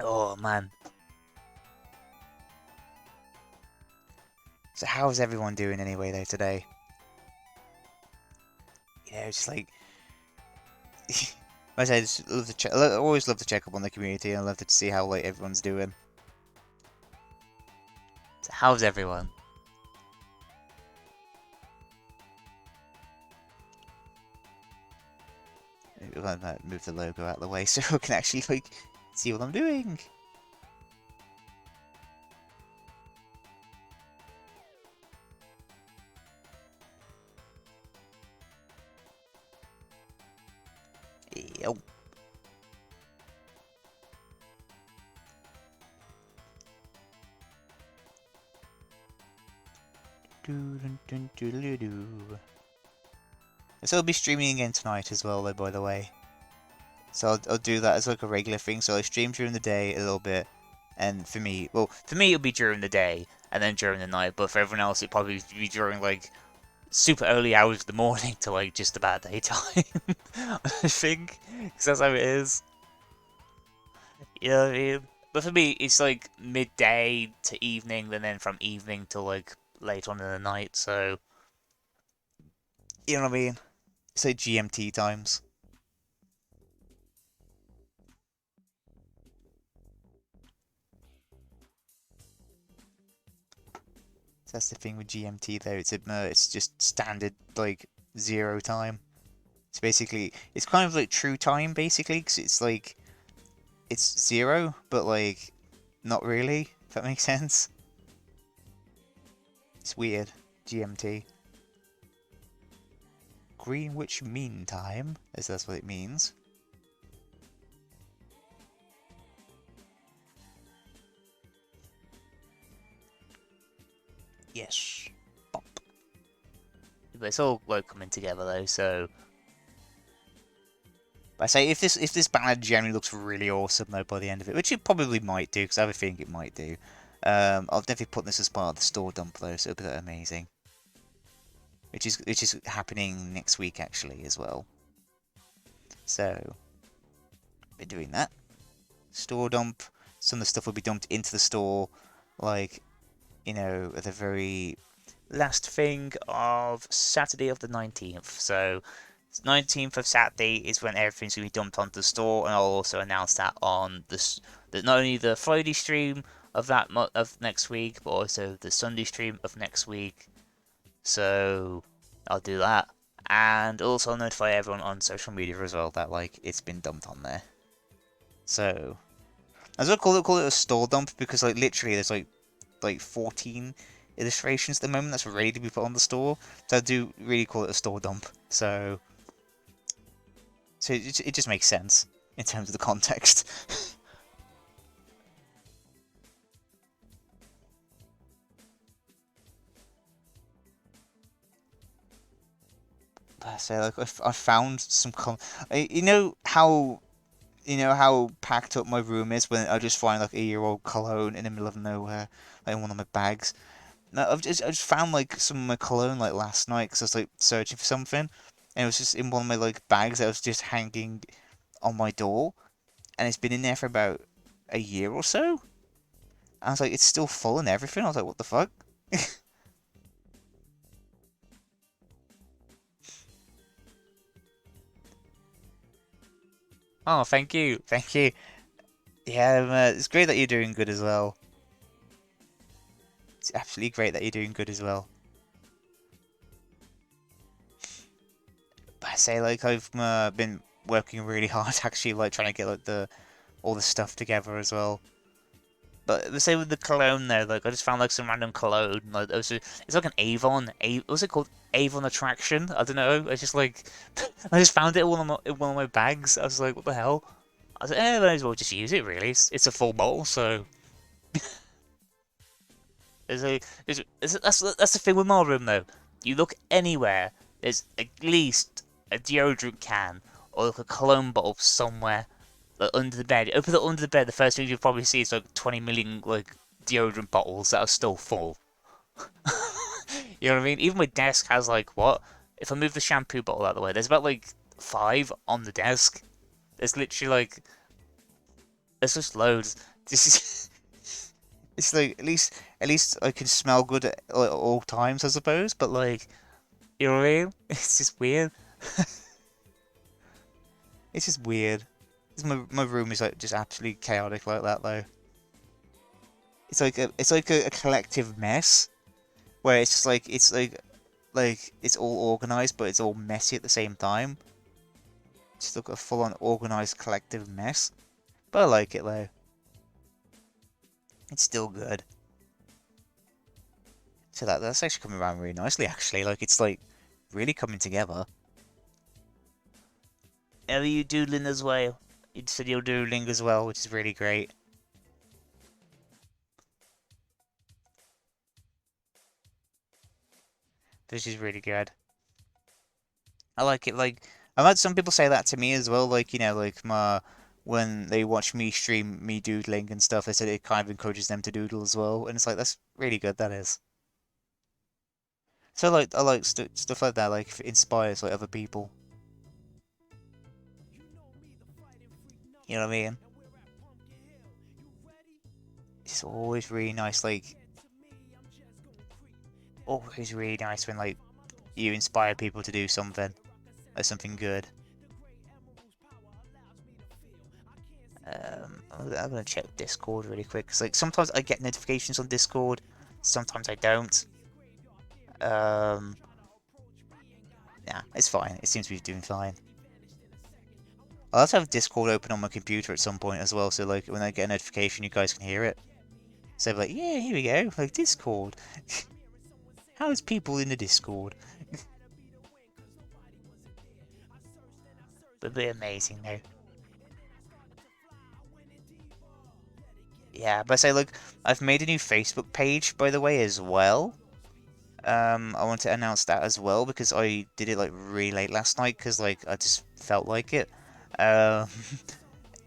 Oh man. So how's everyone doing anyway though today? You know, just like I say, I just love to check. I always love to check up on the community, and I love to see how like everyone's doing. So how's everyone? Maybe I might move the logo out of the way so I can actually like see what I'm doing. Yo. So I'll be streaming again tonight as well, though, by the way. So I'll do that as like a regular thing. So I stream during the day a little bit, and for me, well, for me it'll be during the day and then during the night. But for everyone else, it'll probably be during like super early hours of the morning to like just about daytime. I think, because that's how it is. You know what I mean? But for me, it's like midday to evening, and then from evening to like late on in the night. So you know what I mean? It's like GMT times. So that's the thing with GMT though. It's just standard like zero time. It's basically it's kind of like true time basically, because it's like it's zero, but like not really. If that makes sense. It's weird. GMT. Greenwich Mean Time, as that's what it means. Yes. Bop. But it's all like coming together though, so I say if this banner generally looks really awesome though by the end of it, which it probably might do, because I have a feeling it might do. I'll definitely put this as part of the store dump though, so it'll be amazing. Which is happening next week actually as well. So we're doing that. Store dump. Some of the stuff will be dumped into the store, like you know, the very last thing of Saturday of the 19th. So 19th of Saturday is when everything's going to be dumped onto the store, and I'll also announce that on not only the Friday stream of of next week, but also the Sunday stream of next week. So I'll do that, and also notify everyone on social media as well that like it's been dumped on there. So as well call it a store dump because like literally there's like 14 illustrations at the moment that's ready to be put on the store. So I do really call it a store dump. So it just makes sense in terms of the context. But I say like I found some you know how packed up my room is when I just find like a year-old cologne in the middle of nowhere, like in one of my bags. No, I just found like some of my cologne like last night because I was like searching for something, and it was just in one of my like bags that was just hanging on my door, and it's been in there for about a year or so. I was like, it's still full and everything. I was like, what the fuck? Oh, thank you, thank you. Yeah, it's great that you're doing good as well. It's absolutely great that you're doing good as well. But I say like I've been working really hard actually, like trying to get like the all the stuff together as well. But the same with the cologne though, like I just found like some random cologne, like it's like an what's it called? Avon attraction? I don't know. I just like I just found it in one of my bags. I was like, what the hell? I was like, might as well just use it really. It's a full bottle, so that's the thing with my room though. You look anywhere, there's at least a deodorant can or like a cologne bottle somewhere like under the bed. Open it under the bed. The first thing you'll probably see is like 20 million like deodorant bottles that are still full. You know what I mean? Even my desk has like what? If I move the shampoo bottle out of the way, there's about like five on the desk. There's literally like there's just loads. This is it's like at least I can smell good at all times, I suppose. But like you know what I mean? It's just weird. It's just weird. My room is like just absolutely chaotic like that though. It's like a collective mess where it's just like it's all organized but it's all messy at the same time. Just like a full-on organized collective mess. But I like it though. It's still good. So that's actually coming around really nicely actually. Like it's like really coming together. Are you doodling as well? You said you're doodling as well, which is really great. This is really good. I like it. Like I've had some people say that to me as well. Like you know, like my when they watch me stream me doodling and stuff, they said it kind of encourages them to doodle as well, and it's like that's really good. That is. So like I like stuff like that. Like if it inspires like other people. You know what I mean? It's always really nice. Like always really nice when like you inspire people to do something or something good. I'm gonna check Discord really quick because like sometimes I get notifications on Discord, sometimes I don't. Um, yeah, it's fine. It seems to be doing fine. I'll also have Discord open on my computer at some point as well, so like when I get a notification, you guys can hear it. So like, yeah, here we go, like Discord. How's people in the Discord? But they're amazing though. Yeah, but I say look, I've made a new Facebook page by the way as well. I want to announce that as well because I did it like really late last night because like I just felt like it. Um,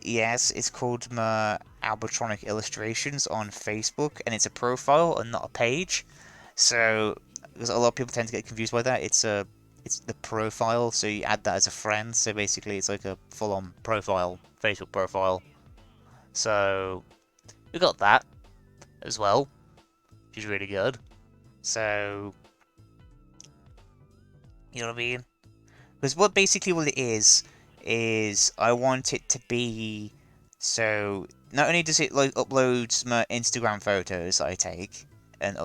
yes, it's called my Albratronic Illustrations on Facebook, and it's a profile and not a page. So, because a lot of people tend to get confused by that, it's the profile, so you add that as a friend. So basically, it's like a full-on profile, Facebook profile. So we got that as well. which is really good. So, you know what I mean? Because what it is I want it to be so not only does it like upload my Instagram photos that I take and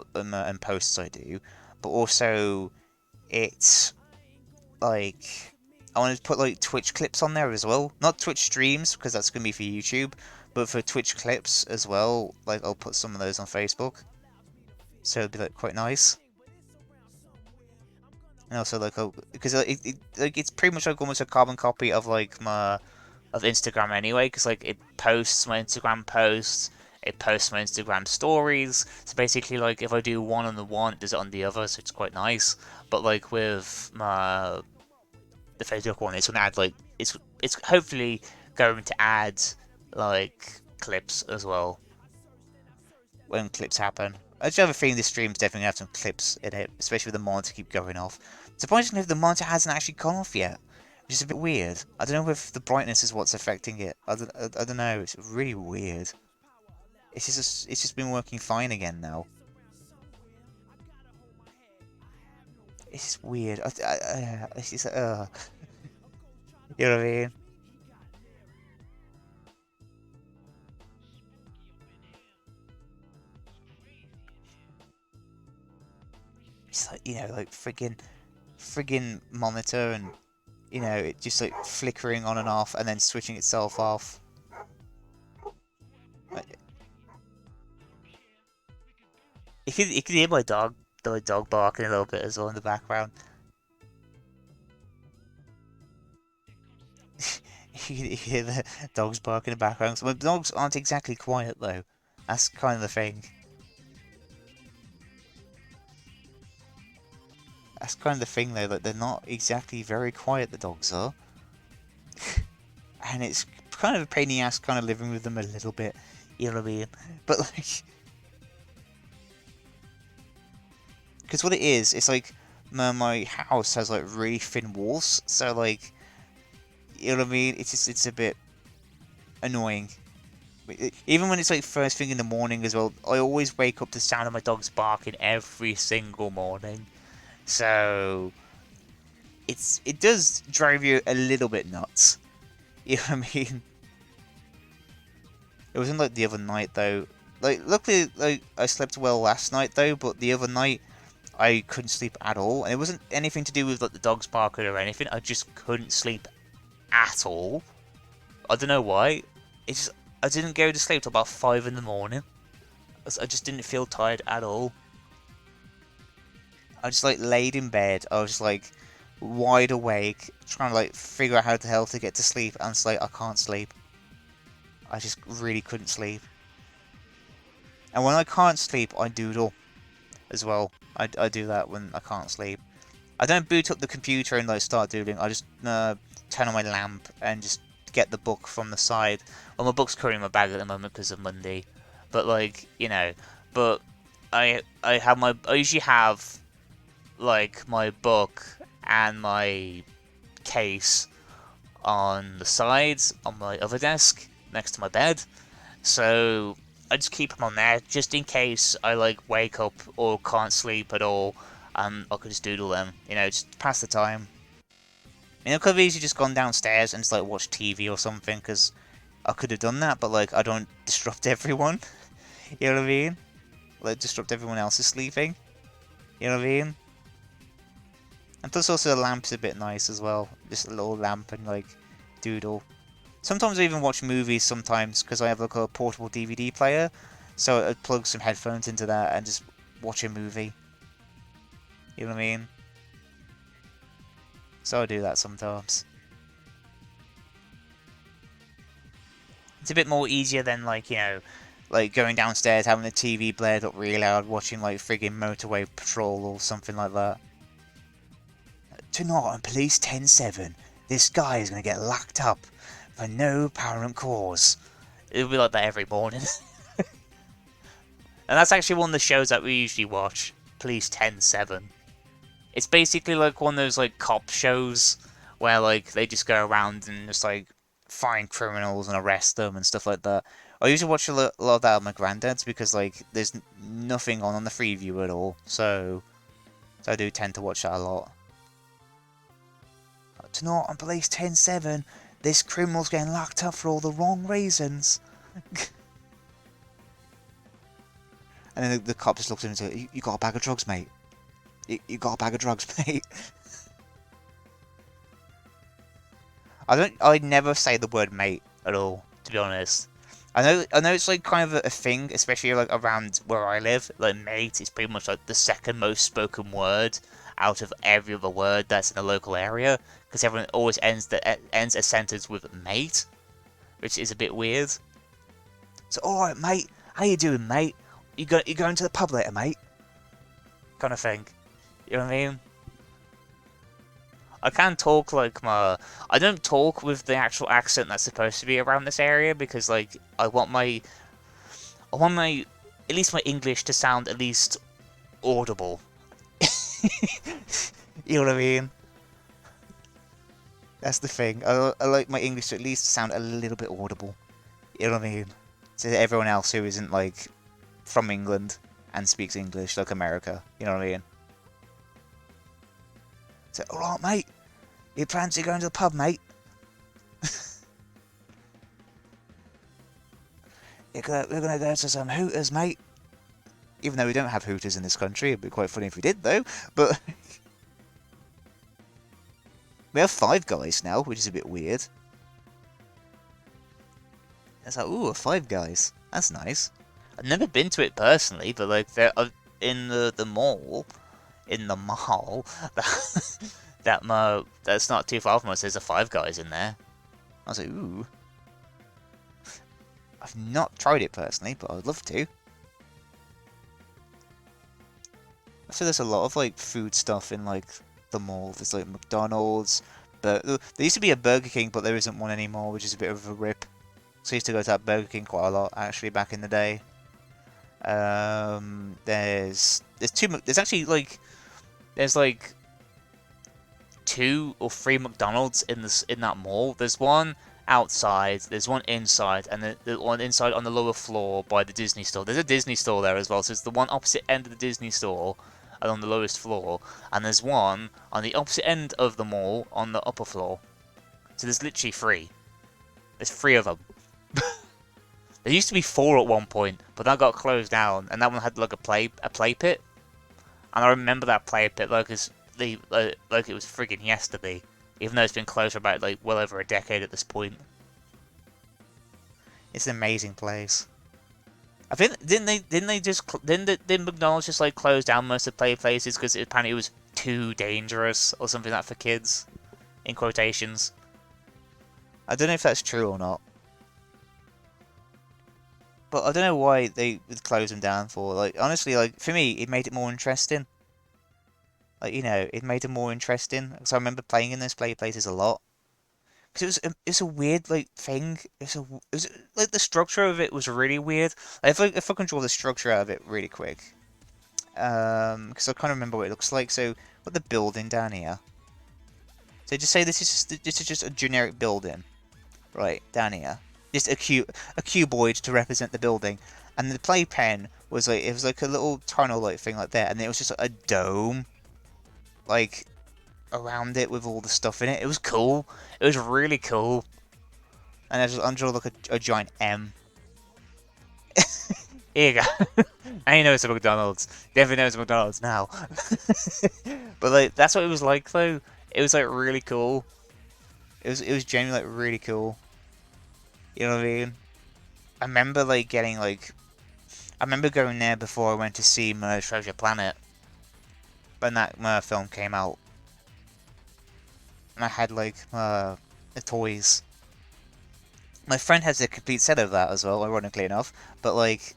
posts I do, but also it's like I want to put like Twitch clips on there as well. Not Twitch streams because that's gonna be for YouTube, but for Twitch clips as well. Like I'll put some of those on Facebook, so it'd be like quite nice. And also like because like it's pretty much like almost a carbon copy of like my of Instagram anyway, because like it posts my Instagram posts, it posts my Instagram stories. So basically, like if I do one on the one, it does it on the other, so it's quite nice. But like with my the Facebook one, it's gonna add like it's hopefully going to add like clips as well when clips happen. I just have a feeling this stream's definitely gonna have some clips in it, especially with the monitor keep going off. Surprisingly, the monitor hasn't actually gone off yet, which is a bit weird. I don't know if the brightness is what's affecting it. I don't know. It's really weird. It's just been working fine again now. It's just weird. It's just you know what I mean? It's like like friggin' monitor and it just like flickering on and off and then switching itself off. Like, you can hear my dog barking a little bit as well in the background. You can hear the dogs barking in the background. So my dogs aren't exactly quiet though. That's kind of the thing. That's kind of the thing though. Like they're not exactly very quiet. The dogs are, and it's kind of a pain in the ass, kind of living with them a little bit. You know what I mean? But like, because what it is, it's like my house has like really thin walls, so like, you know what I mean? It's a bit annoying. Even when it's like first thing in the morning as well, I always wake up to the sound of my dogs barking every single morning. So it does drive you a little bit nuts. You know what I mean? It wasn't like the other night though. Like luckily, like I slept well last night though, but the other night I couldn't sleep at all, and it wasn't anything to do with like the dogs barking or anything. I just couldn't sleep at all. I don't know why. It's just, I didn't go to sleep till about 5 in the morning. I just didn't feel tired at all. I just like laid in bed. I was just like wide awake, trying to like figure out how the hell to get to sleep, and it's like I can't sleep. I just really couldn't sleep. And when I can't sleep, I doodle as well. I do that when I can't sleep. I don't boot up the computer and like start doodling. I just turn on my lamp and just get the book from the side. Well, my book's currently in my bag at the moment because of Monday, but like but I usually have like my book and my case on the sides on my other desk next to my bed. So I just keep them on there just in case I like wake up or can't sleep at all. I could just doodle them, just pass the time. I could have easily just gone downstairs and just like watched TV or something, because I could have done that, but like I don't disrupt everyone. You know what I mean? Like disrupt everyone else's sleeping. You know what I mean? And plus also the lamp's a bit nice as well. Just a little lamp and like doodle. Sometimes I even watch movies sometimes because I have like a portable DVD player. So I plug some headphones into that and just watch a movie. You know what I mean? So I do that sometimes. It's a bit more easier than like, like going downstairs, having the TV blared up really loud, watching like friggin' Motorway Patrol or something like that. Tonight on Police 107, this guy is going to get locked up for no apparent cause. It'll be like that every morning. And that's actually one of the shows that we usually watch, Police 107. It's basically like one of those like cop shows where like they just go around and just like find criminals and arrest them and stuff like that. I usually watch a lot of that at my granddad's because like there's nothing on the Freeview at all, so I do tend to watch that a lot. Tonight on Police 10-7, this criminal's getting locked up for all the wrong reasons. And then the cop just looks at him and says, "You got a bag of drugs, mate? You got a bag of drugs, mate?" I never say the word mate at all, to be honest. I know it's like kind of a thing, especially like around where I live. Like mate is pretty much like the second most spoken word out of every other word that's in the local area, because everyone always ends a sentence with mate, which is a bit weird. So, all right, mate, how you doing, mate? You going to the pub later, mate? Kind of thing. You know what I mean? I can talk like I don't talk with the actual accent that's supposed to be around this area because like I want my at least my English to sound at least audible. You know what I mean? That's the thing. I like my English to at least sound a little bit audible. You know what I mean? To everyone else who isn't like from England and speaks English like America. You know what I mean? So, alright, mate. You fancy going to the pub, mate? We're gonna go to some Hooters, mate. Even though we don't have Hooters in this country, it'd be quite funny if we did, though. But we have Five Guys now, which is a bit weird. It's like, ooh, Five Guys. That's nice. I've never been to it personally, but like they're in the mall, that's not too far from us. There's a Five Guys in there. I was like, ooh. I've not tried it personally, but I would love to. I feel there's a lot of like food stuff in like the mall. There's like McDonald's, but there used to be a Burger King, but there isn't one anymore, which is a bit of a rip. So I used to go to that Burger King quite a lot actually back in the day. There's actually like there's like 2 or 3 McDonald's in that mall. There's one outside, there's one inside, and the one inside on the lower floor by the Disney store. There's a Disney store there as well, so it's the one opposite end of the Disney store and on the lowest floor, and there's one on the opposite end of the mall on the upper floor. So there's literally 3. There's 3 of them. There used to be 4 at one point, but that got closed down, and that one had like a play pit. And I remember that play pit like it was friggin' yesterday, even though it's been closed for about like well over a decade at this point. It's an amazing place. I think didn't McDonald's just like close down most of the play places because apparently it was too dangerous or something like that for kids, in quotations. I don't know if that's true or not. But I don't know why they would close them down for. Like, honestly, like, for me, it made it more interesting. Like, you know, it made it more interesting. Because I remember playing in those play places a lot. Because it's a weird, like, thing. Like, the structure of it was really weird. Like, if I can draw the structure out of it really quick. Because I kind of remember what it looks like. So, got the building down here. So, just say this is just a generic building. Right, down here. Just a cuboid to represent the building, and the playpen was like it was like a little tunnel like thing like that, and it was just like a dome, like around it with all the stuff in it. It was cool. It was really cool. And I just undrew like a giant M. Here you go. I know it's a McDonald's. Definitely know it's a McDonald's now. But like that's what it was like though. It was like really cool. It was genuinely like really cool. You know what I mean? I remember like getting like I remember going there before I went to see Treasure Planet when that film came out, and I had like the toys. My friend has a complete set of that as well, ironically enough. But like,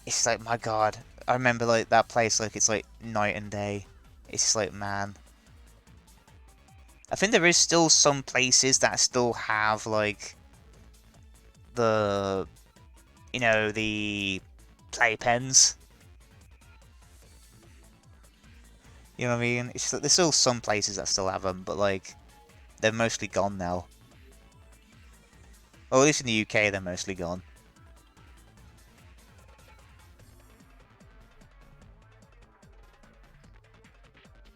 it's like my god, I remember like that place like it's like night and day. It's just like man. I think there is still some places that still have like the the playpens. You know what I mean? It's like, there's still some places that still have them, but like they're mostly gone now. Well, at least in the UK, they're mostly gone.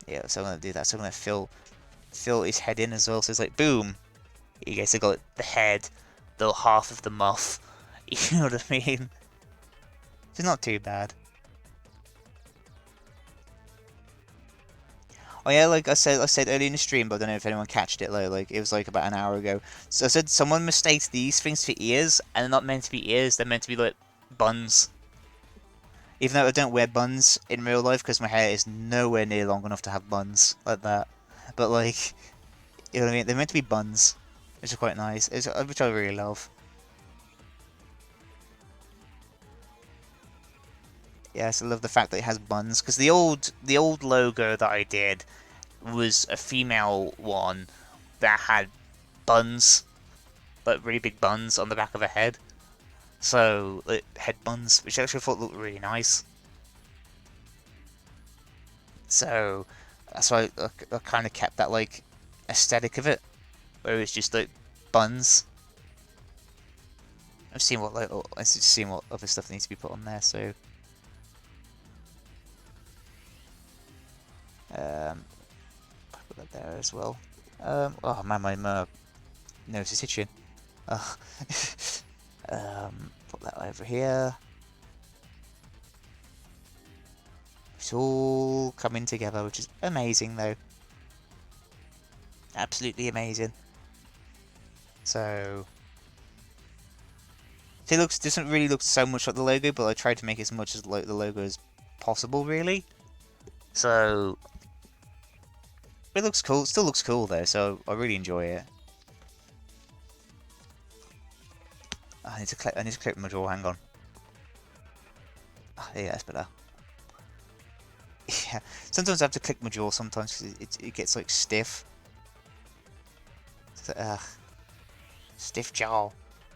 Yeah, so I'm gonna do that. So I'm gonna fill his head in as well. So it's like boom. You guys have got the head, the half of the muff. You know what I mean? It's not too bad. Oh yeah, like I said earlier in the stream, but I don't know if anyone catched it. Like it was like about an hour ago. So I said someone mistakes these things for ears, and they're not meant to be ears. They're meant to be like buns. Even though I don't wear buns in real life because my hair is nowhere near long enough to have buns like that. But like, you know what I mean? They're meant to be buns, which is quite nice. Which I really love. Yes, I love the fact that it has buns because the old logo that I did was a female one that had buns, like really big buns on the back of her head. So, like, head buns, which I actually thought looked really nice. So, that's why I kind of kept that, like, aesthetic of it, where it's just, like, buns. I've seen what other stuff needs to be put on there, so... Put that there as well. Oh man, my nose is itching. Ugh. Put that over here. It's all coming together, which is amazing, though. Absolutely amazing. So, it doesn't really look so much like the logo, but I tried to make it as much as like the logo as possible, really. So, it looks cool. It still looks cool though, so I really enjoy it. I need to clip my jaw. Hang on. Oh, yeah, that's better. Yeah, sometimes I have to click my jaw sometimes because it gets like stiff. So, stiff jaw.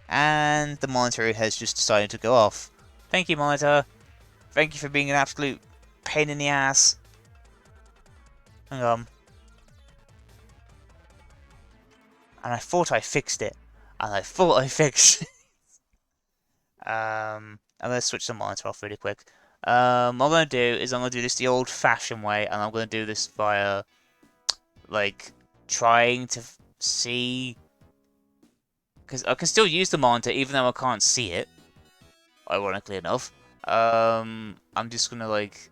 And the monitor has just decided to go off. Thank you, monitor. Thank you for being an absolute pain in the ass. Hang on. And I thought I fixed it. And I thought I fixed it. I'm going to switch the monitor off really quick. What I'm going to do is I'm going to do this the old-fashioned way, and I'm going to do this via, like, trying to see... Because I can still use the monitor even though I can't see it, ironically enough. I'm just going to, like,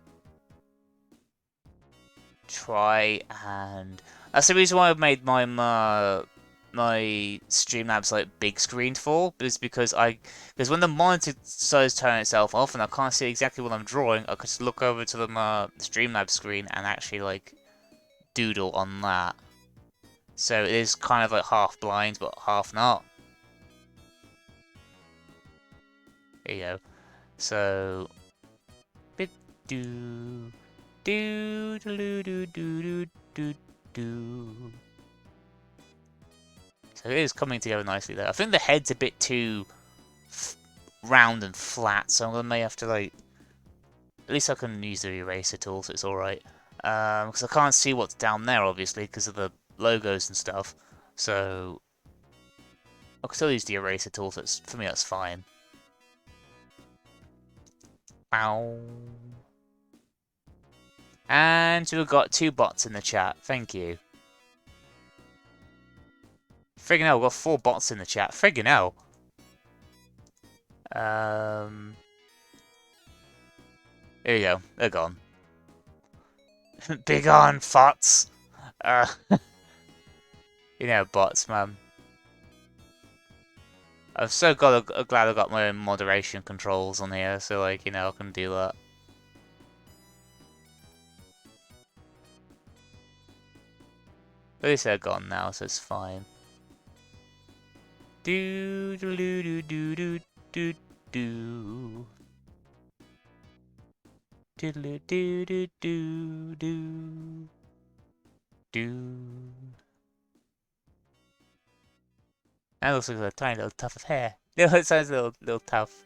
try and... That's the reason why I've made my Streamlabs like big screened for, is because when the monitor starts turning itself off and I can't see exactly what I'm drawing, I could just look over to the Streamlabs screen and actually like doodle on that. So it is kind of like half blind but half not. There you go. So bit do do do do do do do. So it is coming together nicely there. I think the head's a bit too round and flat, so I may have to like... At least I can use the eraser tool, so it's alright. Because I can't see what's down there, obviously, because of the logos and stuff. So I can still use the eraser tool, so for me that's fine. Ow. And we've got 2 bots in the chat. Thank you. Friggin' hell, we've got 4 bots in the chat. Friggin' hell. There you go. They're gone. Big on, farts. You know, bots, man. I'm so glad I got my own moderation controls on here, so like, you know, I can do that. At least they're gone now, so it's fine. Do do do do do do do. Do do do do do do do. That looks like a tiny little tuft of hair. No, it sounds a little tough.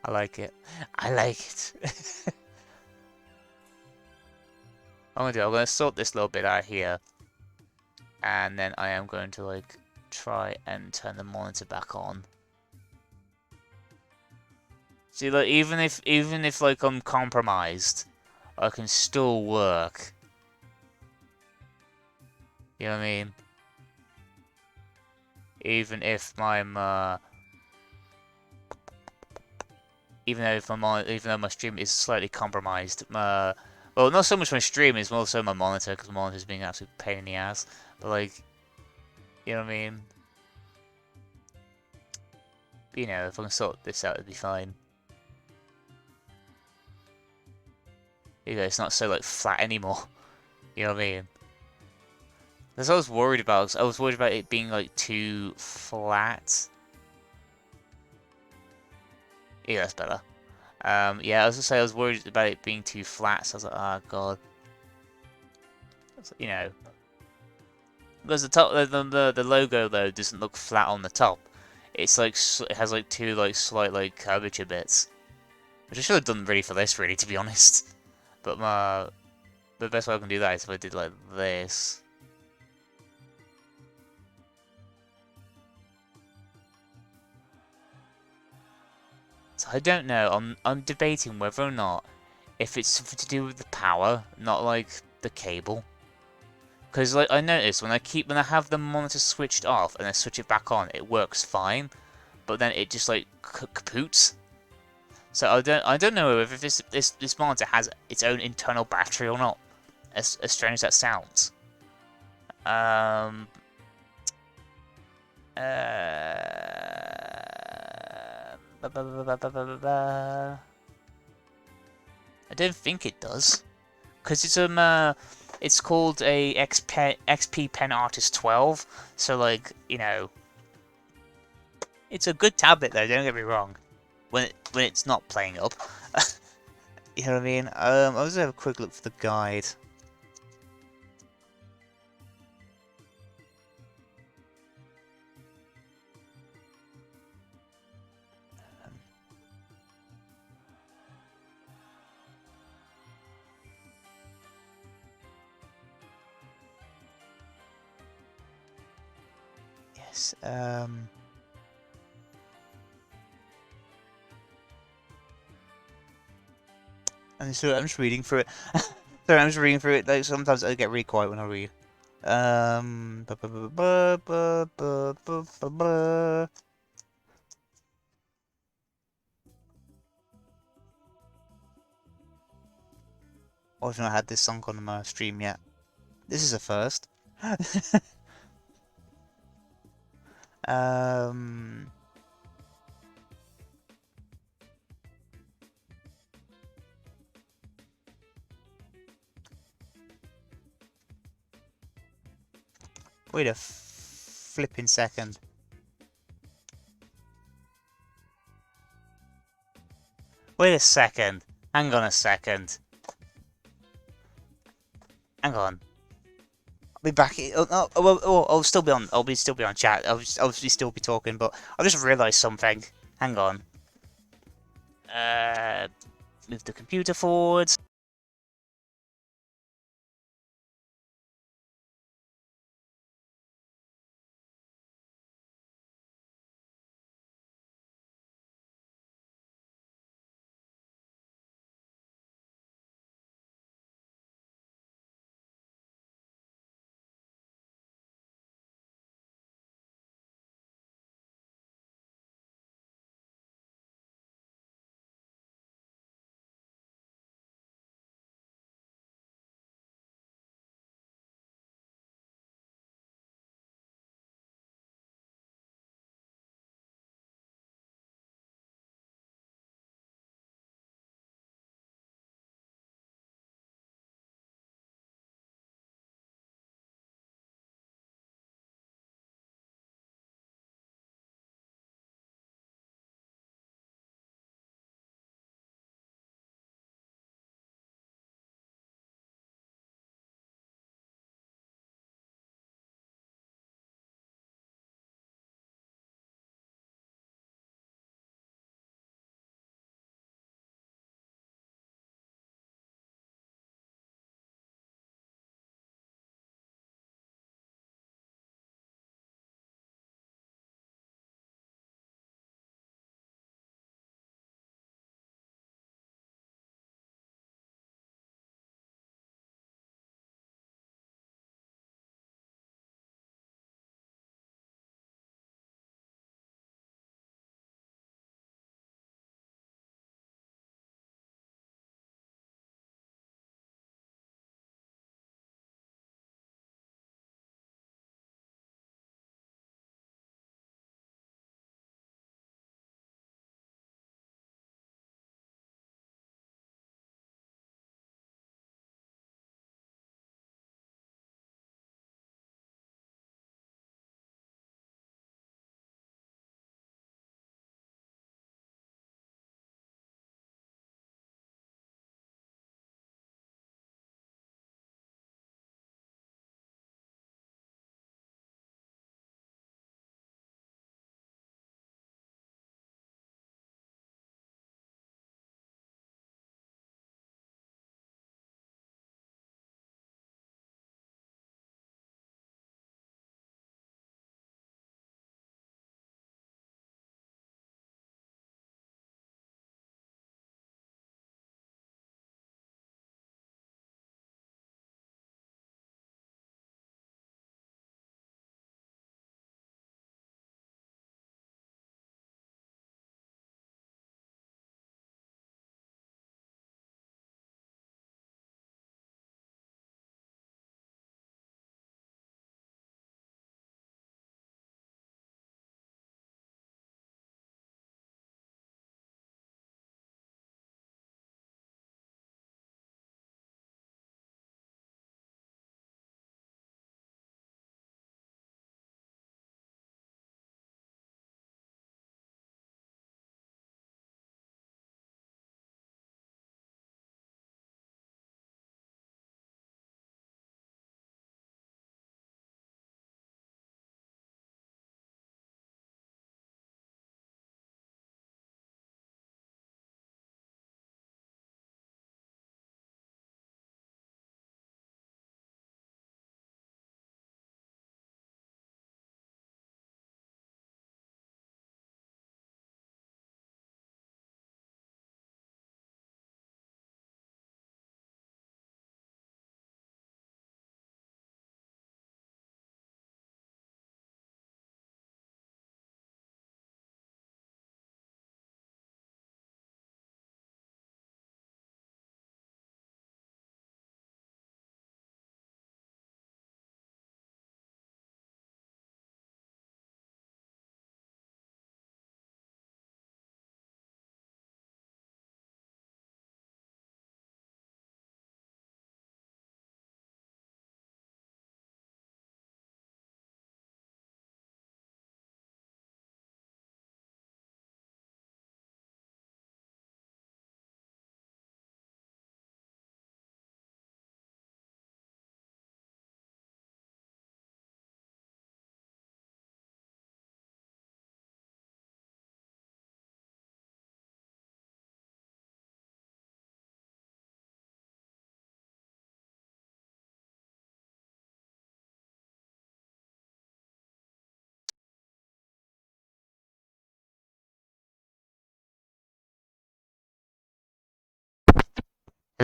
I like it. I like it. I'm gonna sort this little bit out here. And then I am going to like try and turn the monitor back on. See, like even if like I'm compromised, I can still work. You know what I mean? Even if I'm even though my stream is slightly compromised, well, not so much my stream, it's more so my monitor, because my monitor's being an absolute pain in the ass. But like, you know what I mean? You know, if I can sort this out, it'd be fine. You know, it's not so like flat anymore. You know what I mean? That's what I was worried about. I was worried about it being like too flat. Yeah, that's better. Yeah, I was gonna say I was worried about it being too flat, so I was like, oh god. You know, because the top, the logo though doesn't look flat on the top. It's like it has like two like slight like curvature bits, which I should have done really for this, really, to be honest. But the best way I can do that is if I did like this. So I don't know. I'm debating whether or not if it's something to do with the power, not like the cable. Because like I noticed when I have the monitor switched off and I switch it back on, it works fine. But then it just like kapoots. So I don't know if this monitor has its own internal battery or not. As strange as that sounds. Um. I don't think it does, because it's called a XP Pen Artist 12. So like it's a good tablet though. Don't get me wrong. When it's not playing up, you know what I mean. I was gonna have a quick look for the guide. Yes. I'm just reading through it. Sorry, I'm just reading through it. Like sometimes I get really quiet when I read. Ba, ba, ba, ba, ba, ba, ba, ba, ba. I've not had this song on my stream yet. This is a first. um. Wait a flipping second. Wait a second. Hang on a second. Hang on. I'll be back. I'll still be on. Still be on chat. I'll still be talking, but I've just realised something. Hang on. Move the computer forwards.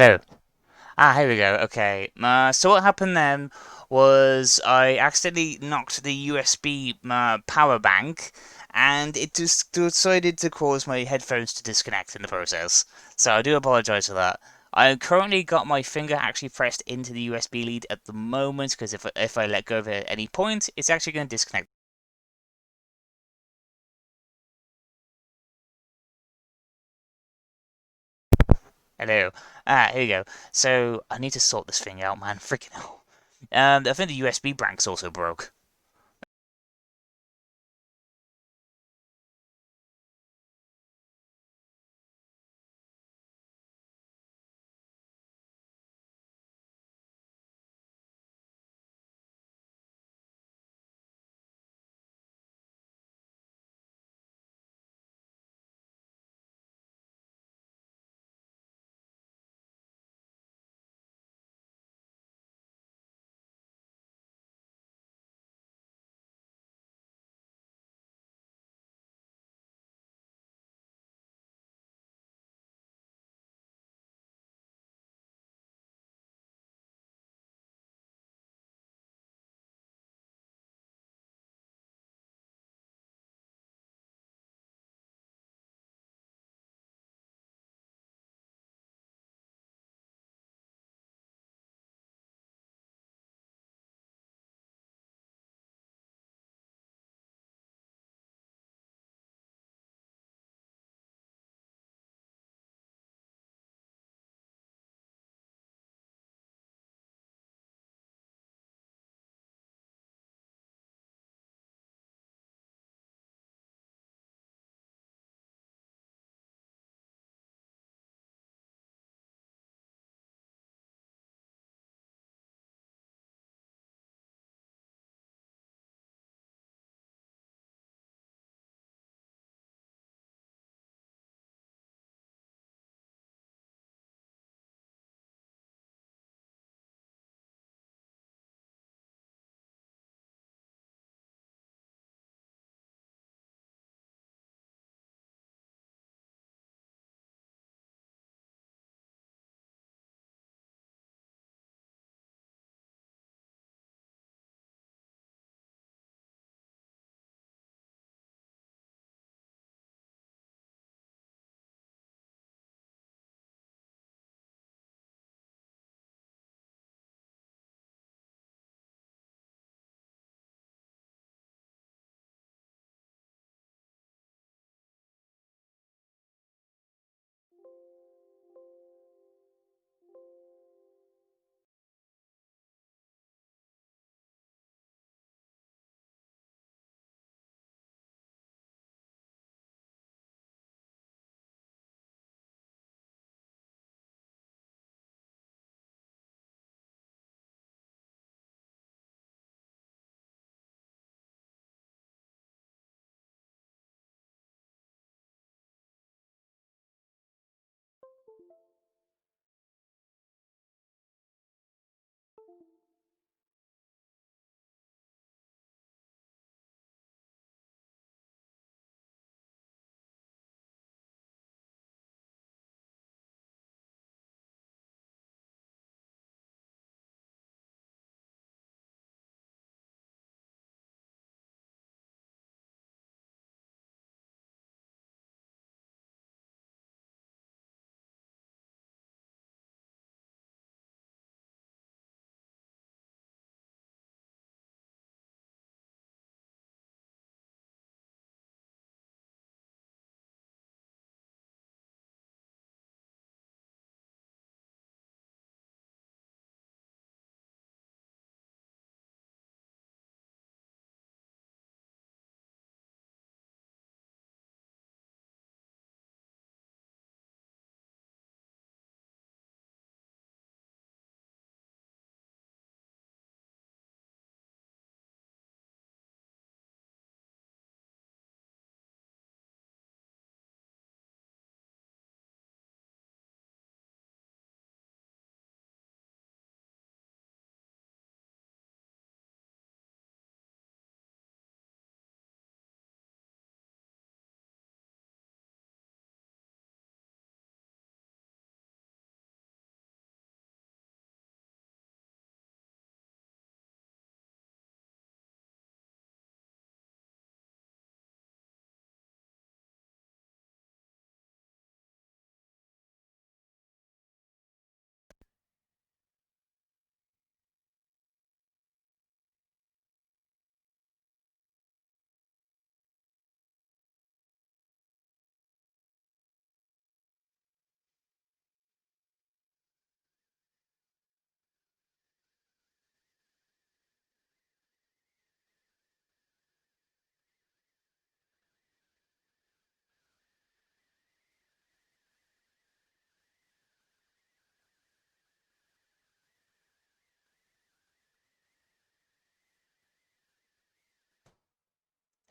Hello. Here we go. Okay. So what happened then was I accidentally knocked the USB power bank, and it just decided to cause my headphones to disconnect in the process. So I do apologize for that. I currently got my finger actually pressed into the USB lead at the moment because if I let go of it at any point, it's actually going to disconnect. Hello. Here you go. So I need to sort this thing out, man. Freaking hell. I think the USB brank's also broke.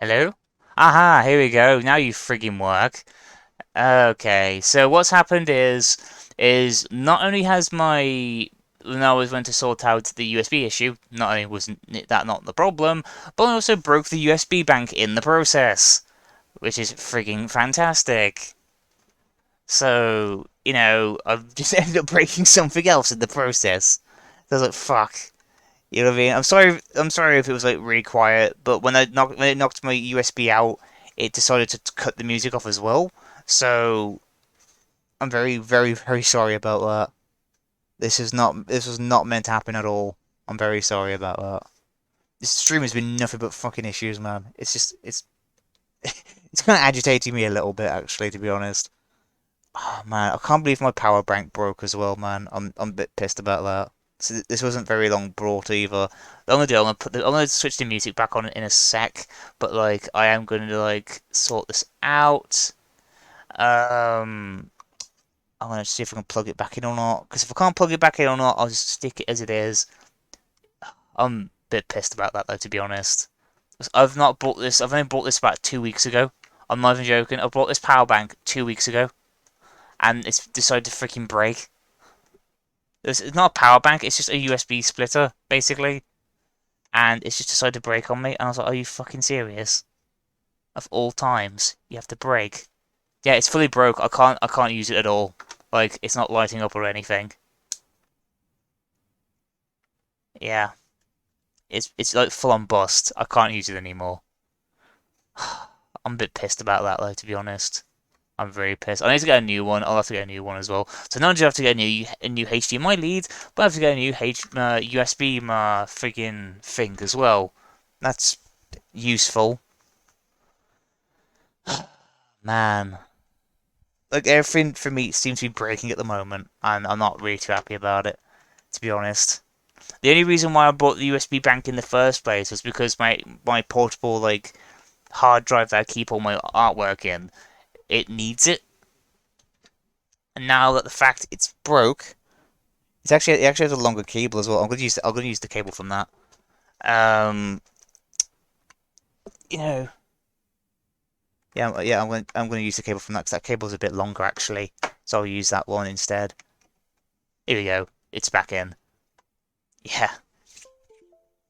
Hello? Aha, here we go. Now you friggin' work. Okay, so what's happened is not only has my when I was went to sort out the USB issue, not only was that not the problem, but I also broke the USB bank in the process, which is frigging fantastic. So, I've just ended up breaking something else in the process. So I was like, fuck. You know what I mean? I'm sorry if it was like really quiet, but when it knocked my USB out, it decided to cut the music off as well. So I'm very, very, very sorry about that. This was not meant to happen at all. I'm very sorry about that. This stream has been nothing but fucking issues, man. It's kind of agitating me a little bit, actually, to be honest. Oh man, I can't believe my power bank broke as well, man. I'm a bit pissed about that. So this wasn't very long brought either. What I'm gonna do, I'm gonna switch the music back on in a sec, but like I am gonna like sort this out. Um, I'm gonna see if I can plug it back in or not. Because if I can't plug it back in or not, I'll just stick it as it is. I'm a bit pissed about that though, to be honest. I've not bought this. I've only bought this about 2 weeks ago. I'm not even joking. I bought this power bank 2 weeks ago, and it's decided to freaking break. It's not a power bank. It's just a USB splitter, basically, and it's just decided to break on me. And I was like, "Are you fucking serious? Of all times, you have to break." Yeah, it's fully broke. I can't use it at all. Like, it's not lighting up or anything. Yeah. It's like full on bust. I can't use it anymore. I'm a bit pissed about that though, to be honest. I'm very pissed. I need to get a new one. I'll have to get a new one as well. So not only do I have to get a new HDMI lead, but I have to get a new USB friggin' thing as well. That's useful. Man. Like everything for me seems to be breaking at the moment, and I'm not really too happy about it, to be honest. The only reason why I bought the USB bank in the first place was because my portable like hard drive that I keep all my artwork in, it needs it. And now that the fact it's broke, it actually has a longer cable as well. I'm gonna use the cable from that. Um, you know, yeah, I'm gonna use the cable from that because that cable's a bit longer actually. So I'll use that one instead. Here we go. It's back in. Yeah,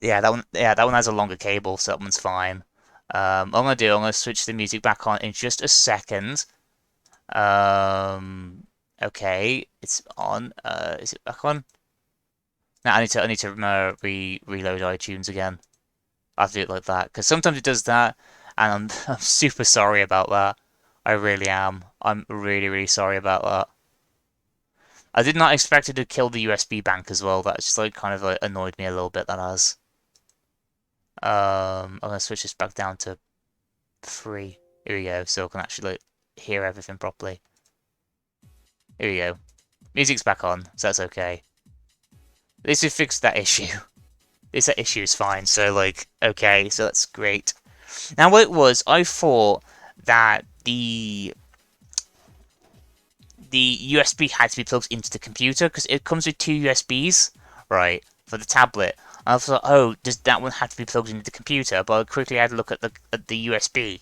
that one has a longer cable, so that one's fine. I'm gonna switch the music back on in just a second. Um, okay, it's on. Is it back on? Now I need to reload iTunes again. I have to do it like that because sometimes it does that, and I'm super sorry about that. I really am. I'm really really sorry about that. I did not expect it to kill the USB bank as well. That just like kind of like annoyed me a little bit. That has. I'm gonna switch this back down to 3. Here we go, so I can actually like hear everything properly. Here we go. Music's back on, so that's okay. At least we fixed that issue. At least that issue is fine, so like, okay, so that's great. Now what it was, I thought that the USB had to be plugged into the computer because it comes with 2 USBs, right, for the tablet. I thought, oh, does that one have to be plugged into the computer? But I quickly had a look at the USB,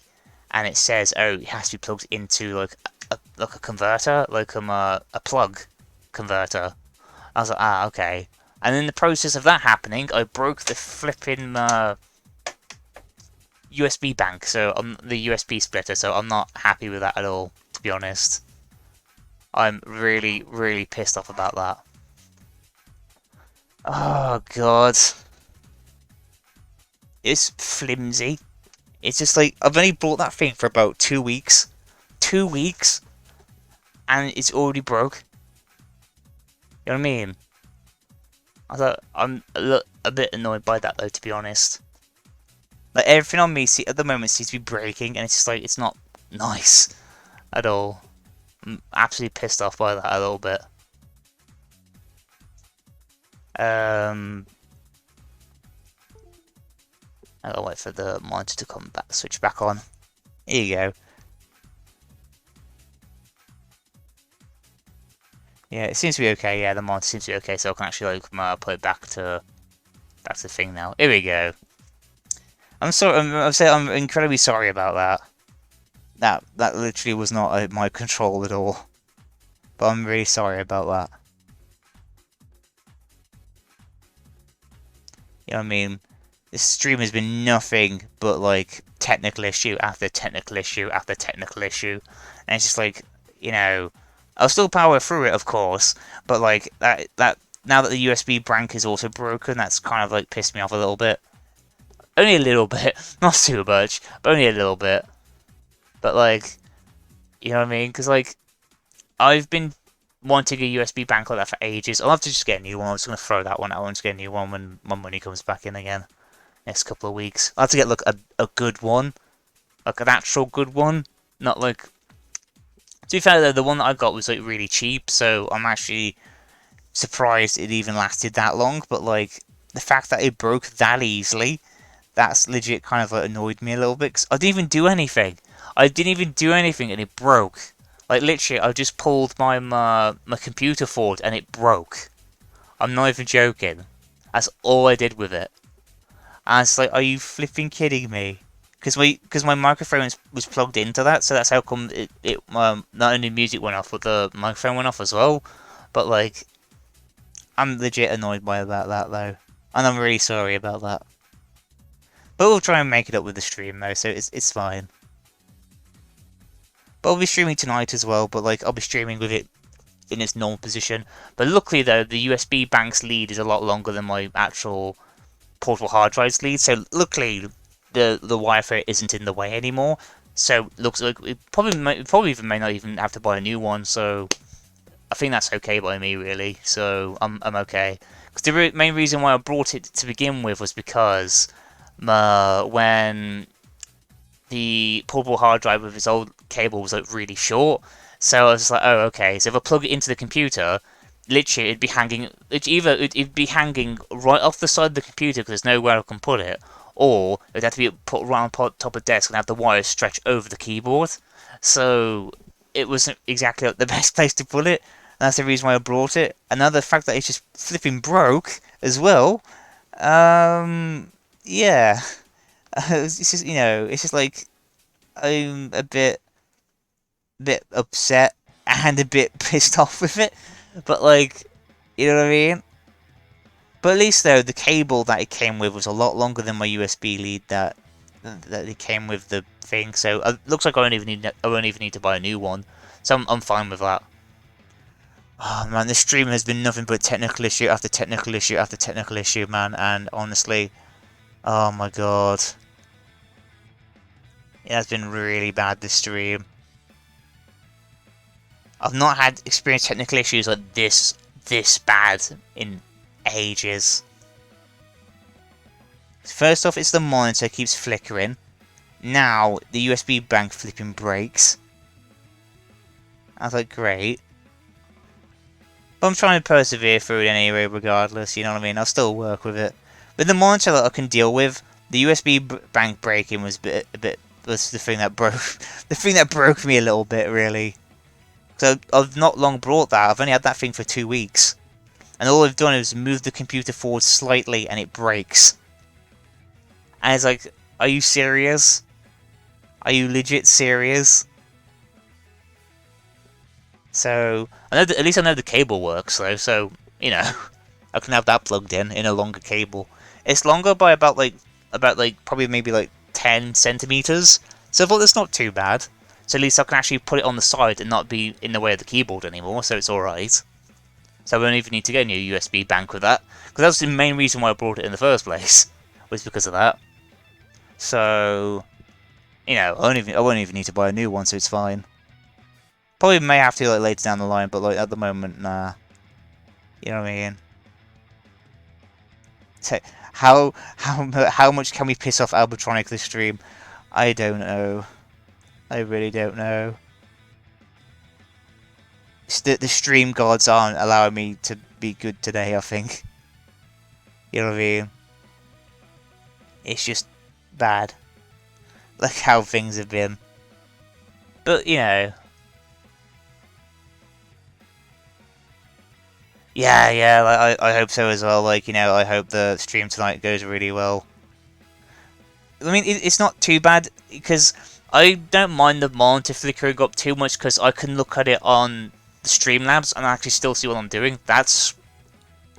and it says, oh, it has to be plugged into like a converter, like a plug converter. I was like, ah, okay. And in the process of that happening, I broke the flipping USB bank, so the USB splitter. So I'm not happy with that at all, to be honest. I'm really, really pissed off about that. Oh god, it's flimsy. It's just like I've only bought that thing for about 2 weeks, 2 weeks, and it's already broke. You know what I mean? I'm a bit annoyed by that though, to be honest. Like everything on me at the moment seems to be breaking, and it's just like it's not nice at all. I'm absolutely pissed off by that a little bit. I'll wait for the monitor to come back, switch back on. Here you go. Yeah, it seems to be okay. Yeah, the monitor seems to be okay, so I can actually like put it back to the thing now. Here we go. I'm sorry. I'm incredibly sorry about that. That literally was not my control at all. But I'm really sorry about that. You know what I mean? This stream has been nothing but like technical issue after technical issue after technical issue, and it's just like, you know, I'll still power through it, of course, but like that now that the USB bank is also broken, that's kind of like pissed me off a little bit. Only a little bit, not too much, but only a little bit. But like, you know what I mean? Because like, I've been wanting a USB bank like that for ages. I'll have to just get a new one. I'm just gonna throw that one out. I'll just get a new one when my money comes back in again. Next couple of weeks. I'll have to get like a good one. Like an actual good one. Not like, to be fair though, the one that I got was like really cheap, so I'm actually surprised it even lasted that long, but like the fact that it broke that easily, that's legit kind of like annoyed me a little bit, 'cause I didn't even do anything. I didn't even do anything and it broke. Like literally, I just pulled my computer forward and it broke. I'm not even joking. That's all I did with it. And it's like, are you flipping kidding me? Because my microphone was plugged into that, so that's how come it not only music went off, but the microphone went off as well. But like, I'm legit annoyed by that though, and I'm really sorry about that. But we'll try and make it up with the stream though, so it's fine. But I'll be streaming tonight as well. But like, I'll be streaming with it in its normal position. But luckily though, the USB bank's lead is a lot longer than my actual portable hard drive's lead. So luckily, the Wi-Fi isn't in the way anymore. So looks like we probably even may not even have to buy a new one. So I think that's okay by me really. So I'm okay. Because the main reason why I brought it to begin with was because when the portable hard drive with its old cable was like really short. So I was like, oh okay. So if I plug it into the computer, literally it'd be hanging. It'd be hanging right off the side of the computer because there's nowhere I can put it, or it'd have to be put right on top of the desk and have the wires stretch over the keyboard. So it wasn't exactly the best place to put it. And that's the reason why I brought it. Another fact that it's just flipping broke as well. Yeah. It's just, you know, it's just like I'm a bit upset and a bit pissed off with it. But like, you know what I mean? But at least though, the cable that it came with was a lot longer than my USB lead that it came with the thing. So it looks like I won't even need to buy a new one. So I'm fine with that. Oh man, this stream has been nothing but technical issue after technical issue after technical issue, man. And honestly, oh my god, it has been really bad this stream. I've not had experienced technical issues like this bad in ages. First off, it's the monitor keeps flickering. Now the USB bank flipping breaks. I was like, great. But I'm trying to persevere through it anyway, regardless. You know what I mean? I'll still work with it. But the monitor that I can deal with, the USB bank breaking was was the thing that broke the thing that broke me a little bit, really. So I've not long brought that. I've only had that thing for 2 weeks. And all I've done is move the computer forward slightly and it breaks. And it's like, are you serious? Are you legit serious? So, at least I know the cable works though, so, you know, I can have that plugged in a longer cable. It's longer by about probably maybe like 10 centimeters. So I thought that's not too bad. So at least I can actually put it on the side and not be in the way of the keyboard anymore, so it's alright. So I won't even need to get a new USB bank with that. Because that was the main reason why I brought it in the first place. Was because of that. So, you know, I won't even need to buy a new one, so it's fine. Probably may have to like later down the line, but like at the moment, nah. You know what I mean? So, how much can we piss off Albratronic this stream? I don't know. I really don't know. The stream gods aren't allowing me to be good today, I think. You know what I mean? It's just bad. Like how things have been. But, you know. Yeah, like, I hope so as well. Like, you know, I hope the stream tonight goes really well. I mean, it's not too bad because I don't mind the monitor flickering up too much because I can look at it on the Streamlabs and I actually still see what I'm doing. That's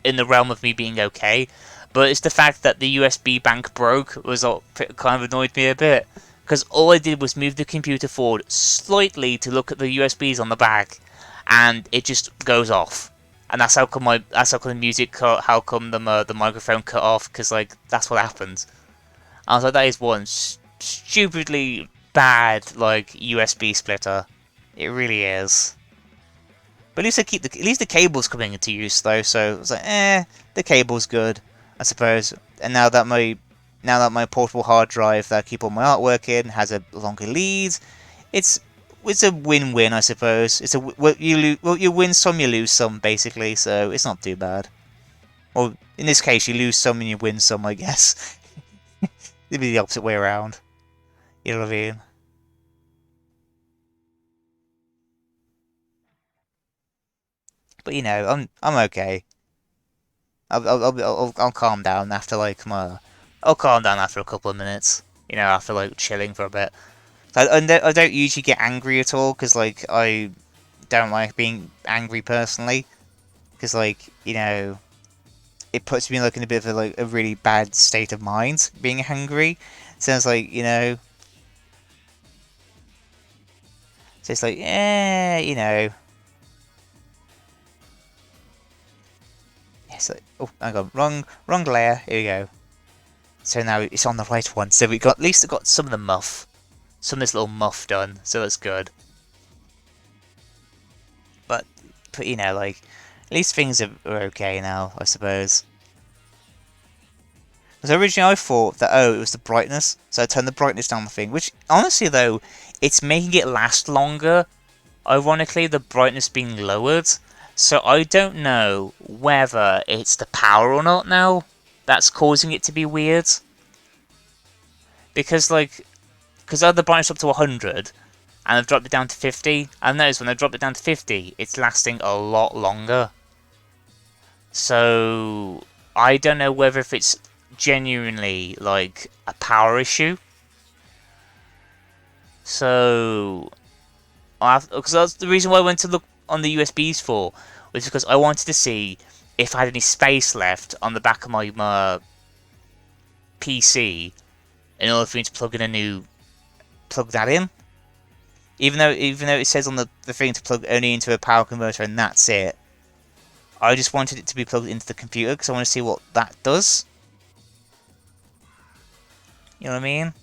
in the realm of me being okay. But it's the fact that the USB bank broke was what kind of annoyed me a bit. Because all I did was move the computer forward slightly to look at the USBs on the back, and it just goes off. And that's how come the music cut, how come the microphone cut off, because like that's what happened. I was like, that is one stupidly bad like USB splitter. It really is. But at least at least the cable's coming into use though, so it's like, the cable's good, I suppose. And now that my portable hard drive that I keep all my artwork in has a longer lead, it's it's a win-win, I suppose. It's a you win some, you lose some, basically. So it's not too bad. Or in this case, you lose some and you win some, I guess. It'd be the opposite way around. You know what I mean? But you know, I'm okay. I'll calm down after like I'll calm down after a couple of minutes. You know, after like chilling for a bit. I don't usually get angry at all because like I don't like being angry personally because like you know it puts me like in a bit of a really bad state of mind being angry. Sounds like you know. So it's like you know. It's like oh hang on wrong layer. Here we go. So now it's on the right one. So we got at least got some of the muff. Some of this little muff done, so that's good. But you know, like, at least things are okay now, I suppose. Because originally I thought that, oh, it was the brightness, so I turned the brightness down the thing, which, honestly though, it's making it last longer, ironically, the brightness being lowered. So I don't know whether it's the power or not now that's causing it to be weird. Because, like, because I had the brightness up to 100, and I've dropped it down to 50. I've noticed when I drop it down to 50, it's lasting a lot longer. So I don't know whether if it's genuinely like a power issue. So because that's the reason why I went to look on the USBs for, was because I wanted to see if I had any space left on the back of my PC in order for me to plug that in. Even though it says on the thing to plug only into a power converter and that's it. I just wanted it to be plugged into the computer because I want to see what that does. You know what I mean?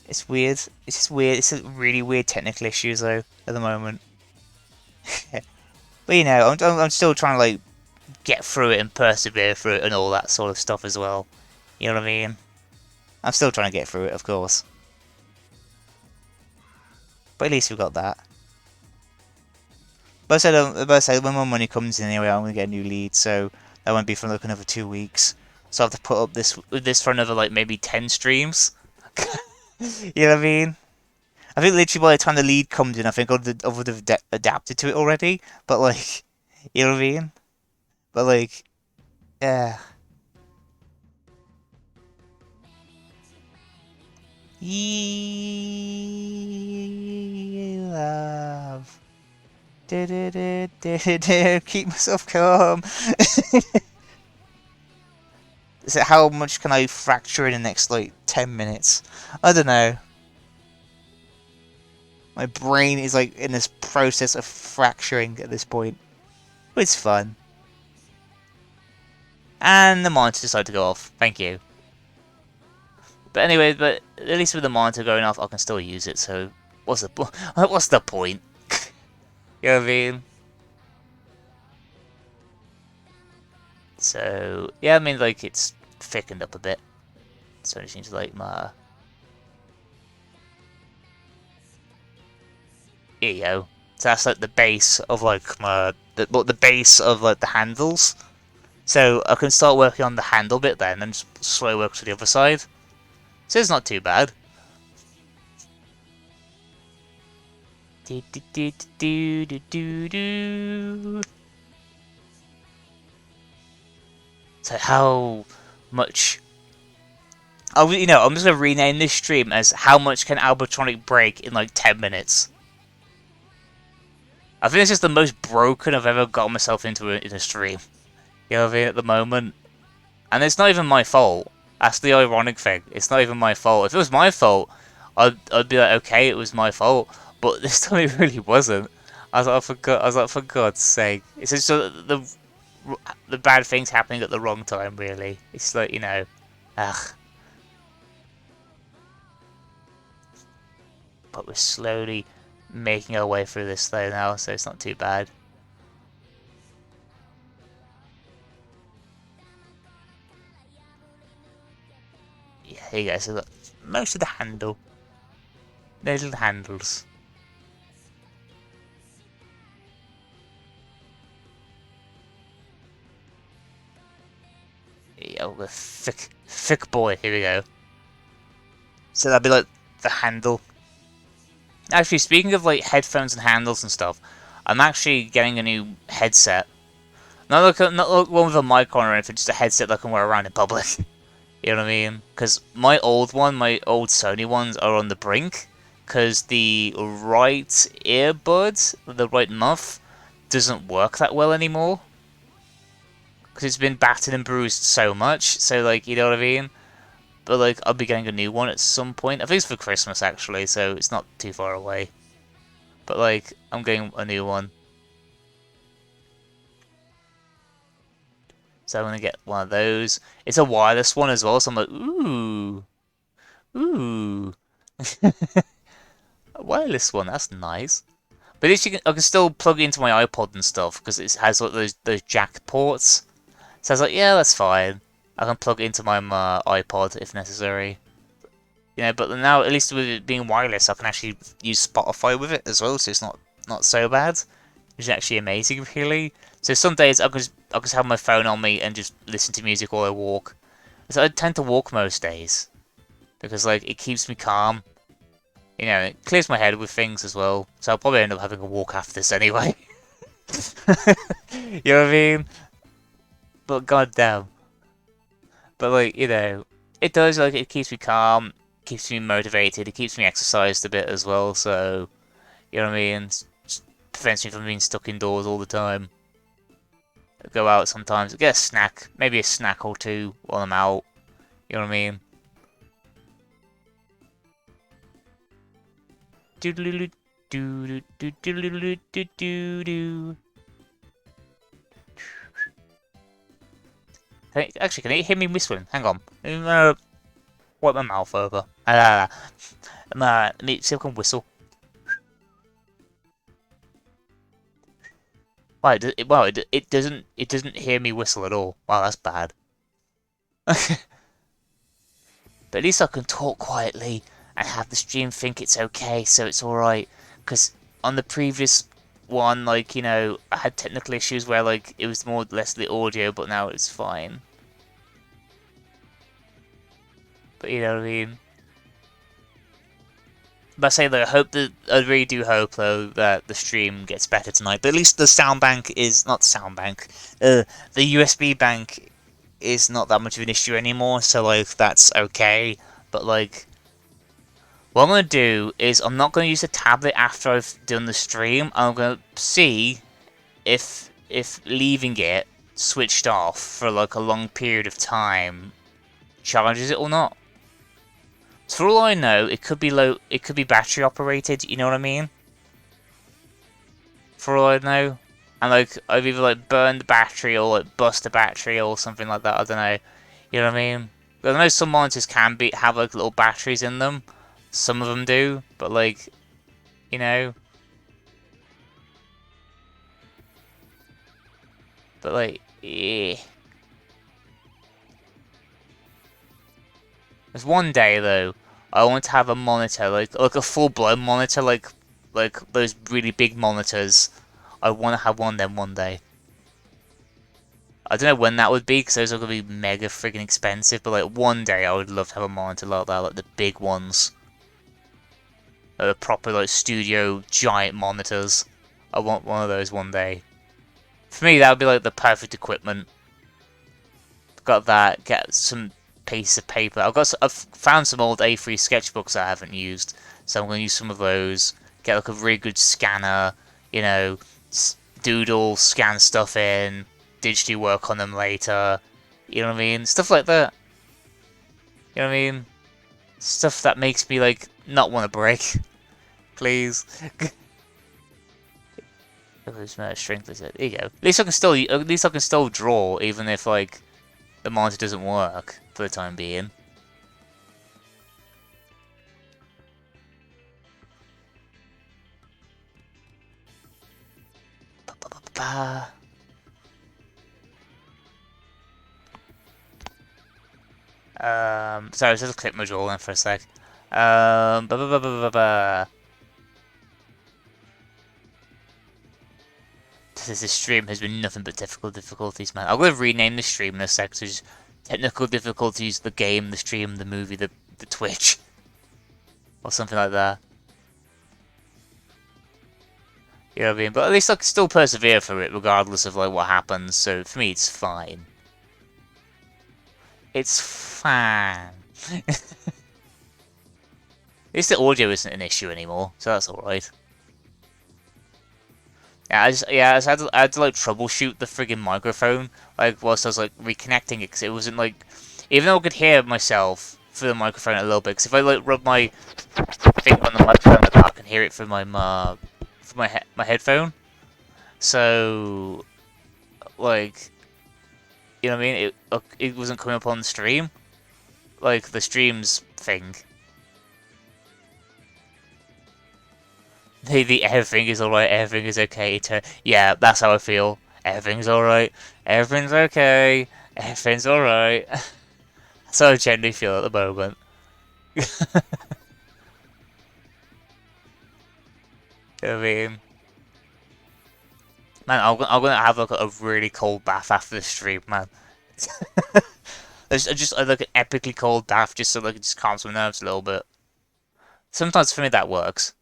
It's weird. It's just weird. It's a really weird technical issues though at the moment. But you know, I'm still trying to like get through it and persevere through it and all that sort of stuff as well. You know what I mean? I'm still trying to get through it, of course. But at least we've got that. But I said when my money comes in anyway, I'm gonna get a new lead, so that won't be for like another 2 weeks. So I have to put up this for another like maybe 10 streams. You know what I mean? I think literally by the time the lead comes in, I think I would have adapted to it already. But like, you know what I mean? But like, yeah. Love. Keep myself calm. So how much can I fracture in the next like 10 minutes? I don't know. My brain is like in this process of fracturing at this point. But it's fun. And the monitor decided to go off. Thank you. But anyway, but at least with the monitor going off, I can still use it. So what's the point? You know what I mean? So yeah, I mean like it's thickened up a bit. So it seems like my here you go. So that's like the base of like the base of like the handles. So I can start working on the handle bit then, and just slowly work to the other side. So it's not too bad. So how much. You know, I'm just gonna rename this stream as "How much can Albratronic break in like 10 minutes?" I think this is the most broken I've ever got myself into in a stream. You know what I mean? At the moment, and it's not even my fault. That's the ironic thing. It's not even my fault. If it was my fault, I'd be like, okay, it was my fault. But this time it really wasn't. I was like, for God's sake, it's just the bad things happening at the wrong time. Really, it's like, you know, ugh. But we're slowly making our way through this though now, so it's not too bad. Yeah, here you go. So look, most of the handle, those little handles. Oh, the thick boy. Here we go. So that'd be like the handle. Actually, speaking of like headphones and handles and stuff, I'm actually getting a new headset. Not like one with a mic on or anything, just a headset that I can wear around in public. You know what I mean? Because my old Sony ones are on the brink. Because the right earbuds, the right muff, doesn't work that well anymore. Because it's been battered and bruised so much. So, like, you know what I mean? But, like, I'll be getting a new one at some point. I think it's for Christmas, actually, so it's not too far away. But, like, I'm getting a new one. So I'm going to get one of those. It's a wireless one as well, so I'm like, ooh. Ooh. A wireless one, that's nice. But at least I can still plug it into my iPod and stuff, because it has like, those jack ports. So I was like, yeah, that's fine. I can plug it into my iPod if necessary. You know, but now, at least with it being wireless, I can actually use Spotify with it as well, so it's not so bad. Which is actually amazing, really. So some days I can just have my phone on me and just listen to music while I walk. So I tend to walk most days. Because, like, it keeps me calm. You know, it clears my head with things as well. So I'll probably end up having a walk after this anyway. You know what I mean? But goddamn. But like, you know, it does, like, it keeps me calm, keeps me motivated, it keeps me exercised a bit as well, so, you know what I mean? It prevents me from being stuck indoors all the time. I go out sometimes, get a snack, maybe a snack or two while I'm out. You know what I mean? Doodle doo doo doo doo doo doo. Actually, can you hear me whistling? Hang on. Wipe my mouth over. Let me see if I can whistle. Wow, it doesn't hear me whistle at all. Wow, that's bad. But at least I can talk quietly and have the stream think it's okay, so it's alright. Because on the previous one, like, you know, I had technical issues where, like, it was more or less the audio, but now it's fine. But you know what I mean? But I say though, I really do hope though that the stream gets better tonight. But at least the sound bank is not sound bank. The USB bank is not that much of an issue anymore, so like that's okay. But like, what I'm gonna do is I'm not gonna use the tablet after I've done the stream. I'm gonna see if leaving it switched off for like a long period of time charges it or not. So for all I know, it could be it could be battery operated, you know what I mean? For all I know. And like, I've either like burned the battery or like bust the battery or something like that, I don't know. You know what I mean? I know some monitors can have like little batteries in them. Some of them do, but like, you know. But like, yeah. There's one day though, I want to have a monitor, like a full-blown monitor, like those really big monitors. I want to have one of them one day. I don't know when that would be, because those are going to be mega friggin' expensive, but like one day I would love to have a monitor like that, like the big ones. Like the proper like studio giant monitors. I want one of those one day. For me, that would be like the perfect equipment. Got that. Get some piece of paper. I've found some old A3 sketchbooks I haven't used, so I'm gonna use some of those. Get like a really good scanner. You know, Doodle, scan stuff in, digitally work on them later. You know what I mean? Stuff like that. You know what I mean? Stuff that makes me like not want to break. Please. Whose strength is it? There you go. At least I can still draw, even if like the monitor doesn't work for the time being. Sorry, just click my drawing for a sec. This stream has been nothing but difficulties, man. I'm gonna rename the stream in a sec. So just technical difficulties, the game, the stream, the movie, the Twitch, or something like that. You know what I mean? But at least I can still persevere through it, regardless of like what happens. So for me, it's fine. It's fine. At least the audio isn't an issue anymore, so that's alright. Yeah, I just I had to like troubleshoot the friggin' microphone, like whilst I was like reconnecting it, because it wasn't like, even though I could hear myself through the microphone a little bit, because if I like rub my finger on the microphone like that, I can hear it from my my headphone. So, like, you know what I mean? It wasn't coming up on the stream, like the stream's thing. The everything is alright, everything is okay. Yeah, that's how I feel. Everything's alright, everything's okay, everything's alright. That's how I generally feel at the moment. You know what I mean? Man, I'm gonna have like a really cold bath after the stream, man. Just like an epically cold bath, just so like it just calms my nerves a little bit. Sometimes for me that works.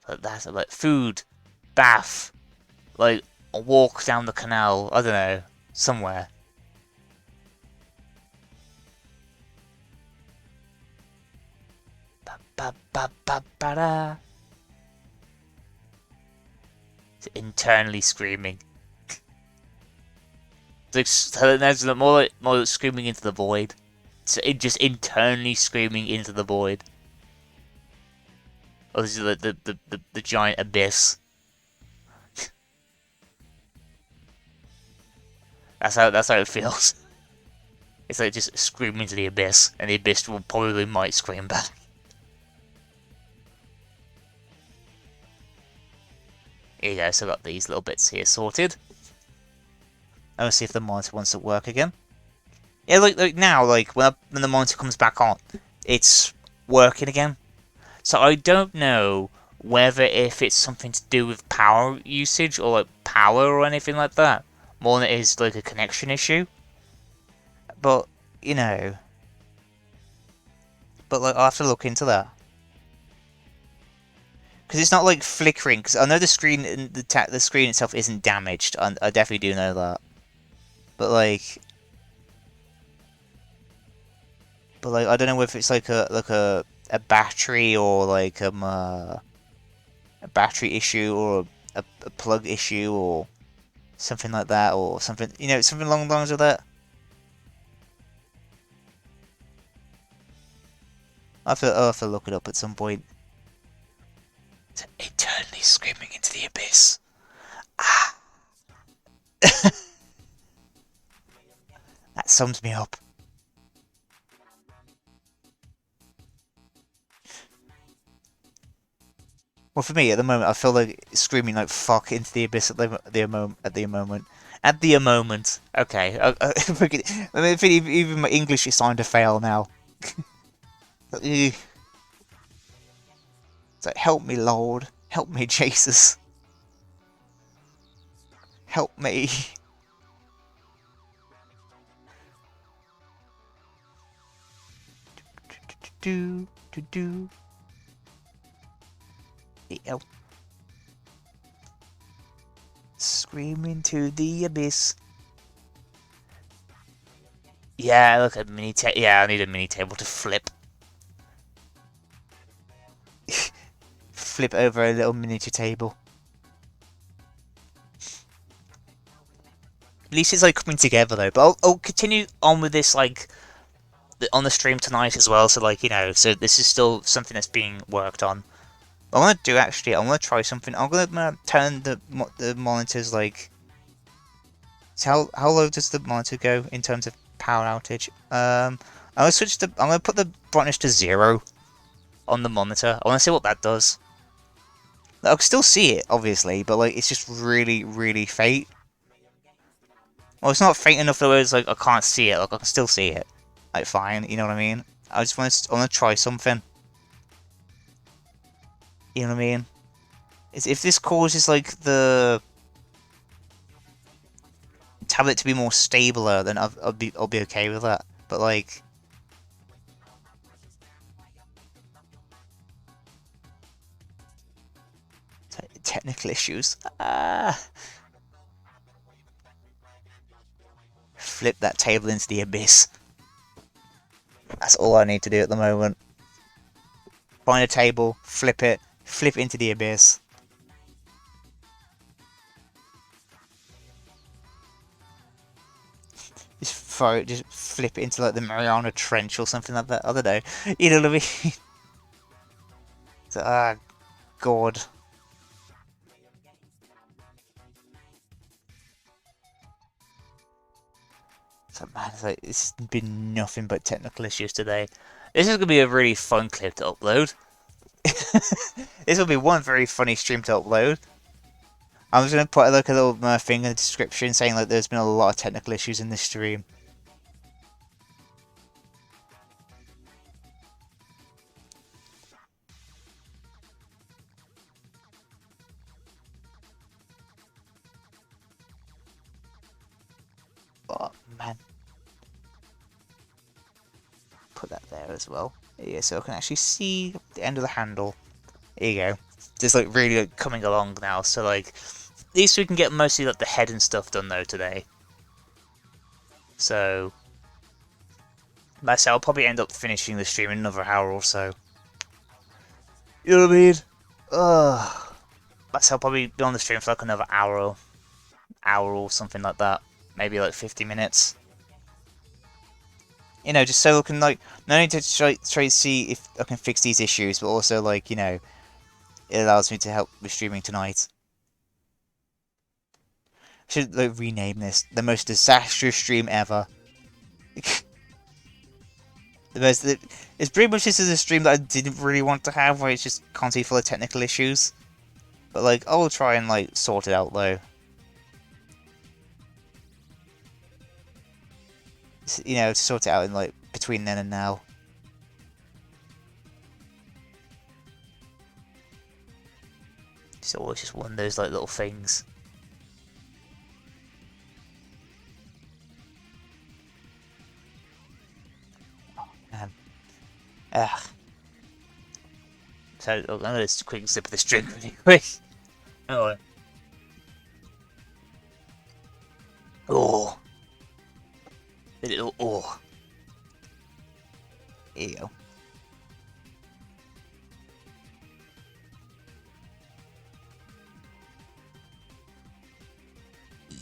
But that's like food, bath, like a walk down the canal. I don't know, somewhere. Ba ba ba ba ba da. It's internally screaming. There's more like screaming into the void. It's just internally screaming into the void. Oh, this is the giant abyss. That's how it feels. It's like just screaming into the abyss, and the abyss will probably might scream back. Here you go, so I got these little bits here sorted. I'm gonna see if the monitor wants to work again. Yeah, like now, like when the monitor comes back on, it's working again. So I don't know whether if it's something to do with power usage or like power or anything like that, more than it is like a connection issue. But you know, like I'll have to look into that. Because it's not like flickering. Because I know the screen, the screen itself isn't damaged. I definitely do know that. But like, I don't know if it's like a battery or like a battery issue or a plug issue or something like that, or something, you know, something along the lines of that. I'll have to look it up at some point. It's eternally screaming into the abyss. Ah! That sums me up. Well, for me, at the moment, I feel like screaming like "fuck" into the abyss at the moment. Okay, I mean, even my English is starting to fail now. It's like, help me, Lord, help me, Jesus, help me. Do do do. Ew. Scream into the abyss. Yeah, look at mini table. Yeah, I need a mini table to flip. Flip over a little miniature table. At least it's like coming together though. But I'll continue on with this like on the stream tonight as well. So like so this is still something that's being worked on. I want to do actually. I want to try something. I'm gonna turn the monitors like. So how low does the monitor go in terms of power outage? I'm gonna switch the. I'm gonna put the brightness to 0 on the monitor. I want to see what that does. I can still see it, obviously, but like it's just really, really faint. Well, it's not faint enough though. It's like I can't see it. Like I can still see it. Like fine, you know what I mean? I just want to try something. You know what I mean? If this causes like the tablet to be more stabler, then I'll be okay with that. But like, technical issues. Flip that table into the abyss. That's all I need to do at the moment. Find a table, flip it into the abyss. Just throw it, just flip it into like the Mariana Trench or something like that. I don't know. You know what I mean? So, God. So man, it's been nothing but technical issues today. This is gonna be a really fun clip to upload. This will be one very funny stream to upload. I'm just gonna put like a little thing in the description saying like there's been a lot of technical issues in this stream. Oh man. Put that there as well. Yeah, so I can actually see the end of the handle. There you go. Just like really like, coming along now, so like at least we can get mostly like the head and stuff done though today. So like I say, I'll probably end up finishing the stream in another hour or so. You know what I mean? Ugh. Like I say, I'll probably be on the stream for like another hour or something like that. Maybe like 50 minutes. Just so I can like not only to try to see if I can fix these issues, but also like it allows me to help with streaming tonight. I should like rename this the most disastrous stream ever. It's pretty much this is a stream that I didn't really want to have, where it's just constantly full of technical issues. But like I'll try and like sort it out though. To sort it out in like between then and now. It's always just one of those like little things. Oh man. Ugh. So I'm gonna just quick sip of this drink really quick. Oh. Oh. A little oh. Here you go.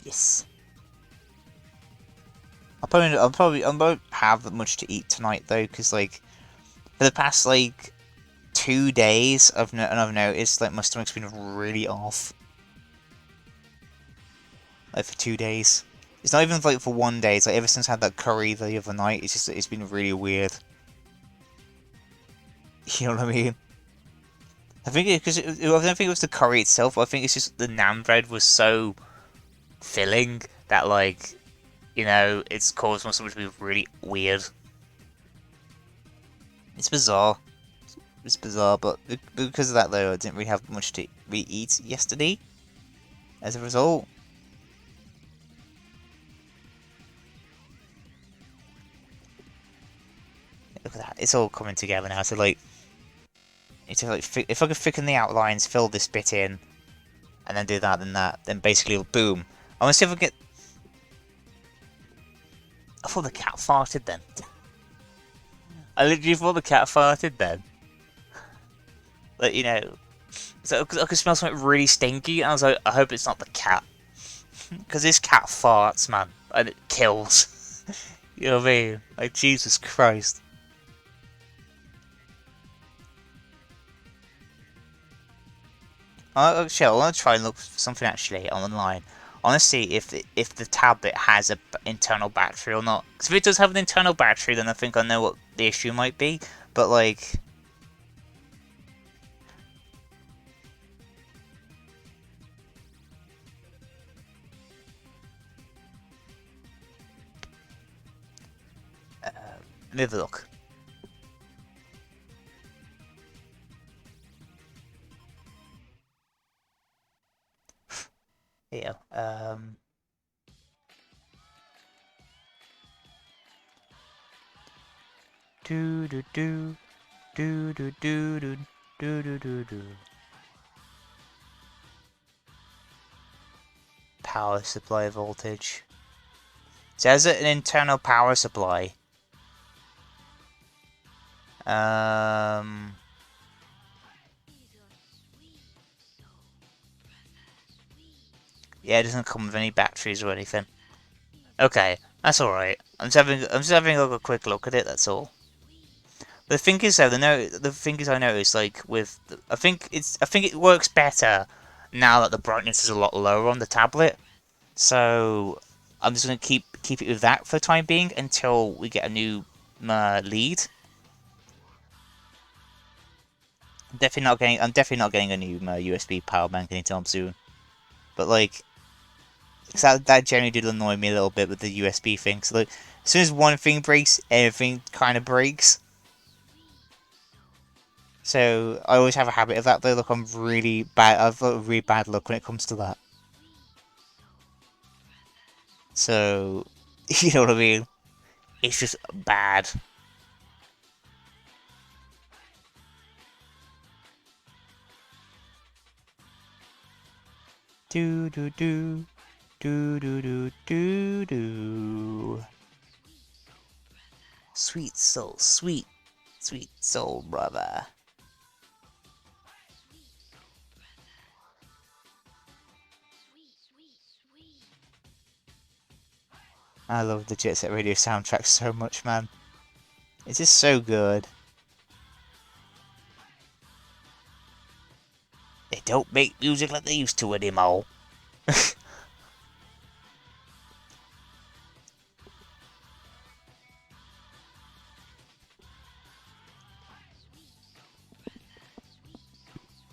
Yes. I won't have much to eat tonight though, because like for the past like 2 days I've noticed like my stomach's been really off. Like for 2 days. It's not even like for 1 day. It's like ever since I had that curry the other night, it's been really weird. You know what I mean? I think because I don't think it was the curry itself. I think it's just the naan bread was so filling that like it's caused my stomach to be really weird. It's bizarre. It's bizarre, but because of that though, I didn't really have much to eat yesterday. As a result. Look at that, it's all coming together now, so like, if I could thicken the outlines, fill this bit in, and then do that, then basically, boom. I want to see if I get... thought the cat farted then. I literally thought the cat farted then. Like, you know, so I could smell something really stinky, and I was like, I hope it's not the cat. Because this cat farts, man, and it kills. You know what I mean? Like, Jesus Christ. Actually, I want to try and look for something actually online. I want to see if the tablet has a internal battery or not. Because if it does have an internal battery, then I think I know what the issue might be. But like, let me have a look. Here, do do do do do do do do do do do. Power supply voltage. Says it an internal power supply. Yeah, it doesn't come with any batteries or anything. Okay, that's alright. I'm just having a quick look at it, that's all. But the thing is though, the thing is I noticed, like, with, I think it works better now that the brightness is a lot lower on the tablet. So, I'm just gonna keep it with that for the time being until we get a new lead. I'm definitely not getting a new USB power bank anytime soon. But like, that generally did annoy me a little bit with the USB thing. So like, as soon as one thing breaks, everything kind of breaks. So I always have a habit of that. Though, look, I'm really bad. I've got a really bad luck when it comes to that. So, you know what I mean? It's just bad. Do do do do do do do do. Sweet soul, sweet soul, brother. I love the Jet Set Radio soundtrack so much, man. It's just so good. They don't make music like they used to anymore.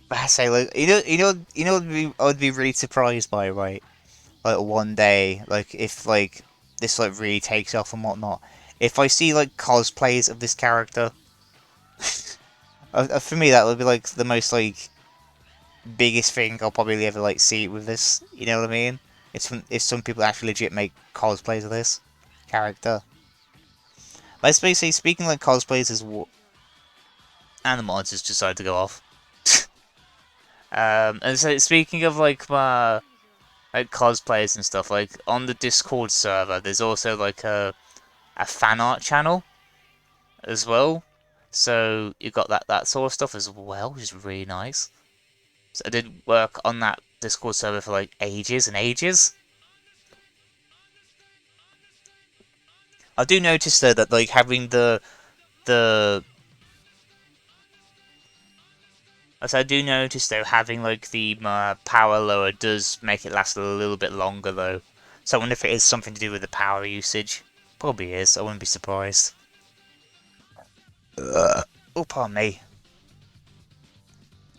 But I say, like, I would be really surprised by, right? Like one day, like if like this like really takes off and whatnot. If I see like cosplays of this character, for me that would be like the most like biggest thing I'll probably ever like see with this. You know what I mean? If some people actually legit make cosplays of this character. Let's basically speaking like cosplays is what. And the monitors decided to go off. And so speaking of like cosplayers and stuff, like on the Discord server, there's also like a fan art channel as well. So you got that sort of stuff as well, which is really nice. So I did work on that Discord server for like ages and ages. I do notice though that like having the I do notice though having like the power lower does make it last a little bit longer though. So I wonder if it is something to do with the power usage. Probably is. I wouldn't be surprised. Oh, pardon me.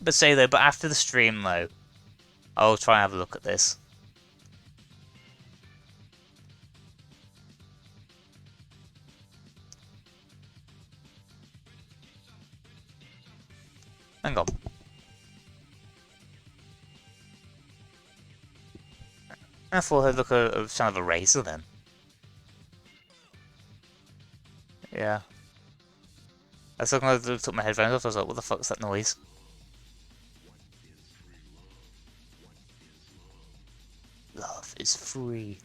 But after the stream though, I'll try and have a look at this. Hang on. I thought I'd look at a sound of a razor then. Yeah. I was looking, I took my headphones off, I was like, what the fuck's that noise? Love is free.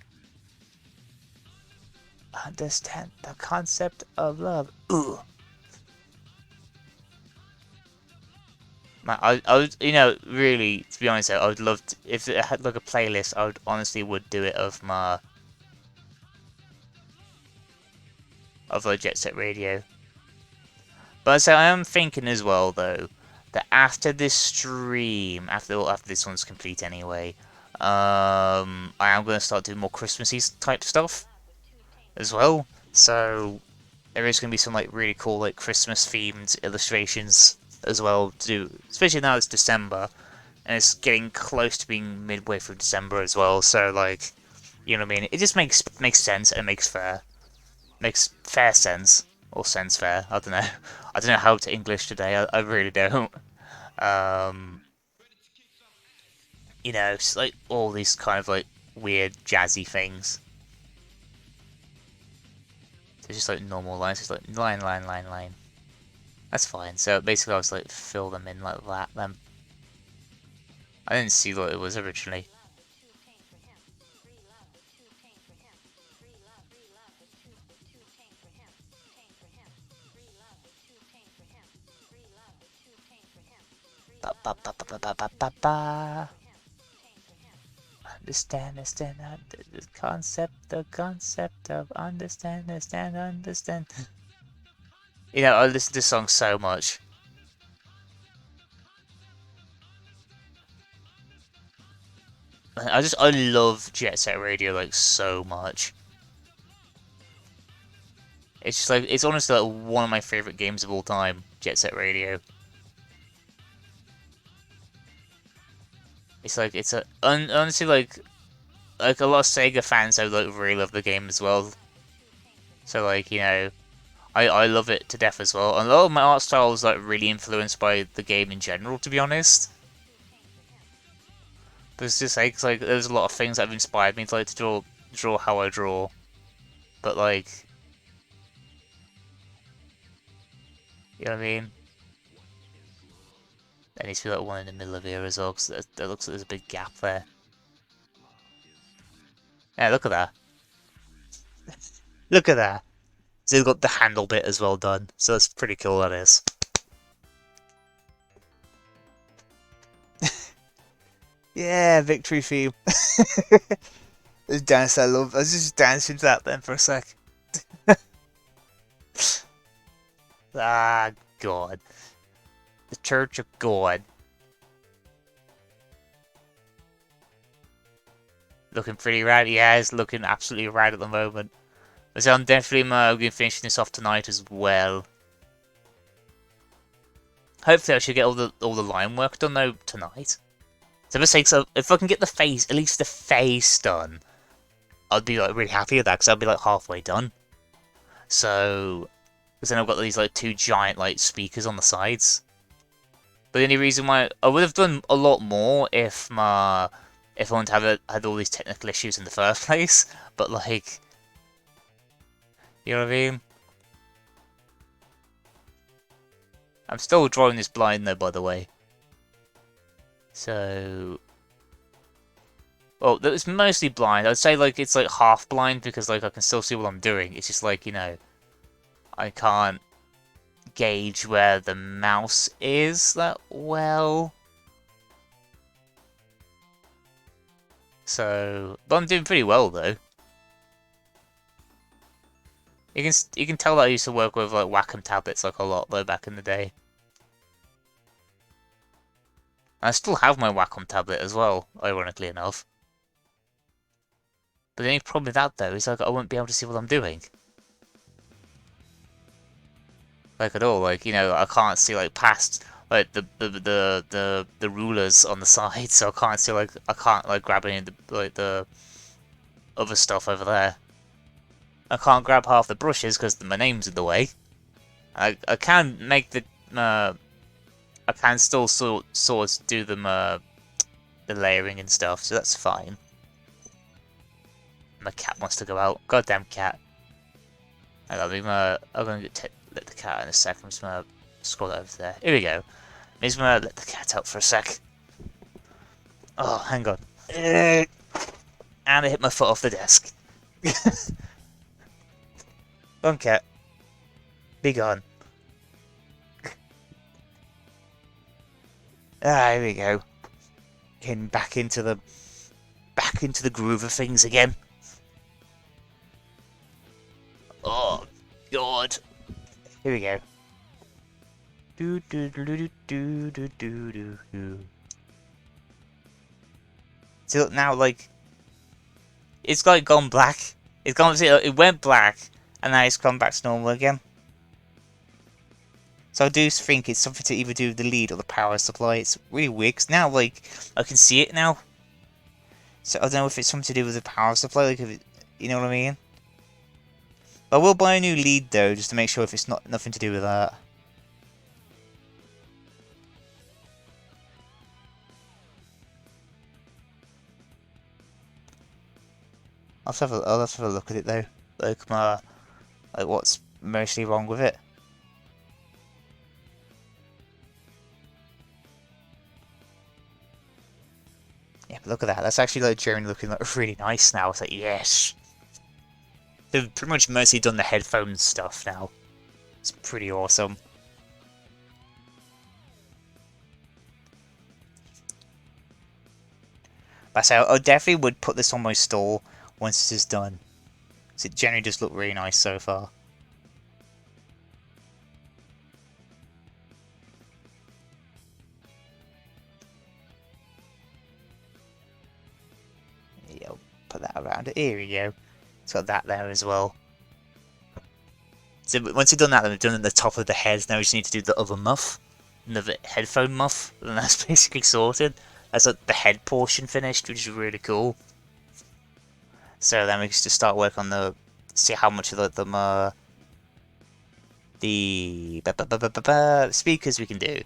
understand the concept of love. Ooh. Man, I would, you know, really, to be honest, I would love to, if it had like a playlist, I would honestly would do it of my, of like Jet Set Radio. But so I am thinking as well, though, that after this stream, after this one's complete anyway, I am going to start doing more Christmassy type stuff as well. So there is going to be some like really cool like Christmas themed illustrations as well to do, especially now it's December and it's getting close to being midway through December as well. So like, you know what I mean? It just makes sense and makes fair sense or sense fair. I don't know. I don't know how to English today. I really don't. Um, you know, it's like all these kind of like weird jazzy things. It's just like normal lines. It's like line, line, line, line. That's fine. So basically, I was like fill them in like that. Then I didn't see what it was originally. Ba ba ba ba ba ba ba ba. Understand the concept of understand. You know, I listen to this song so much. I love Jet Set Radio like so much. It's just like it's honestly like one of my favorite games of all time, Jet Set Radio. It's like it's honestly like a lot of Sega fans I like really love the game as well. So like, you know, I love it to death as well. And a lot of my art style is like really influenced by the game in general, to be honest. But it's just like there's a lot of things that have inspired me to like to draw how I draw. But like, you know what I mean? There needs to be like one in the middle of here as well, because there looks like there's a big gap there. Yeah, look at that. Look at that. So they've got the handle bit as well done. So that's pretty cool, that is. Yeah, victory theme. This dance I love. I was just dancing to that then for a sec. Ah, God. The Church of God. Looking pretty rad. Yeah, it's looking absolutely rad at the moment. So I'm definitely going to be finishing this off tonight as well. Hopefully I should get all the line work done though tonight. So if I can get the face, at least the face done, I'd be like really happy with that because I'd be like halfway done. So, because then I've got these like two giant like speakers on the sides. But the only reason why I would have done a lot more if I wanted to have had all these technical issues in the first place. But like, you know what I mean? I'm still drawing this blind though, by the way. So, well, it's mostly blind. I'd say like it's like half blind because like I can still see what I'm doing. It's just like, you know, I can't gauge where the mouse is that well. So, but I'm doing pretty well though. You can tell that I used to work with like Wacom tablets like a lot though back in the day. I still have my Wacom tablet as well, ironically enough. But the only problem with that though is like I won't be able to see what I'm doing. Like at all, like, you know, I can't see like past like the rulers on the side, so I can't see like I can't like grab any of the other stuff over there. I can't grab half the brushes because my name's in the way. I can make the I can still sort of do them the layering and stuff, so that's fine. My cat wants to go out. Goddamn cat. I'm gonna let the cat out in a second. I'm just gonna scroll over there. Here we go. I'm just gonna let the cat out for a sec. Oh, hang on. And I hit my foot off the desk. Run, cat. Be gone. Ah, here we go. Getting back into the groove of things again. Oh God. Here we go. Do do do do do do do do do. See, look now, like it's like gone black. It's gone. See, it went black, and now it's gone back to normal again. So I do think it's something to either do with the lead or the power supply. It's really weird. 'Cause now, like, I can see it now. So I don't know if it's something to do with the power supply, like, if it, you know what I mean? But I will buy a new lead though, just to make sure if it's not nothing to do with that. I'll have to have a look at it though. Like what's mostly wrong with it. Yeah, but look at that. That's actually like Jeremy looking like really nice now. It's like yes. They've pretty much mostly done the headphones stuff now. It's pretty awesome. But so I definitely would put this on my stall once this is done. So it generally does look really nice so far. Yeah, I'll put that around it. Here we go. It's got that there as well. So once you've done that, then we've done at the top of the head. Now we just need to do the other muff. Another headphone muff. And that's basically sorted. That's like the head portion finished, which is really cool. So then we can just start work on the... See how much of the speakers we can do.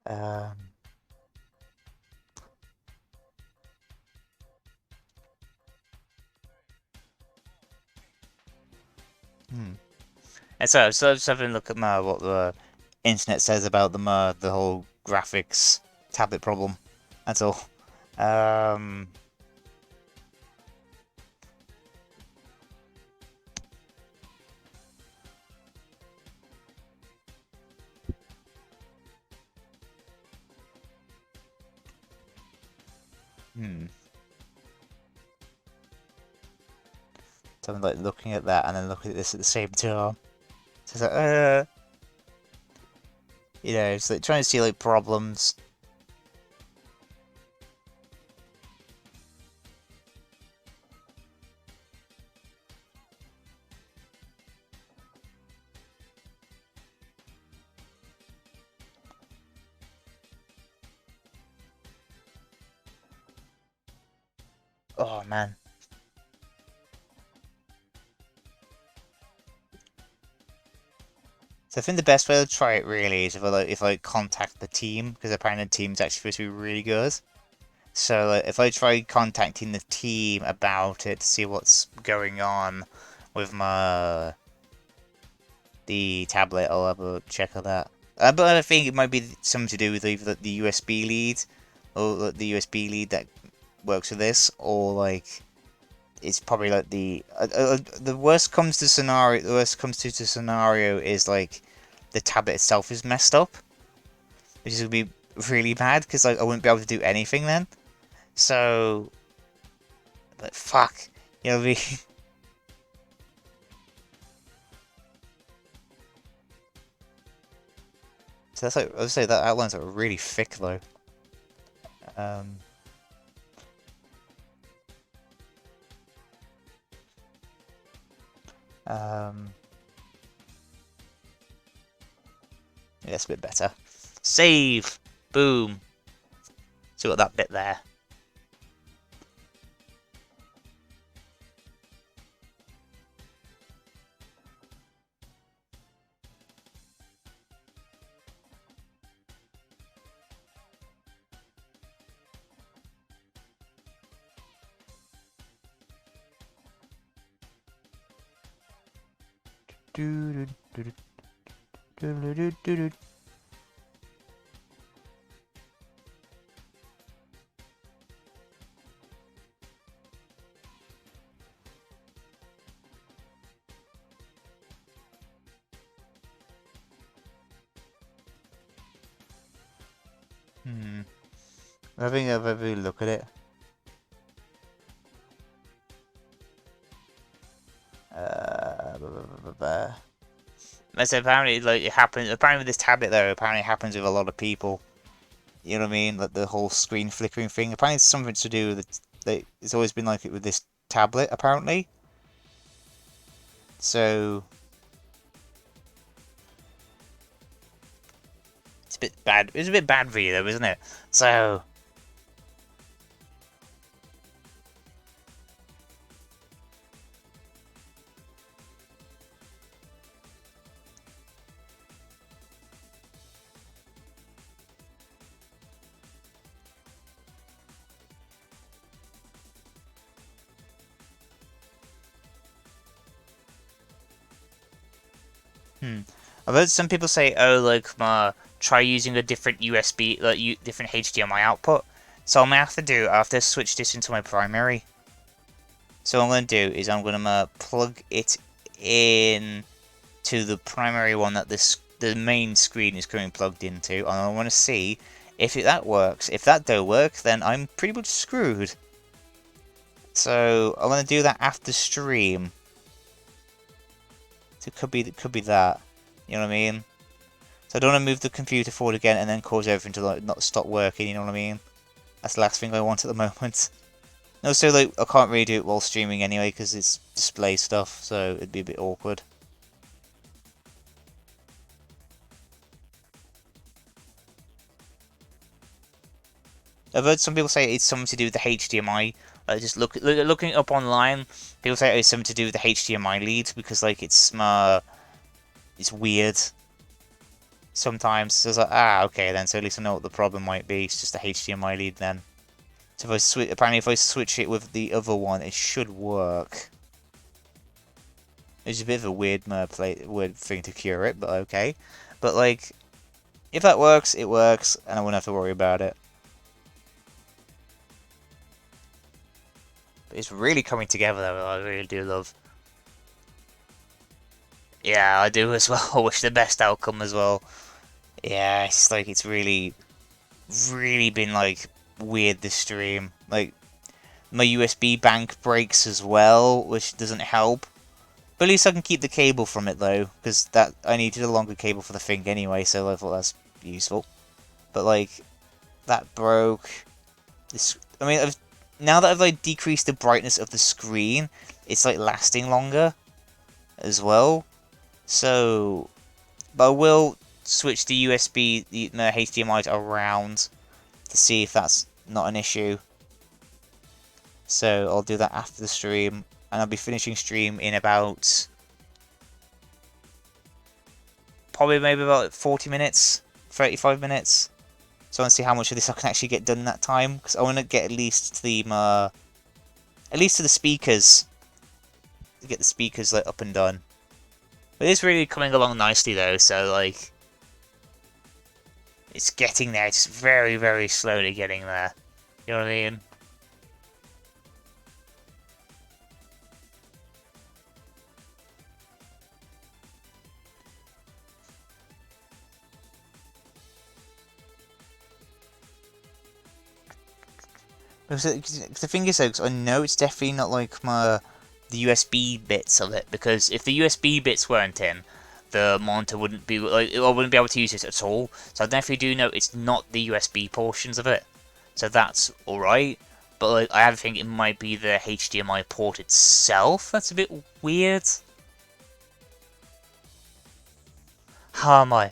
Um, And so I was just having a look at what the internet says about the whole graphics tablet problem. That's all. Um, hmm. So I'm like looking at that and then looking at this at the same time. So it's like, you know, it's like trying to see like problems. Oh man. So I think the best way to try it really is if I contact the team, because apparently the team's actually supposed to be really good. So if I try contacting the team about it to see what's going on with the tablet, I'll have a check of that. But I think it might be something to do with either the USB lead or the USB lead that works with this, or like it's probably like the worst comes to scenario. The worst comes to scenario is like the tablet itself is messed up, which is gonna be really bad because like I wouldn't be able to do anything then. So, but fuck, you know what I mean? So that's like I would say that outline's like really thick though. Um, um, yeah, that's a bit better. Save, boom. So we got that bit there. Having a very look at it. So apparently, like, it happens. Apparently, with this tablet, though, apparently it happens with a lot of people. You know what I mean? Like the whole screen flickering thing. Apparently, it's something to do with it. It's always been like it with this tablet, apparently. So it's a bit bad. It's a bit bad for you, though, isn't it? So. I've heard some people say, "Oh, like, try using a different USB, like, different HDMI output." So I'm gonna have to do. I have to switch this into my primary. So what I'm gonna do is I'm gonna plug it in to the primary one that the main screen is currently plugged into, and I want to see if that works. If that don't work, then I'm pretty much screwed. So I'm gonna do that after stream. So it could be that. You know what I mean? So I don't want to move the computer forward again and then cause everything to like not stop working. You know what I mean? That's the last thing I want at the moment. No, so like I can't really do it while streaming anyway because it's display stuff, so it'd be a bit awkward. I've heard some people say it's something to do with the HDMI. Just looking up online, people say it's something to do with the HDMI lead because like it's weird sometimes. So it's like, okay then, so at least I know what the problem might be. It's just the HDMI lead then. So if apparently if I switch it with the other one, it should work. It's a bit of a weird thing to cure it, but okay. But like, if that works, it works, and I won't have to worry about it. But it's really coming together though, I really do love. Yeah, I do as well. I wish the best outcome as well. Yeah, it's like it's really been like weird this stream. Like my USB bank breaks as well, which doesn't help. But at least I can keep the cable from it though, because I needed a longer cable for the thing anyway, so I thought that's useful. But like that broke. I mean, now that I've like decreased the brightness of the screen, it's like lasting longer as well. So, but I will switch the USB, the HDMIs around to see if that's not an issue. So I'll do that after the stream, and I'll be finishing stream in about probably maybe about 40 minutes, 35 minutes. So I want to see how much of this I can actually get done in that time, because I want to get at least to the speakers, to get the speakers like up and done. But it's really coming along nicely though, so like it's getting there. It's very, very slowly getting there. You know what I mean? Because the thing is though, cause I know it's definitely not like the USB bits of it, because if the USB bits weren't in, the monitor wouldn't be like, I wouldn't be able to use it at all. So I definitely do know it's not the USB portions of it, so that's all right. But like, I have a think it might be the HDMI port itself that's a bit weird. How am I?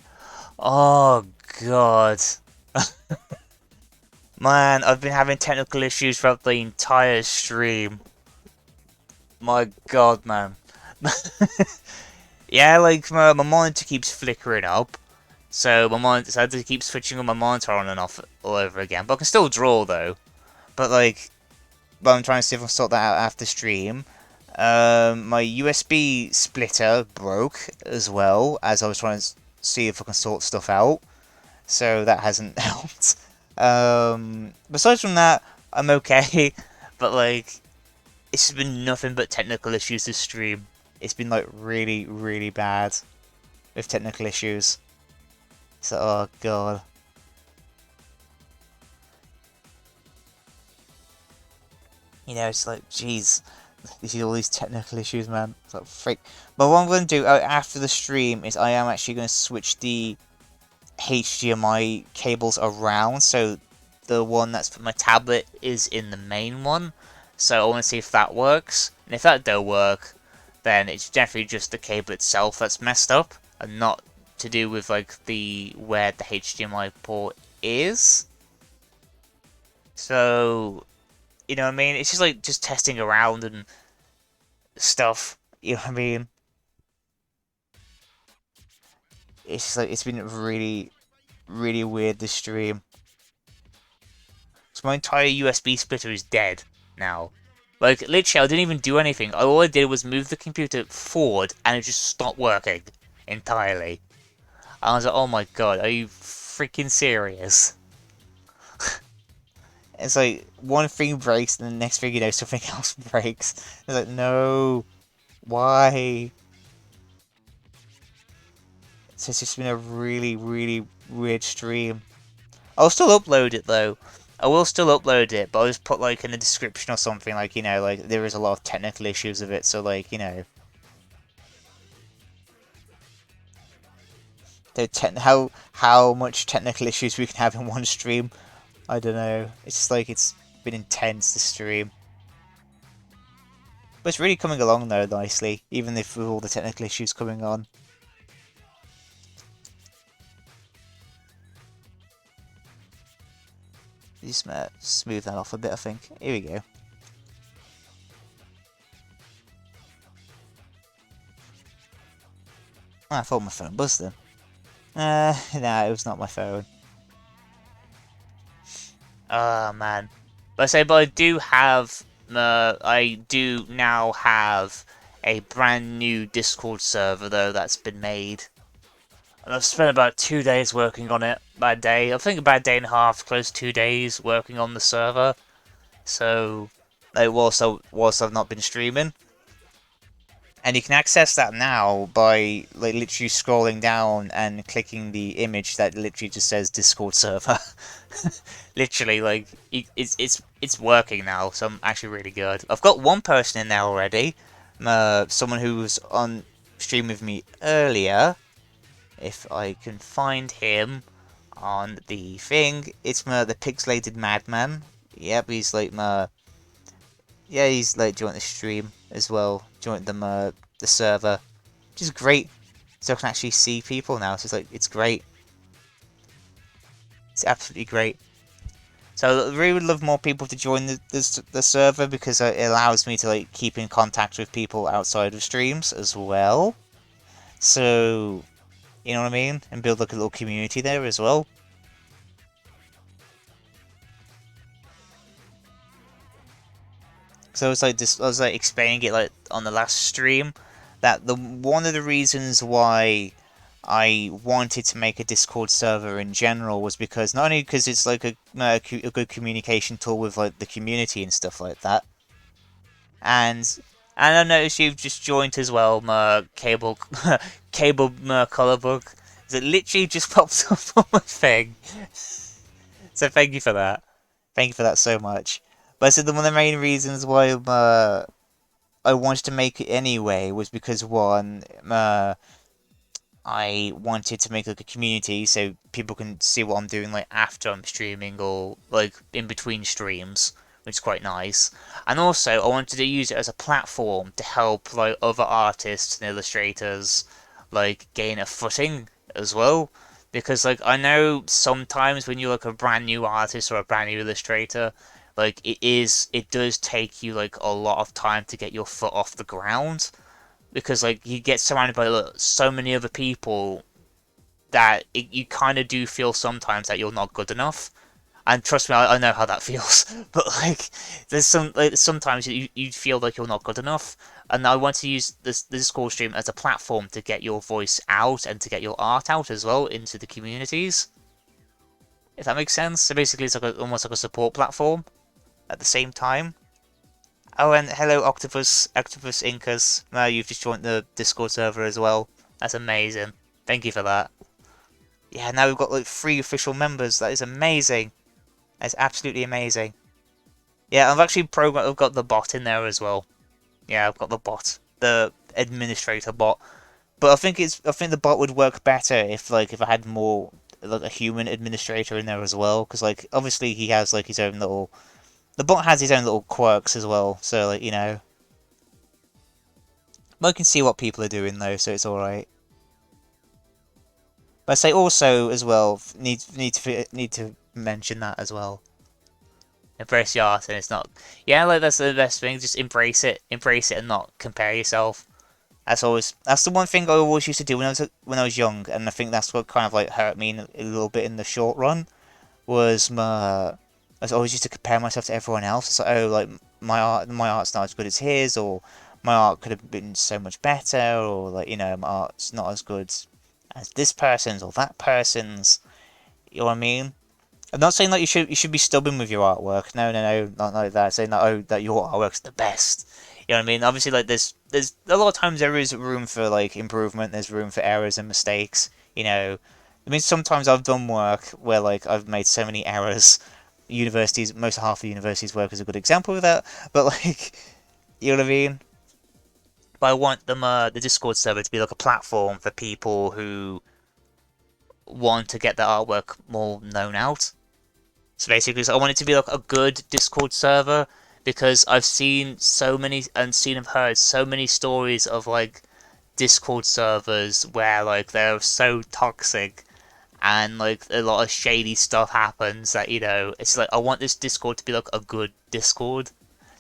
Oh god. Man, I've been having technical issues throughout the entire stream. My god, man. Yeah, like, my monitor keeps flickering up. So so I have to keep switching on my monitor on and off all over again. But I can still draw, though. But, like, I'm trying to see if I can sort that out after stream. My USB splitter broke as well as I was trying to see if I can sort stuff out, so that hasn't helped. Besides from that, I'm okay, but like, it's been nothing but technical issues this stream. It's been like really, really bad with technical issues. So, oh god. You know, it's like, jeez, you see all these technical issues, man. It's like, freak. But what I'm going to do after the stream is I am actually going to switch the HDMI cables around, so the one that's for my tablet is in the main one. So I want to see if that works, and if that don't work, then it's definitely just the cable itself that's messed up, and not to do with like the where the HDMI port is. So, you know what I mean? It's just like just testing around and stuff. You know what I mean? It's just like it's been really, really weird this stream. So my entire USB splitter is dead now. Like, literally, I didn't even do anything. All I did was move the computer forward, and it just stopped working entirely. I was like, oh my god, are you freaking serious? It's like, one thing breaks, and the next thing you know, something else breaks. It's like, no, why? So it's just been a really, really weird stream. I'll still upload it though. I will still upload it, but I'll just put like in the description or something like, you know, like there is a lot of technical issues with it, so like, you know, how much technical issues we can have in one stream. I don't know. It's just like it's been intense this stream. But it's really coming along though nicely, even if with all the technical issues coming on. Just smooth that off a bit, I think. Here we go. Oh, I thought my phone buzzed then. Nah, it was not my phone. Oh man. But I do now have a brand new Discord server though that's been made. And I've spent about 2 days working on it. By day, I think about a day and a half, close to 2 days working on the server. So, like, whilst I've not been streaming. And you can access that now by like literally scrolling down and clicking the image that literally just says Discord server. Literally, like it's working now, so I'm actually really good. I've got one person in there already, someone who was on stream with me earlier. If I can find him on the thing, it's the pixelated madman. Yep, he's like yeah, he's like joined the stream as well. Joined the server, which is great. So I can actually see people now. So it's like it's great. It's absolutely great. So I really would love more people to join the server because it allows me to like keep in contact with people outside of streams as well. So you know what I mean, and build like a little community there as well. So it's like this. I was like explaining it like on the last stream that the one of the reasons why I wanted to make a Discord server in general was because not only because it's like a good communication tool with like the community and stuff like that, and I noticed you've just joined as well, cable color book. It literally just pops up on my thing. So thank you for that. Thank you for that so much. But I said one of the main reasons why I wanted to make it anyway was because one, I wanted to make like a community so people can see what I'm doing like after I'm streaming or like in between streams, which is quite nice. And also I wanted to use it as a platform to help like other artists and illustrators like gain a footing as well. Because like I know sometimes when you're like a brand new artist or a brand new illustrator, like it does take you like a lot of time to get your foot off the ground because like you get surrounded by so many other people that you kind of do feel sometimes that you're not good enough. And trust me, I know how that feels. But like, there's sometimes you feel like you're not good enough, and I want to use the Discord stream as a platform to get your voice out and to get your art out as well into the communities. If that makes sense. So basically, it's like almost like a support platform at the same time. Oh, and hello, Octopus Incas. Now you've just joined the Discord server as well. That's amazing. Thank you for that. Yeah, now we've got like 3 official members. That is amazing. That's absolutely amazing. Yeah, I've got the bot in there as well. Yeah, I've got the bot, the administrator bot. But I think the bot would work better if I had more like a human administrator in there as well. Because like obviously he has like his own little, the bot has his own little quirks as well. So like but I can see what people are doing though, so it's all right. But I say also as well need to mention that as well. Embrace your art, and it's not. Yeah, like that's the best thing. Just embrace it, and not compare yourself. That's the one thing I always used to do when I was young, and I think that's what kind of like hurt me a little bit in the short run. Was I always used to compare myself to everyone else. It's like, oh, like my art's not as good as his, or my art could have been so much better, or like my art's not as good as this person's or that person's. You know what I mean? I'm not saying that you should be stubborn with your artwork. No, not like that. Saying that that your artwork's the best. You know what I mean? Obviously, like there's a lot of times there is room for like improvement. There's room for errors and mistakes. I mean sometimes I've done work where like I've made so many errors. Most half of university's work is a good example of that. But like, you know what I mean? But I want the Discord server to be like a platform for people who want to get their artwork more known out. So basically, I want it to be like a good Discord server because I've seen so many and seen and heard so many stories of like Discord servers where like they're so toxic and like a lot of shady stuff happens that it's like I want this Discord to be like a good Discord.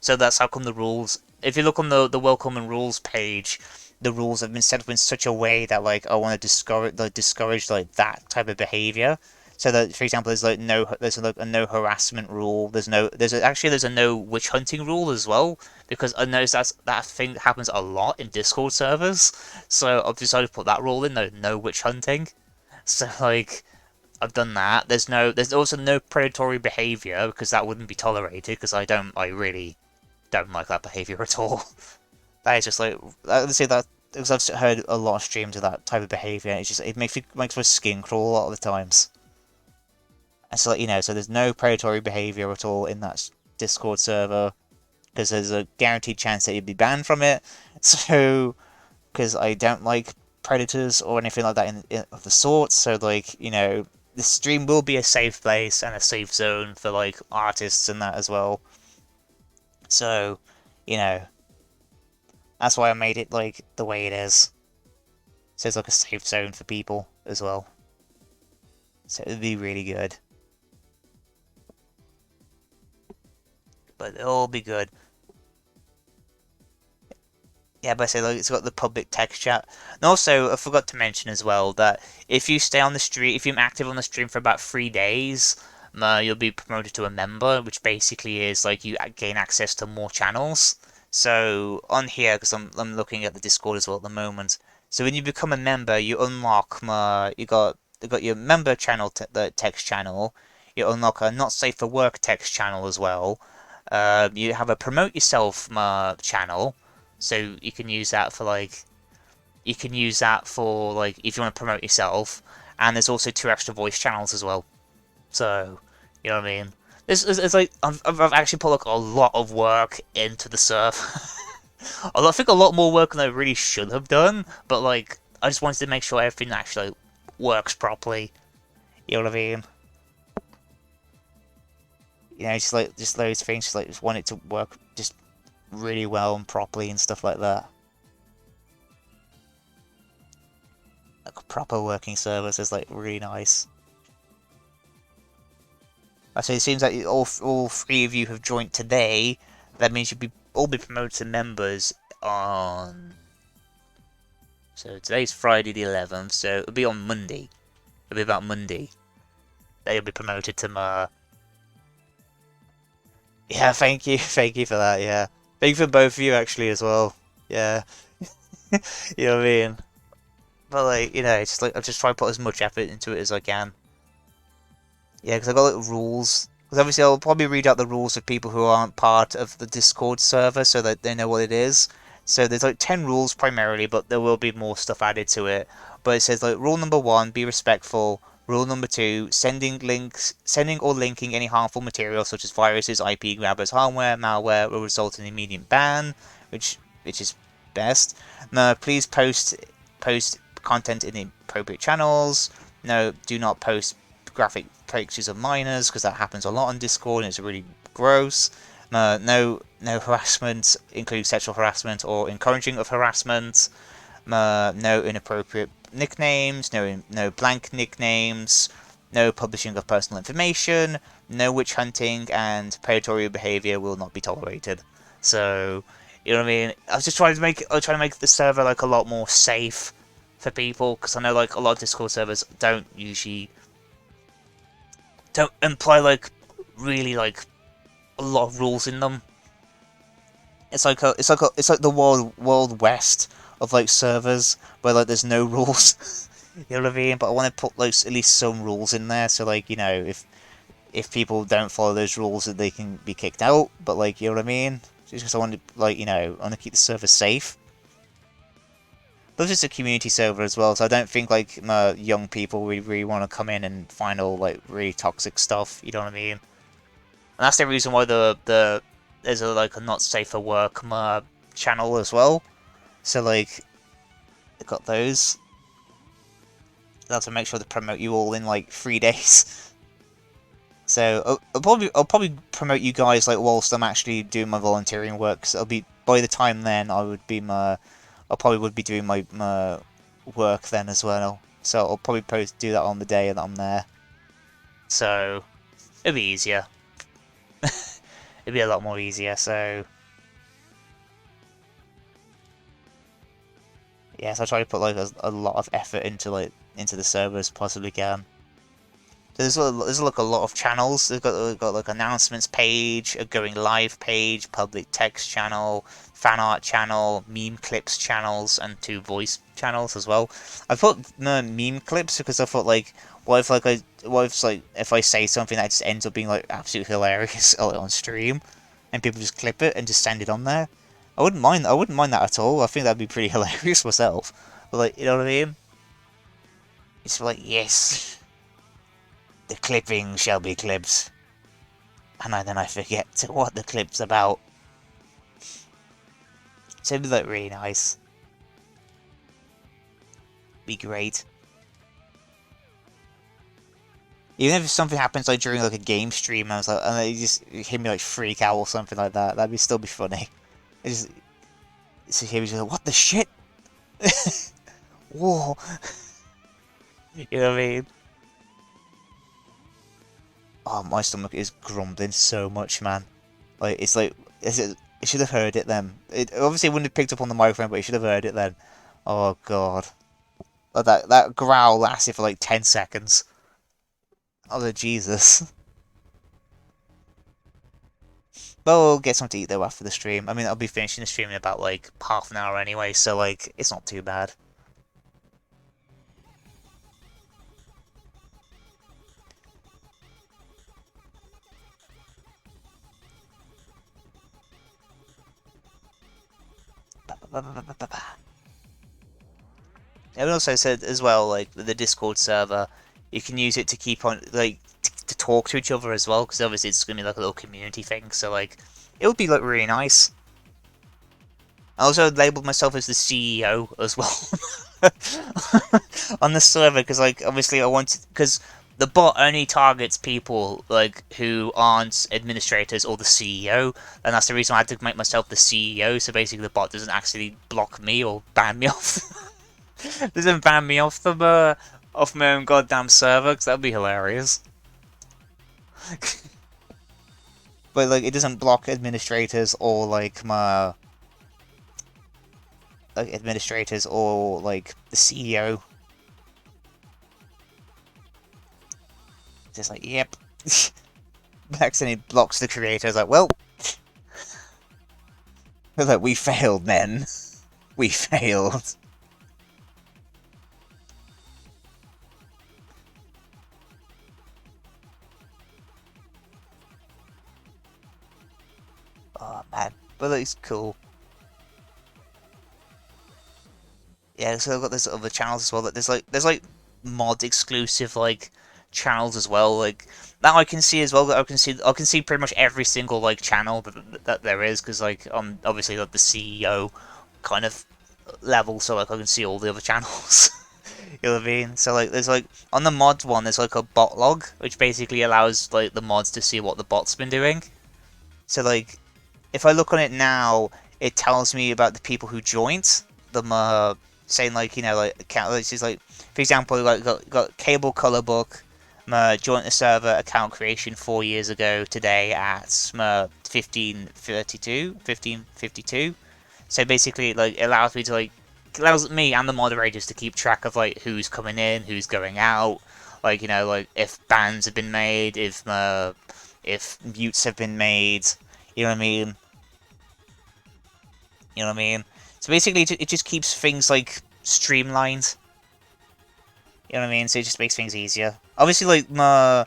So that's how come the rules. If you look on the welcome and rules page, the rules have been set up in such a way that like I want to discourage like that type of behavior. So that, for example, there's like a no harassment rule. There's a no witch hunting rule as well because I noticed that thing happens a lot in Discord servers. So I've decided to put that rule in, no witch hunting. So like I've done that. There's also no predatory behavior because that wouldn't be tolerated because I really don't like that behavior at all. That is just like let's say that because I've heard a lot of streams of that type of behavior. It makes my skin crawl a lot of the times. And so, so there's no predatory behavior at all in that Discord server, because there's a guaranteed chance that you'd be banned from it. So, because I don't like predators or anything like that of the sort, so, like, the stream will be a safe place and a safe zone for, like, artists and that as well. So, that's why I made it, like, the way it is. So it's like a safe zone for people as well. So it would be really good. But it'll all be good. Yeah, but I say like it's got the public text chat. And also, I forgot to mention as well that if you stay on the stream, if you're active on the stream for about 3 days, you'll be promoted to a member, which basically is like you gain access to more channels. So on here, because I'm looking at the Discord as well at the moment. So when you become a member, you unlock you got your member channel, the text channel. You unlock a not safe for work text channel as well. You have a promote yourself channel, so you can use that for like if you want to promote yourself, and there's also 2 extra voice channels as well. So you know what I mean. It's like I've actually put like a lot of work into the server. I think a lot more work than I really should have done, but like I just wanted to make sure everything actually works properly. You know what I mean? Just those things, just want it to work just really well and properly and stuff like that. Like a proper working service is like really nice. So it seems like all 3 of you have joined today. That means you'll all be promoted to members on. So today's Friday the 11th, so it'll be on Monday. It'll be about Monday that you'll be promoted to Yeah, thank you for that. Yeah, thank you for both of you actually as well. Yeah, you know what I mean. But like, it's just like I just try to put as much effort into it as I can. Yeah, because I got like rules. Because obviously I'll probably read out the rules of people who aren't part of the Discord server so that they know what it is. So there's like 10 rules primarily, but there will be more stuff added to it. But it says like rule number 1, be respectful. Rule number 2, sending or linking any harmful material such as viruses, IP grabbers, hardware, malware will result in immediate ban, which is best. No, please post content in the appropriate channels. No, do not post graphic pictures of minors because that happens a lot on Discord and it's really gross. No harassment, including sexual harassment or encouraging of harassment. No inappropriate nicknames. No blank nicknames. No publishing of personal information. No witch hunting, and predatory behavior will not be tolerated. So, you know what I mean? I was trying to make the server like a lot more safe for people because I know like a lot of Discord servers don't imply like really like a lot of rules in them. It's like the Wild West of like servers where like there's no rules. You know what I mean? But I want to put like at least some rules in there, so like if people don't follow those rules, that they can be kicked out. But like you know what I mean? Just because I want to like I want to keep the server safe. But it's just a community server as well, so I don't think like young people really want to come in and find all like really toxic stuff. You know what I mean? And that's the reason why there's like a not safe for work channel as well. So like I got those. That's to make sure to promote you all in like 3 days. So I'll probably promote you guys like whilst I'm actually doing my volunteering work. Cause it'll be by the time then I probably would be doing my work then as well. So I'll probably do that on the day that I'm there. So it'll be easier. It'd be a lot more easier, so yes, I try to put like a lot of effort into the server as possibly can. There's like a lot of channels. They've got like announcements page, a going live page, public text channel, fan art channel, meme clips channels, and 2 voice channels as well. I put meme clips because I thought like, what if like if I say something that just ends up being like absolutely hilarious on stream, and people just clip it and just send it on there. I wouldn't mind that at all. I think that'd be pretty hilarious myself. But like, you know what I mean? It's like yes. The clipping shall be clips. And then I forget what the clip's about. So it'd be like really nice. Be great. Even if something happens like during like a game stream and I was like and they just hear me like freak out or something like that, that'd still be funny. It's just hear me just like, what the shit? Whoa. You know what I mean? Oh, my stomach is grumbling so much, man. Like, it should have heard it then. It obviously wouldn't have picked up on the microphone, but it should have heard it then. Oh, God. Like, that growl lasted for like 10 seconds. Oh, Jesus. But we'll get something to eat though after the stream. I mean, I'll be finishing the stream in about like half an hour anyway, so like, it's not too bad. It also said as well, like the Discord server, you can use it to keep on like to talk to each other as well, because obviously it's gonna be like a little community thing. So like, it would be like really nice. I also labeled myself as the CEO as well on the server because like obviously I wanted because the bot only targets people like who aren't administrators or the CEO, and that's the reason I had to make myself the CEO. So basically, the bot doesn't actually block me or ban me off. Doesn't ban me off my own goddamn server because that'd be hilarious. But like, it doesn't block administrators or like the CEO. Just like, yep. accidentally blocks the creator. It's like, well, like, we failed then. We failed. Oh man, but it's cool. Yeah, so I've got this other channels as well. That there's like mod exclusive like channels as well. Like now I can see as well that I can see pretty much every single like channel that there is because like obviously like the CEO kind of level, so like I can see all the other channels. You know what I mean? So like there's like on the mods one there's like a bot log which basically allows like the mods to see what the bot's been doing. So like if I look on it now, it tells me about the people who joined them. Saying like like account. This is like for example, like got Cable Color Book. Joined the server account creation 4 years ago today at 15:52. So basically, like it allows me to like allows me and the moderators to keep track of like who's coming in, who's going out, like like if bans have been made, if mutes have been made. You know what I mean? You know what I mean? So basically, it just keeps things like streamlined. You know what I mean? So it just makes things easier. Obviously, like my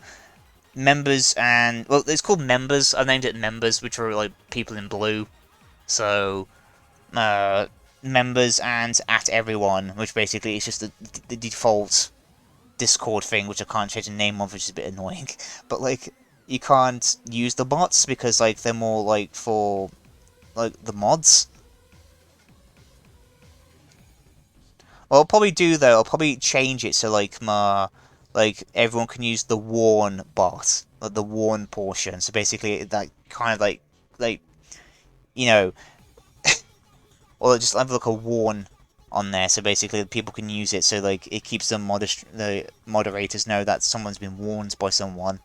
members and well, it's called members. I named it members, which are like people in blue. So members and at everyone, which basically is just the default Discord thing, which I can't change the name of, which is a bit annoying. But like, you can't use the bots because like they're more like for like the mods. What I'll probably do though, I'll probably change it so like everyone can use the warn bot, like the warn portion. So basically, that kind of like you know, or just have like a warn on there. So basically, people can use it. So like it keeps the moderators know that someone's been warned by someone.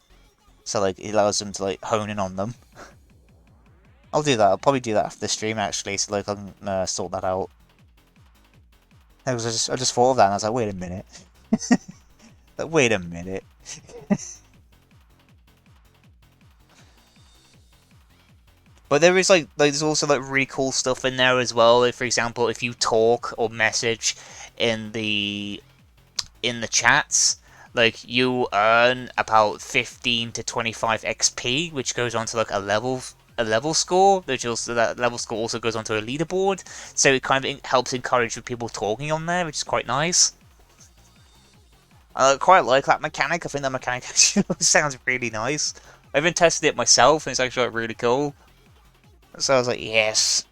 So like it allows them to like hone in on them. I'll do that. I'll probably do that after the stream actually. So like I can sort that out. I just thought of that and I was like, wait a minute. Like, wait a minute. But there is like there's also like really cool stuff in there as well. Like, for example, if you talk or message in the chats, like you earn about 15 to 25 XP, which goes on to like a level score, which also that level score also goes onto a leaderboard. So it kind of helps encourage people talking on there, which is quite nice. I quite like that mechanic. I think that mechanic actually sounds really nice. I even tested it myself, and it's actually like, really cool. So I was like, yes.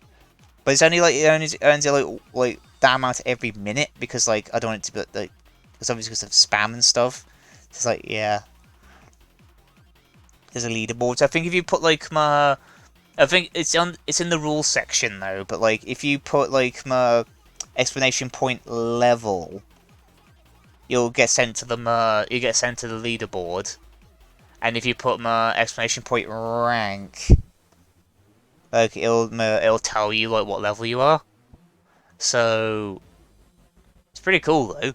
But it's only like it earns it like that amount every minute because like I don't want it to be like because obviously because of spam and stuff. It's like yeah, there's a leaderboard. So I think if you put like I think it's in the rules section though. But like if you put like my exclamation point level, you'll get sent to you get sent to the leaderboard. And if you put my exclamation point rank, like it'll tell you like what level you are. So it's pretty cool though.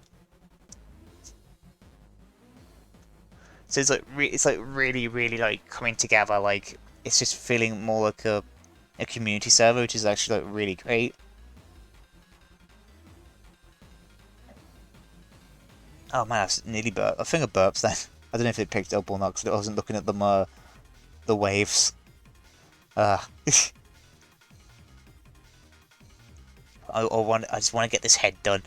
So it's like really really like coming together. Like it's just feeling more like a community server, which is actually like really great. Oh man, I nearly burped. I think I burped then. I don't know if it picked up or not because I wasn't looking at the waves. Uh, I just want to get this head done.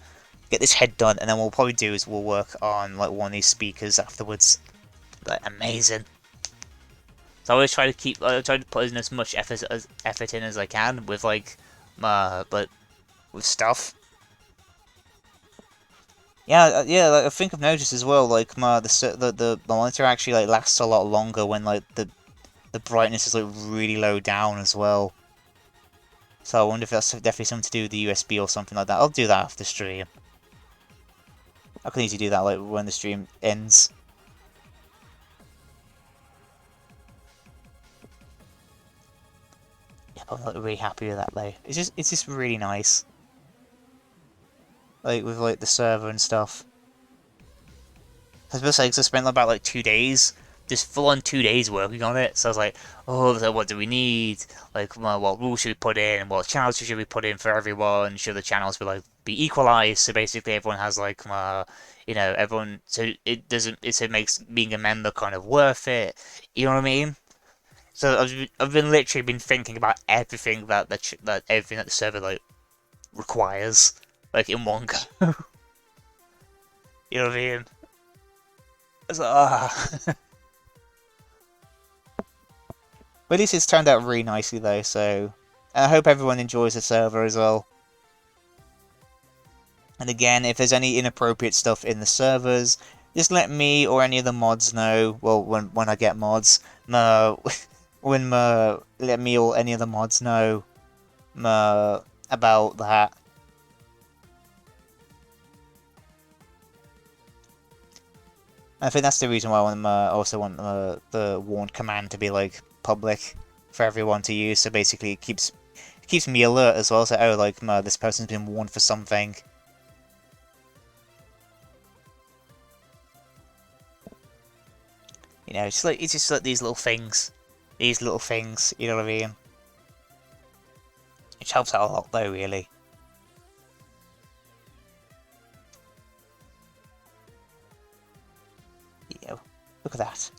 Get this head done, and then what we'll probably do is we'll work on like one of these speakers afterwards. Like amazing. So I always try to I try to put in as much effort in as I can with like but with stuff. Yeah, yeah. Like, I think I've noticed as well. Like the monitor actually like lasts a lot longer when like the brightness is like really low down as well. So I wonder if that's definitely something to do with the USB or something like that. I'll do that after stream. I can easily do that like when the stream ends. Yeah, I'm like really happy with that though. It's just really nice. Like with like the server and stuff. I suppose like I spent about like 2 days just full on 2 days working on it. So I was like, oh, so what do we need? Like, well, what rules should we put in? What channels should we put in for everyone? Should the channels be like be equalized? So basically, everyone has like, everyone. So it doesn't. It makes being a member kind of worth it. You know what I mean? So I've been literally been thinking about everything that everything that the server like requires, like in one go. You know what I mean? It's like, ah. But at least it's turned out really nicely though, so I hope everyone enjoys the server as well. And again, if there's any inappropriate stuff in the servers, just let me or any of the mods know. Well, when I get mods, let me or any of the mods know about that. I think that's the reason why I also want the warn command to be like public for everyone to use. So basically, it keeps me alert as well. So oh, like this person's been warned for something. You know, it's just like these little things, You know what I mean? Which helps out a lot, though, really. You know, look at that.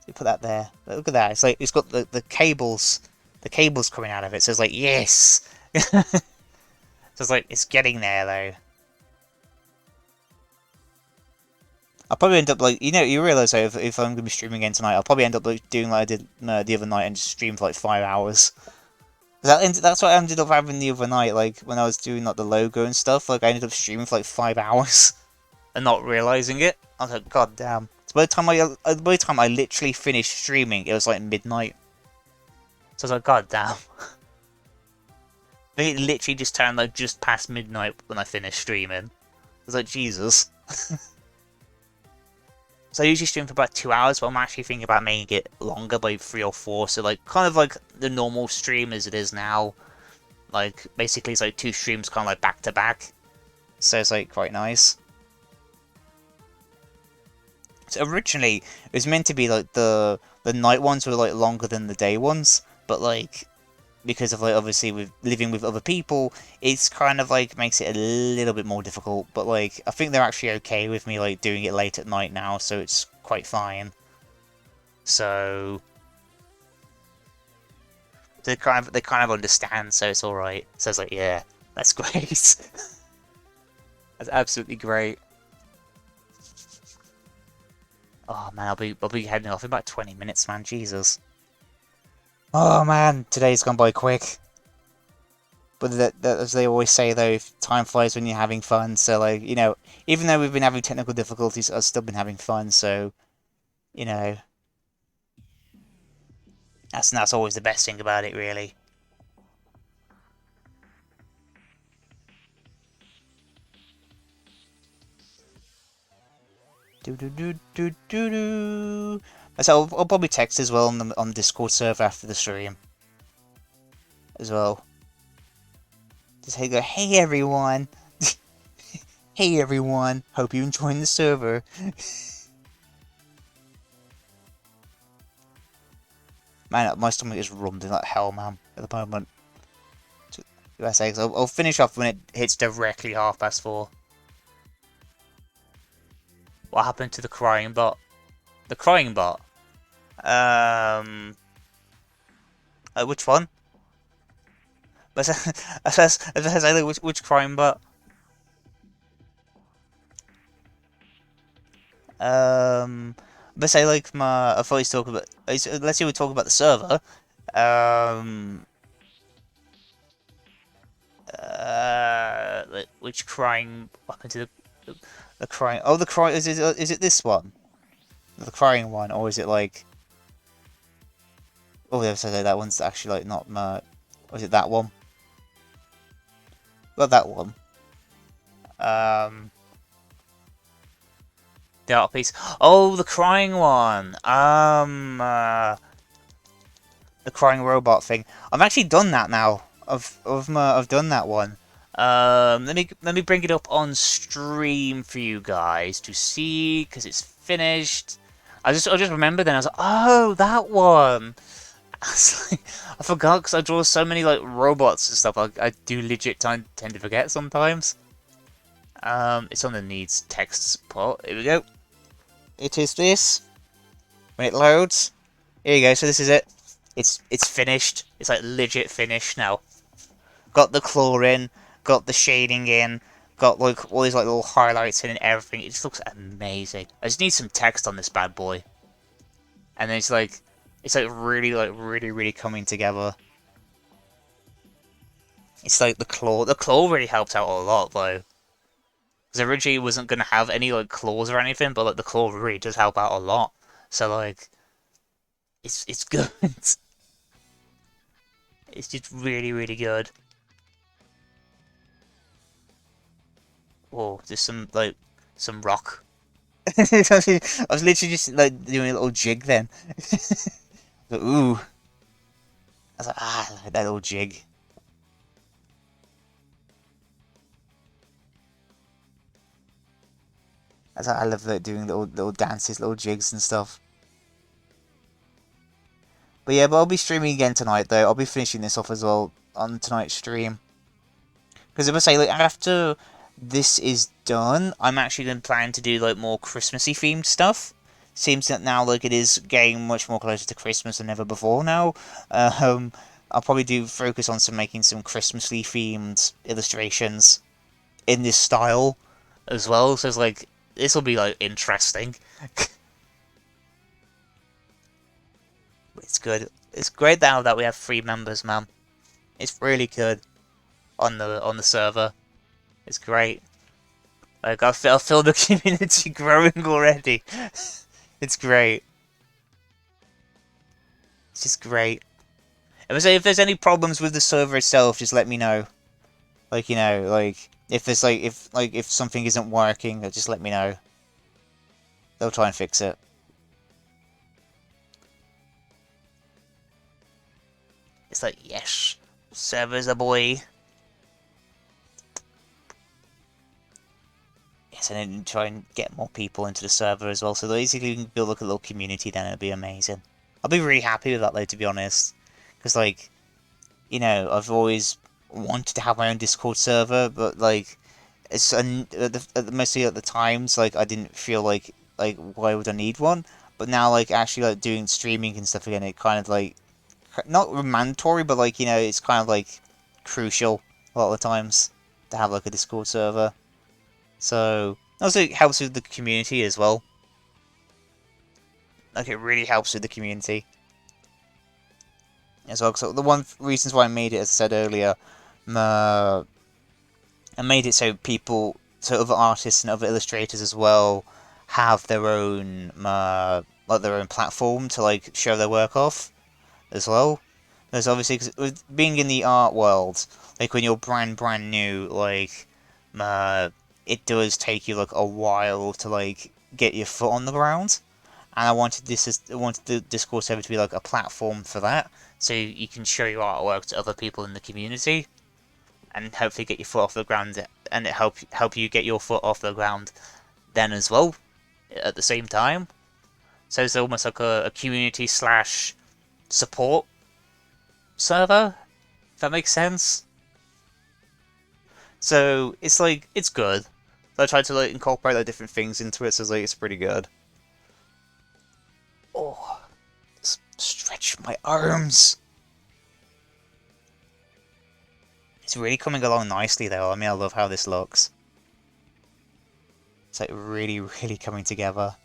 You put that there. Look at that. It's like it's got the cables coming out of it. So it's like yes. So it's like it's getting there though. I'll probably end up like you realise though if I'm gonna be streaming again tonight, I'll probably end up like doing like I did the other night and just stream for like 5 hours. That's what I ended up having the other night. Like when I was doing like the logo and stuff, like I ended up streaming for like 5 hours and not realising it. I was like, God damn. So by the time I literally finished streaming, it was like midnight. So I was like, God damn. It literally just turned like just past midnight when I finished streaming. I was like, Jesus. So I usually stream for about 2 hours, but I'm actually thinking about making it longer by 3 or 4. So like kind of like the normal stream as it is now. Like basically it's like 2 streams kind of like back to back. So it's like quite nice. So originally it was meant to be like the night ones were like longer than the day ones, but like because of like obviously with living with other people, it's kind of like makes it a little bit more difficult. But like I think they're actually okay with me like doing it late at night now, so it's quite fine. So they kind of understand, so it's all right. So it's like yeah, that's great. That's absolutely great. Oh man, I'll be heading off in about 20 minutes, man. Jesus. Oh man, today's gone by quick. But that, as they always say though, time flies when you're having fun. So like, even though we've been having technical difficulties, I've still been having fun. So, you know, that's always the best thing about it, really. Do do do do do do. So I'll probably text as well on the Discord server after the stream, as well. Just go, hey everyone, hey everyone, hope you enjoying the server. Man, my stomach is rumbling like hell, man, at the moment. I'll finish off when it hits directly 4:30. What happened to the crying bot? The crying bot? Which one? Which crying bot? Let's say like I thought he's talking about. Let's say we talk about the server. Which crying? What happened to the crying? Oh, the crying is it this one? The crying one, or is it like? Oh, yeah, so that one's actually like not or is it that one? Well, that one. The art piece. Oh, the crying one. The crying robot thing. I've actually done that now. I've done that one. Let me bring it up on stream for you guys to see, because it's finished. I just remembered then. I was like, oh, that one. I was like, I forgot because I draw so many like robots and stuff. I do legit tend to forget sometimes. It's on the needs text support. Here we go. It is this. When it loads, here you go. So this is it. It's finished. It's like legit finished now. Got the claw in. Got the shading in. Got like all these like little highlights in and everything. It just looks amazing. I just need some text on this bad boy. And then it's like really coming together. It's like the claw. The claw really helped out a lot though. Because originally it wasn't gonna have any like claws or anything, but like the claw really does help out a lot. So like, it's good. It's just really good. Oh, there's some rock. I was literally just like doing a little jig then. Like, ooh. I was like, ah, I like that little jig. I love like doing little dances, little jigs and stuff. But yeah, I'll be streaming again tonight though. I'll be finishing this off as well on tonight's stream. Because if I say like after this is done, I'm actually going to plan to do like more Christmassy themed stuff. Seems that now like it is getting much more closer to Christmas than ever before now. I'll probably do focus on making some Christmassly themed illustrations in this style as well. So it's like this will be like interesting. It's good. It's great now that we have 3 members, man. It's really good on the server. It's great. Like I feel the community growing already. It's great. It's just great. If there's any problems with the server itself, just let me know. Like, you know, like if there's if something isn't working, just let me know. They'll try and fix it. It's like, yes, server's a boy. Yes, and then try and get more people into the server as well. So basically, we can build like a little community. Then it'll be amazing. I'll be really happy with that though, to be honest, because like, you know, I've always wanted to have my own Discord server, but like, it's mostly at the times like I didn't feel like why would I need one? But now like actually like doing streaming and stuff again, it kind of like not mandatory, but like, you know, it's kind of like crucial a lot of the times to have like a Discord server. So also it helps with the community as well. Like it really helps with the community as well. So the one reasons why I made it, as I said earlier, I made it so people, so other artists and other illustrators as well, have their own like their own platform to like show their work off as well. There's obviously, cause with being in the art world, like when you're brand new, like it does take you like a while to like get your foot on the ground. And I wanted the Discord server to be like a platform for that, so you can show your artwork to other people in the community, and hopefully get your foot off the ground, and it help you get your foot off the ground then as well at the same time. So it's almost like a community slash support server, if that makes sense. So it's like it's good. So I tried to like incorporate like different things into it, so it's like it's pretty good. Oh, stretch my arms. It's really coming along nicely though. I mean, I love how this looks. It's like really coming together.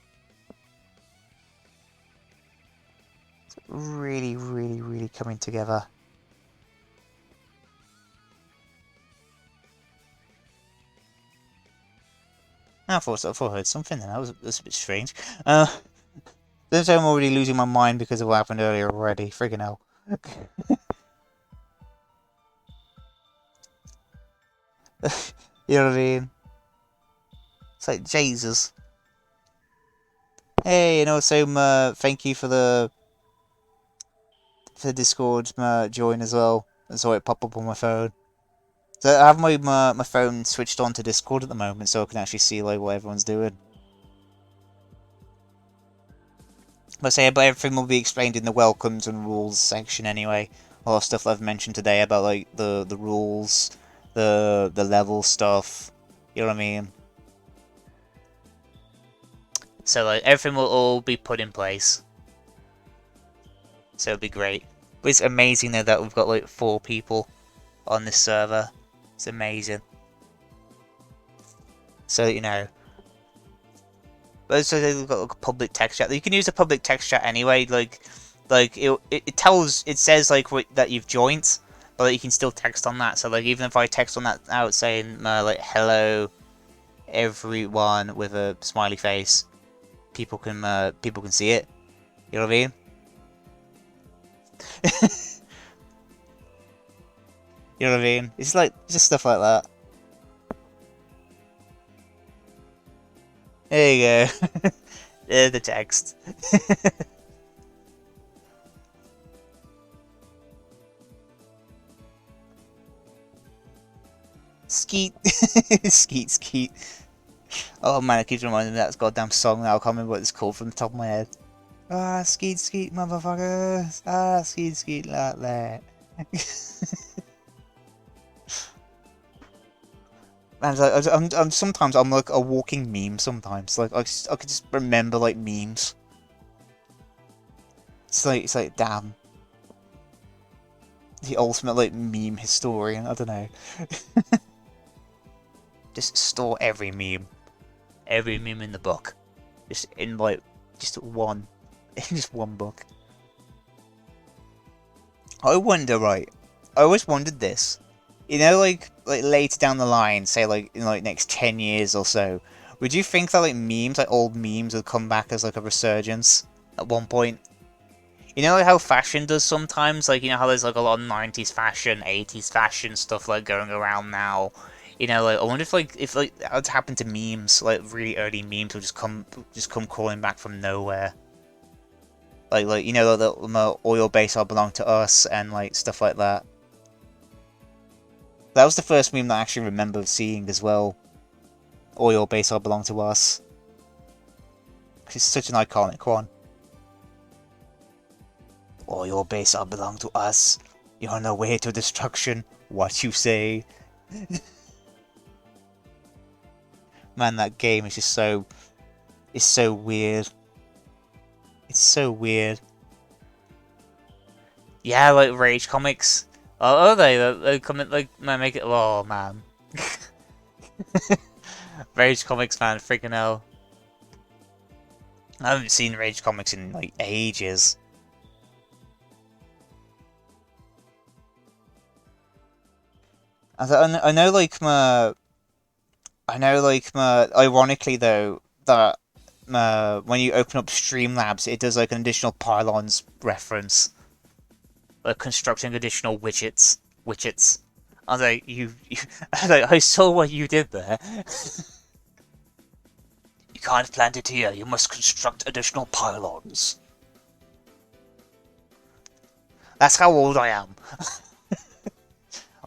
It's really coming together. I thought I heard something then. That was a bit strange. This time I'm already losing my mind because of what happened earlier already. Friggin' hell. You know what I mean? It's like, Jesus. Hey, and also, thank you for the Discord join as well. I saw it pop up on my phone. So I have my phone switched on to Discord at the moment, so I can actually see like what everyone's doing. But everything will be explained in the welcomes and rules section anyway. A lot of stuff I've mentioned today about like the rules, the level stuff. You know what I mean? So like everything will all be put in place. So it'll be great. But it's amazing though that we've got like 4 people on this server. It's amazing. So you know. But so they've got like a public text chat. You can use a public text chat anyway. Like it says like that you've joined, but like, you can still text on that. So like even if I text on that out saying like hello everyone with a smiley face, people can see it. You know what I mean? You know what I mean? It's like just stuff like that. There you go. There's the text. Skeet. Skeet, skeet. Oh man, it keeps reminding me of that goddamn song now. I can't remember what it's called from the top of my head. Ah, skeet, skeet, motherfuckers. Ah, skeet, skeet, like that. Man, like, I'm sometimes I'm like a walking meme. Sometimes, like I could just remember like memes. It's like damn, the ultimate like meme historian. I don't know. Just store every meme in the book, just in like just one, in just one book. I wonder, right? I always wondered this. You know, like later down the line, say like in like next 10 years or so, would you think that like memes, like old memes, would come back as like a resurgence at one point? You know like how fashion does sometimes, like you know how there's like a lot of 90s fashion, 80s fashion stuff like going around now. You know, like I wonder if like that would happen to memes, like really early memes will just come crawling back from nowhere. Like you know the oil base all belong to us and like stuff like that. That was the first meme that I actually remember seeing as well. Oil base all belong to us. It's such an iconic one. Oil base all belong to us. You're on the way to destruction. What you say? Man, that game is just so... It's so weird. It's so weird. Yeah, like Rage Comics. Oh, are they? They come in, like, make it... Oh, man. Rage Comics, man. Freaking hell. I haven't seen Rage Comics in, like, ages. I know, like, ironically, though, that when you open up Streamlabs, it does, like, an additional pylons reference. Like, constructing additional widgets. I was like, I saw what you did there. You can't plant it here, you must construct additional pylons. That's how old I am.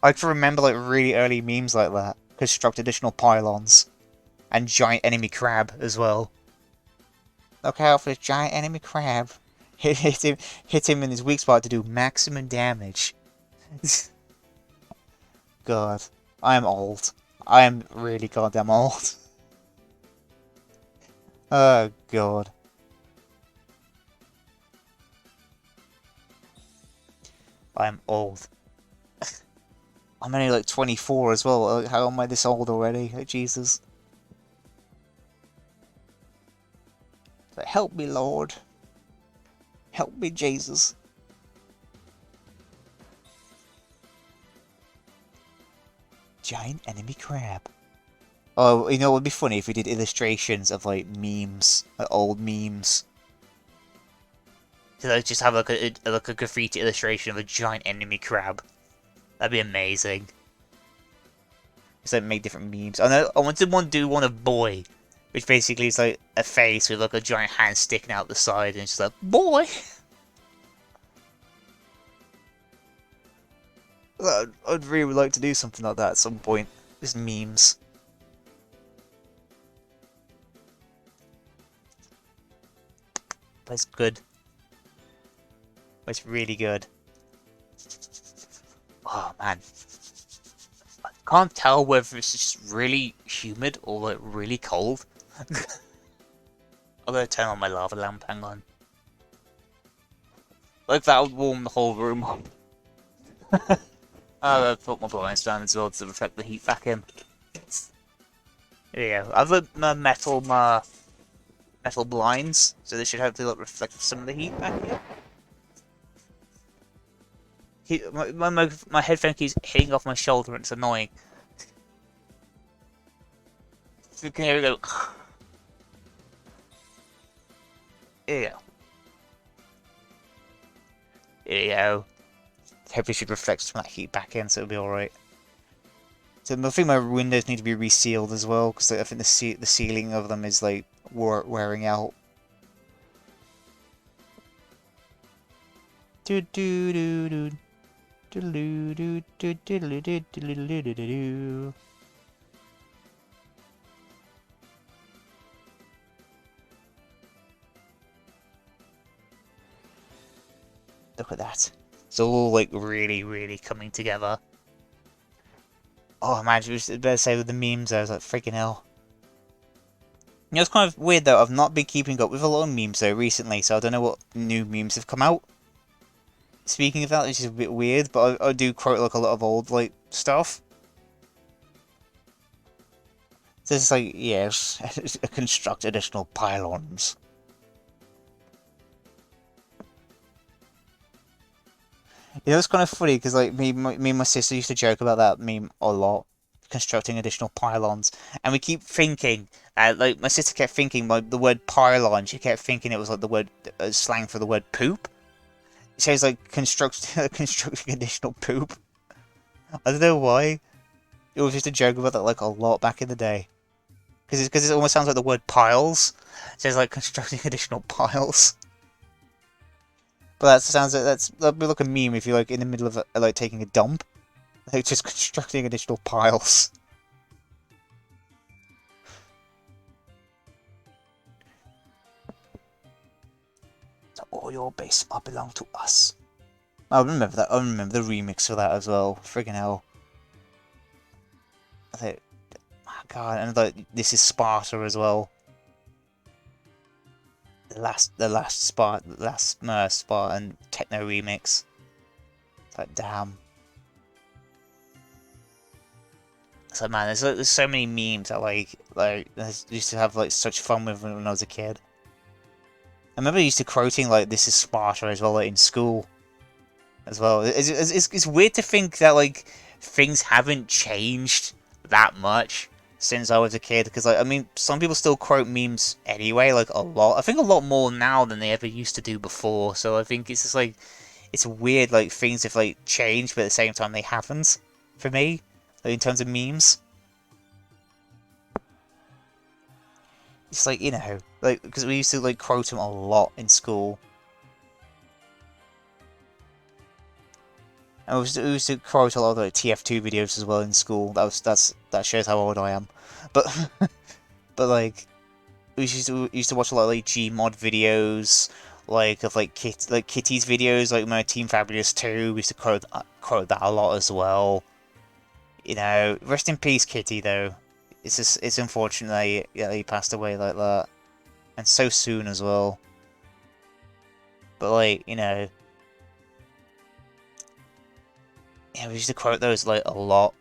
I can remember, like, really early memes like that. Construct additional pylons. And giant enemy crab as well. Look out for this giant enemy crab. Hit him in his weak spot to do maximum damage. God, I am old. I am really goddamn old. Oh god. I'm old. I'm only like 24 as well. How am I this old already? Like, Jesus. Like, help me, Lord. Help me, Jesus. Giant enemy crab. Oh, you know, it would be funny if we did illustrations of, like, memes. Like, old memes. So, like, just have, like a graffiti illustration of a giant enemy crab. That'd be amazing. Just, like, make different memes. I wanted to do one of Boy. Which basically is, like, a face with, like, a giant hand sticking out the side. And it's just like, Boy! I'd really like to do something like that at some point. Just memes. but it's good. It's really good. Oh man, I can't tell whether it's just really humid or like really cold. I'm gonna turn on my lava lamp. Hang on. Like that would warm the whole room up. I'll put my blinds down as well to reflect the heat back in. There you go. I've got my metal blinds, so they should hopefully like, reflect some of the heat back here. My headphone keeps hitting off my shoulder and it's annoying. So here we go. There you go. There you go. Hopefully it should reflect some of that heat back in, so it'll be alright. So I think my windows need to be resealed as well, because I think the ceiling of them is like wearing out. Do do do do do do do do do do do do do. Look at that. It's all like really, really coming together. Oh man, I was better say with the memes, I was like, freaking hell. You know, it's kind of weird though, I've not been keeping up with a lot of memes though recently, so I don't know what new memes have come out. Speaking of that, which is a bit weird, but I do quote like a lot of old like stuff. So it's like, yes, construct additional pylons. You know, it's kind of funny because like me and my sister used to joke about that meme a lot, constructing additional pylons, and we keep thinking, like my sister kept thinking like the word pylon, she kept thinking it was like the word slang for the word poop. She was like constructing additional poop. I don't know why. It was just a joke about that like a lot back in the day, because it almost sounds like the word piles. So it's like constructing additional piles. But that sounds like that'd be like a meme if you're like in the middle of like taking a dump, like just constructing additional piles. So all your base will belong to us. I remember that. I remember the remix for that as well. Friggin' hell. I think, oh god, and like this is Sparta as well. The last Spartan techno remix. It's like damn. It's like man, there's so many memes that like I used to have like such fun with when I was a kid. I remember I used to quoting like "This is Sparta" as well, like in school, as well. It's weird to think that like things haven't changed that much since I was a kid, because like I mean, some people still quote memes anyway, like a lot. I think a lot more now than they ever used to do before. So I think it's just like it's weird, like things have like changed, but at the same time they haven't. For me, like, in terms of memes, it's like you know, like because we used to like quote them a lot in school. And we used to quote a lot of like TF2 videos as well in school. That shows how old I am. But but like we used to watch a lot of like Gmod videos, like of like Kitty's videos, like my Team Fabulous 2. We used to quote that a lot as well. You know, rest in peace, Kitty. Though it's unfortunate that he passed away like that, and so soon as well. But like you know. Yeah, we used to quote those like a lot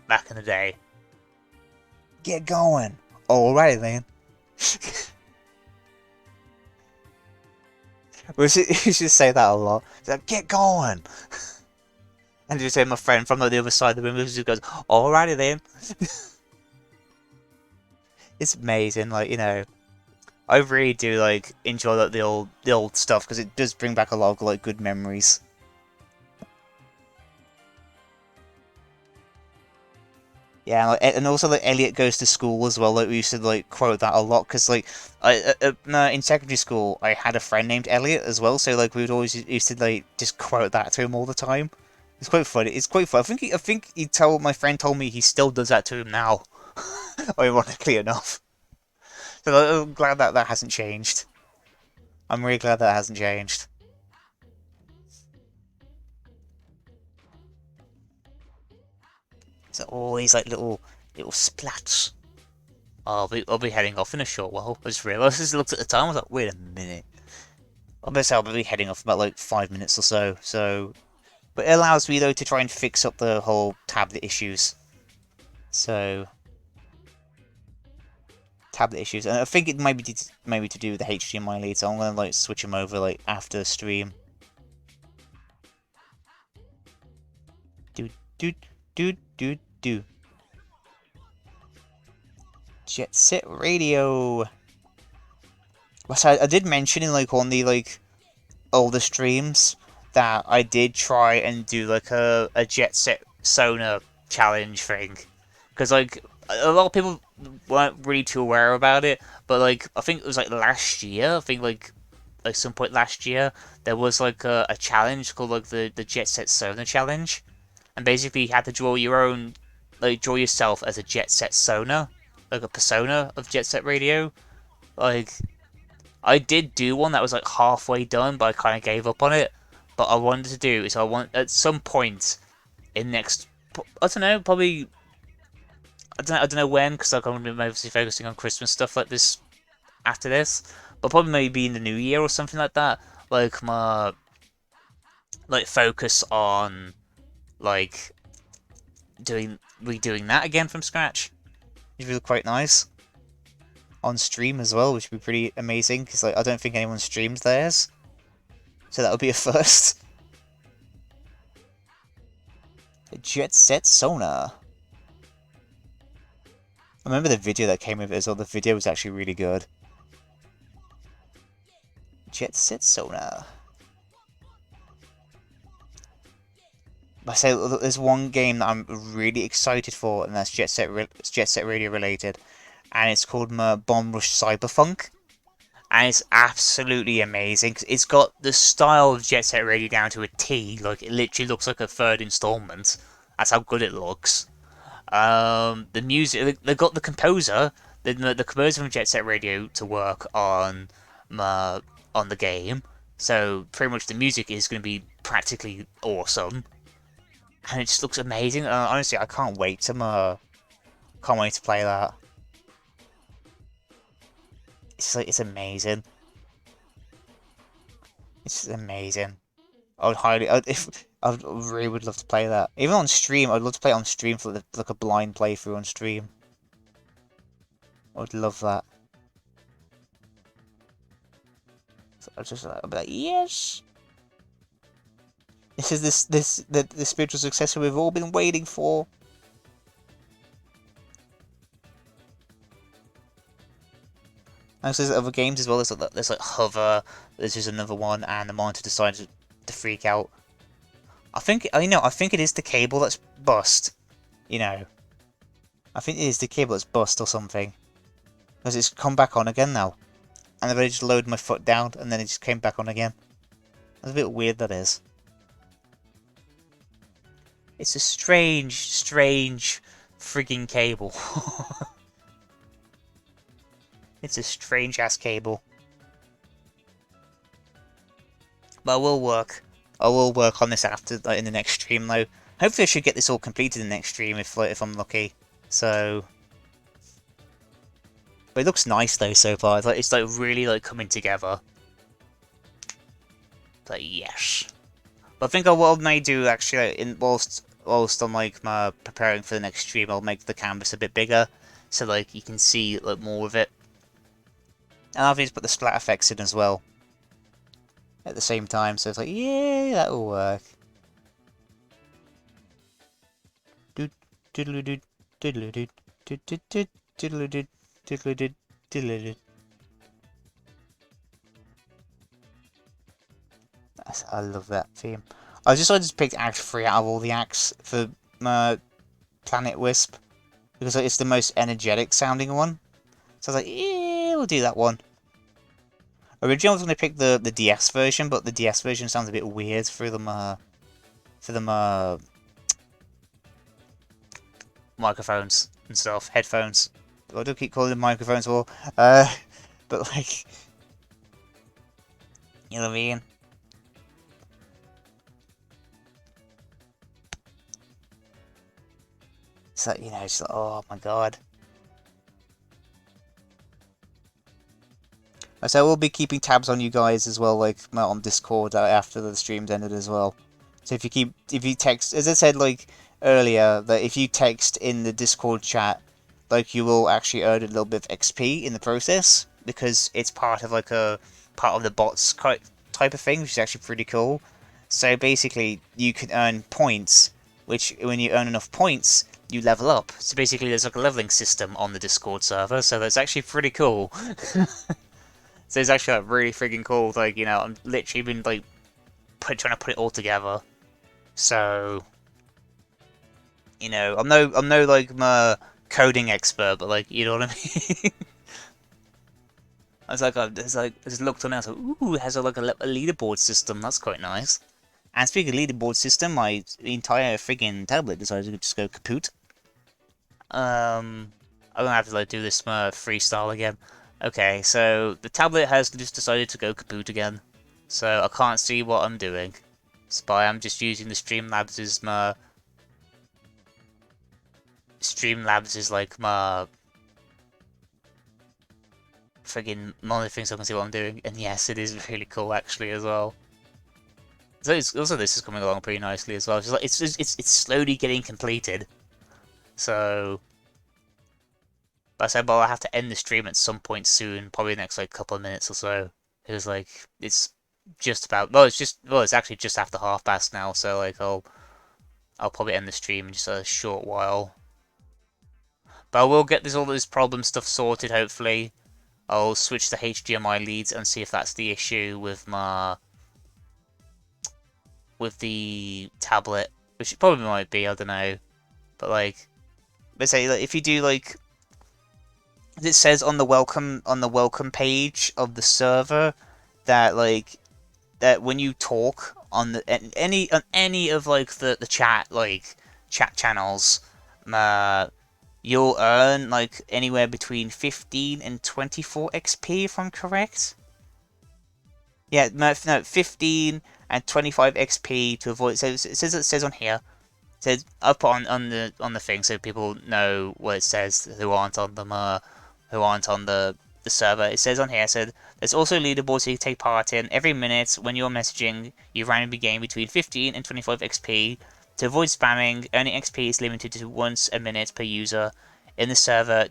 back in the day. Get going! Alrighty then. We used to say that a lot. It's like, get going! And you say my friend from the other side of the room just goes, alrighty then. It's amazing, like, you know. I really do like enjoy like the old stuff because it does bring back a lot of like good memories. Yeah, like, and also like Elliot Goes to School as well. Like we used to like quote that a lot because like in secondary school I had a friend named Elliot as well. So like we would always used to like just quote that to him all the time. It's quite funny. It's quite fun. I think my friend told me he still does that to him now. Ironically enough. So I'm glad that hasn't changed. I'm really glad that hasn't changed. So all these like little splats. I'll be heading off in a short while. I just realised as I looked at the time, I was like, wait a minute. I'll be heading off in about like 5 minutes or so. But it allows me though to try and fix up the whole tablet issues. So tablet issues, and I think it might be to do with the HDMI lead. So I'm gonna like switch them over like after the stream. Do do do do do. Jet Set Radio. So I did mention in like on the like older streams that I did try and do like a Jet Set Sonar challenge thing, because like a lot of people weren't really too aware about it, but like I think it was like last year. I think like some point last year there was like a challenge called like the Jet Set Sonar challenge, and basically you had to draw your own, like draw yourself as a Jet Set Sonar, like a persona of Jet Set Radio. Like I did do one that was like halfway done, but I kind of gave up on it. But I wanted to do is I want at some point in next, I don't know, probably I don't know when, because I'm going to be mostly focusing on Christmas stuff like this after this. But probably maybe in the new year or something like that. Like my focus on like redoing that again from scratch. It's really quite nice. On stream as well, which would be pretty amazing, because like I don't think anyone streams theirs, so that would be a first. Jet Set Sonar. I remember the video that came with it as well. The video was actually really good. Jet Set Sonar. I say there's one game that I'm really excited for, and that's Jet Set Radio related, and it's called Bomb Rush Cyberpunk. And it's absolutely amazing, because it's got the style of Jet Set Radio down to a T. Like, it literally looks like a third installment. That's how good it looks. The music, they got the composer, the composer from Jet Set Radio to work on the game. So pretty much the music is going to be practically awesome, and it just looks amazing. Honestly, I can't wait to play that. It's amazing. It's amazing. I would highly, I really would love to play that. Even on stream, I'd love to play it on stream for like a blind playthrough on stream. I would love that. So I'll be like, yes. This is the spiritual successor we've all been waiting for. And so there's other games as well. There's like Hover. There's just another one, and the monitor decided to freak out. I think it is the cable that's bust. You know, I think it is the cable that's bust or something, because it's come back on again now. And then I just lowered my foot down, and then it just came back on again. That's a bit weird, that is. It's a strange frigging cable. It's a strange-ass cable. But I will work on this after, like, in the next stream, though. Hopefully I should get this all completed in the next stream if I'm lucky. So... But it looks nice, though, so far. It's like really, like, coming together. Like, yes. But I think what I may do, actually, like, whilst I'm, like, preparing for the next stream, I'll make the canvas a bit bigger, so, like, you can see, like, more of it. And I'll just put the splat effects in as well at the same time, so it's like, yeah, that'll work. I love that theme. I decided to pick Act 3 out of all the acts for Planet Wisp, because it's the most energetic sounding one. So I was like, yeah, we'll do that one. Originally I was going to pick the DS version, but the DS version sounds a bit weird for them microphones and stuff, headphones. I do keep calling them microphones, well, but like, You know what I mean? So, you know, it's like, oh my god. So we'll be keeping tabs on you guys as well, like on Discord after the stream's ended as well. So if you text, as I said like earlier, that if you text in the Discord chat, like you will actually earn a little bit of XP in the process because it's part of like a part of the bots type of thing, which is actually pretty cool. So basically, you can earn points, which when you earn enough points, you level up. So basically, there's like a leveling system on the Discord server, so that's actually pretty cool. So it's actually like really freaking cool. Like, you know, I'm literally been like trying to put it all together. So, you know, I'm no like my coding expert, but like, you know what I mean. I just looked on it. I was like, ooh, it has like a leaderboard system. That's quite nice. And speaking of leaderboard system, my entire friggin' tablet decided to just go kaput. I'm gonna have to like do this freestyle again. Okay, so the tablet has just decided to go kaput again. So I can't see what I'm doing. So I'm just using the Streamlabs is like my friggin' monitor thing so I can see what I'm doing. And yes, it is really cool actually as well. So also this is coming along pretty nicely as well. It's like it's slowly getting completed. So but I said, well, I have to end the stream at some point soon, probably the next like couple of minutes or so. It was like it's just about it's actually just after 1:30 now, so like I'll probably end the stream in just a short while. But I will get all this problem stuff sorted hopefully. I'll switch the HDMI leads and see if that's the issue with the tablet, which it probably might be, I don't know. But like let's say like, if you do like it says on the welcome page of the server that like that when you talk on any of like the chat channels, uh, you'll earn like anywhere between 15 and 24 XP if I'm correct. Yeah, no, 15 and 25 XP to avoid. So it says on here. It says I'll put on the thing so people know what it says who aren't on the server. It says on here, so there's also leaderboards you can take part in. Every minute when you're messaging, you randomly gain between 15 and 25 XP. To avoid spamming, earning XP is limited to once a minute per user. In the server,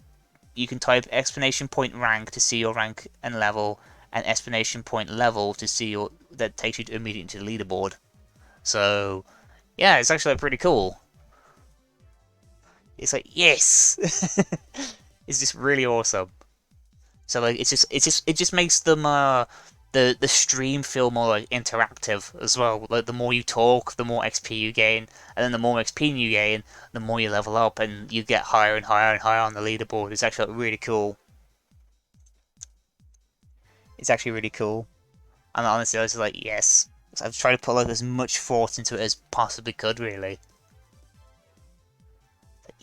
you can type exclamation point rank to see your rank and level, and exclamation point level to see your that takes you immediately to the leaderboard. So yeah, it's actually pretty cool. It's like yes, it's just really awesome. So like it just makes them the stream feel more like interactive as well. Like the more you talk, the more XP you gain, and then the more XP you gain, the more you level up, and you get higher and higher and higher on the leaderboard. It's actually really cool. It's actually really cool. And honestly, I was like, yes. So I've tried to put like as much thought into it as possibly could, really.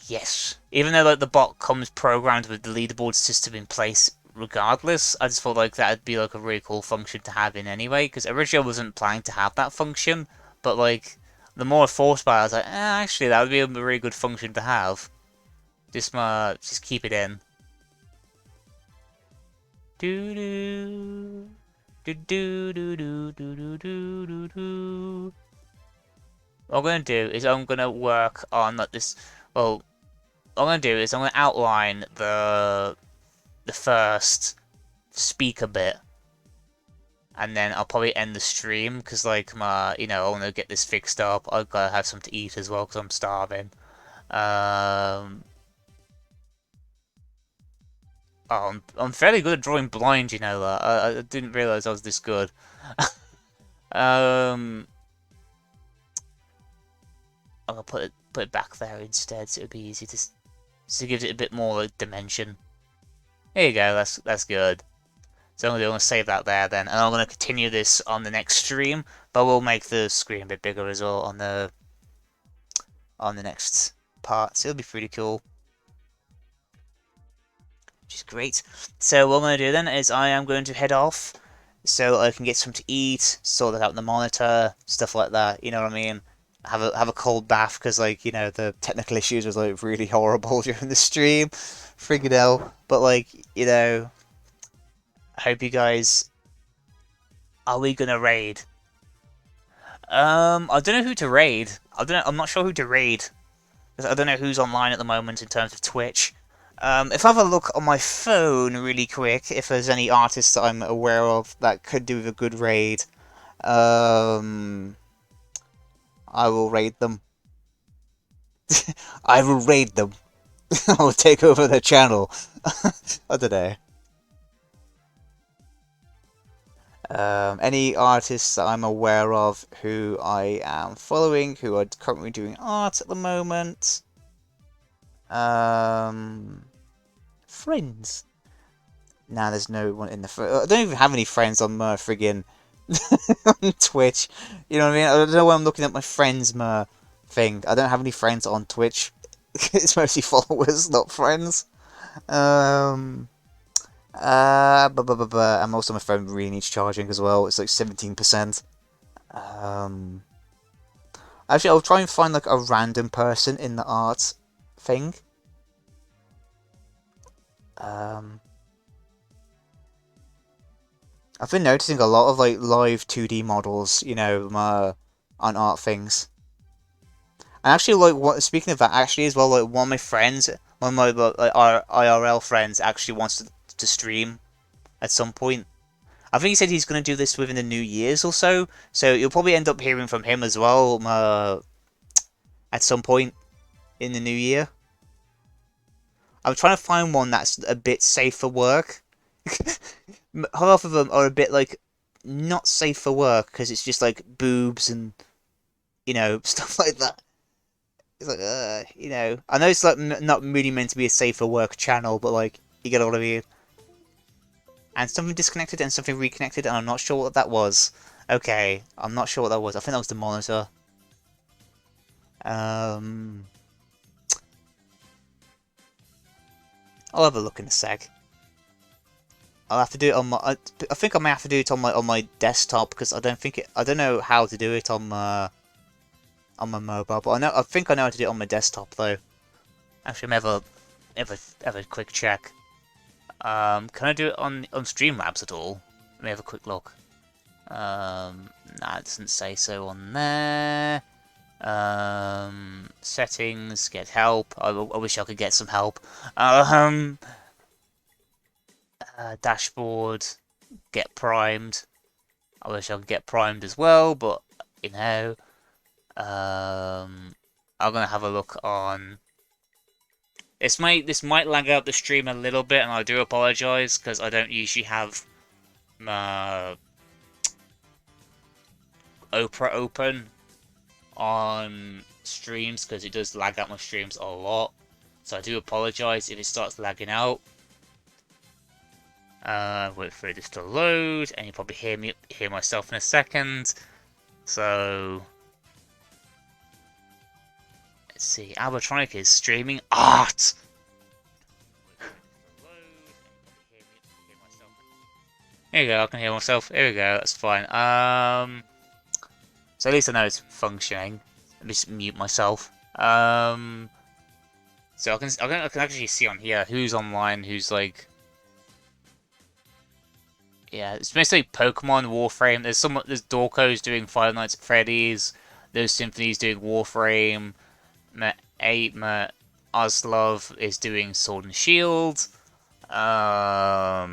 Yes. Even though like the bot comes programmed with the leaderboard system in place regardless, I just thought like that'd be like a really cool function to have in anyway, because originally I wasn't planning to have that function, but like the more I thought about it, I was like, actually that would be a really good function to have. Just keep it in. Do do do do do do do do do do. What I'm gonna do is I'm gonna work on like this. Well, what I'm gonna do is I'm gonna outline the first speaker bit, and then I'll probably end the stream because like I want to get this fixed up. I've gotta have something to eat as well because I'm starving. Um, I'm fairly good at drawing blind, you know that. I didn't realize I was this good. um, I'll put it back there instead, so it'll be easy to so it gives it a bit more like, dimension. There you go. That's good. So I'm going to save that there then, and I'm going to continue this on the next stream, but we'll make the screen a bit bigger as well on the next part. So it'll be pretty cool, which is great. So what I'm going to do then is I am going to head off so I can get something to eat, sort that out in the monitor, stuff like that. You know what I mean? Have a cold bath because like the technical issues was like really horrible during the stream, friggin' hell. But like I hope you guys. Are we gonna raid? I don't know who to raid. I don't know. I'm not sure who to raid because I don't know who's online at the moment in terms of Twitch. If I have a look on my phone really quick, if there's any artists that I'm aware of that could do with a good raid, um, I will raid them. I will raid them. I will take over their channel. I don't know. Any artists that I'm aware of who I am following, who are currently doing art at the moment. Friends. Nah, there's no one in the. I don't even have any friends on my friggin' on Twitch. You know what I mean? I don't know why I'm looking at my friends thing. I don't have any friends on Twitch. It's mostly followers, not friends. Um. And also my phone really needs charging as well. It's like 17%. Um. Actually, I'll try and find like a random person in the art thing. Um. I've been noticing a lot of like live 2D models, on art things. And actually, like, speaking of that, actually as well, like one of my friends, one of my like IRL friends, actually wants to stream at some point. I think he said he's going to do this within the New Year's or so. So you'll probably end up hearing from him as well at some point in the new year. I'm trying to find one that's a bit safe for work. Half of them are a bit like not safe for work because it's just like boobs and stuff like that. It's like I know it's like not really meant to be a safe for work channel, but like you get all of you. And something disconnected and something reconnected, and I'm not sure what that was. Okay, I'm not sure what that was. I think that was the monitor. Um, I'll have a look in a sec. I'll have to do it on my. I think I may have to do it on my desktop because I don't know how to do it on my mobile. But I think I know how to do it on my desktop though. Actually, I'm have a quick check. Can I do it on Streamlabs at all? Let me have a quick look. Nah, it doesn't say so on there. Settings, get help. I wish I could get some help. Dashboard, get primed. I wish I could get primed as well, but I'm gonna have a look on. This might lag out the stream a little bit, and I do apologize because I don't usually have Opera open on streams because it does lag out my streams a lot. So I do apologize if it starts lagging out. Wait for this to load, and you'll probably hear myself in a second. So let's see. Albratronic is streaming art. There you go. I can hear myself. There we go. That's fine. So at least I know it's functioning. Let me just mute myself. So I can actually see on here who's online, who's like. Yeah, it's mostly Pokemon, Warframe. There's Dorko's doing Five Nights at Freddy's. There's Symphony's doing Warframe. Oslov is doing Sword and Shield. Yeah,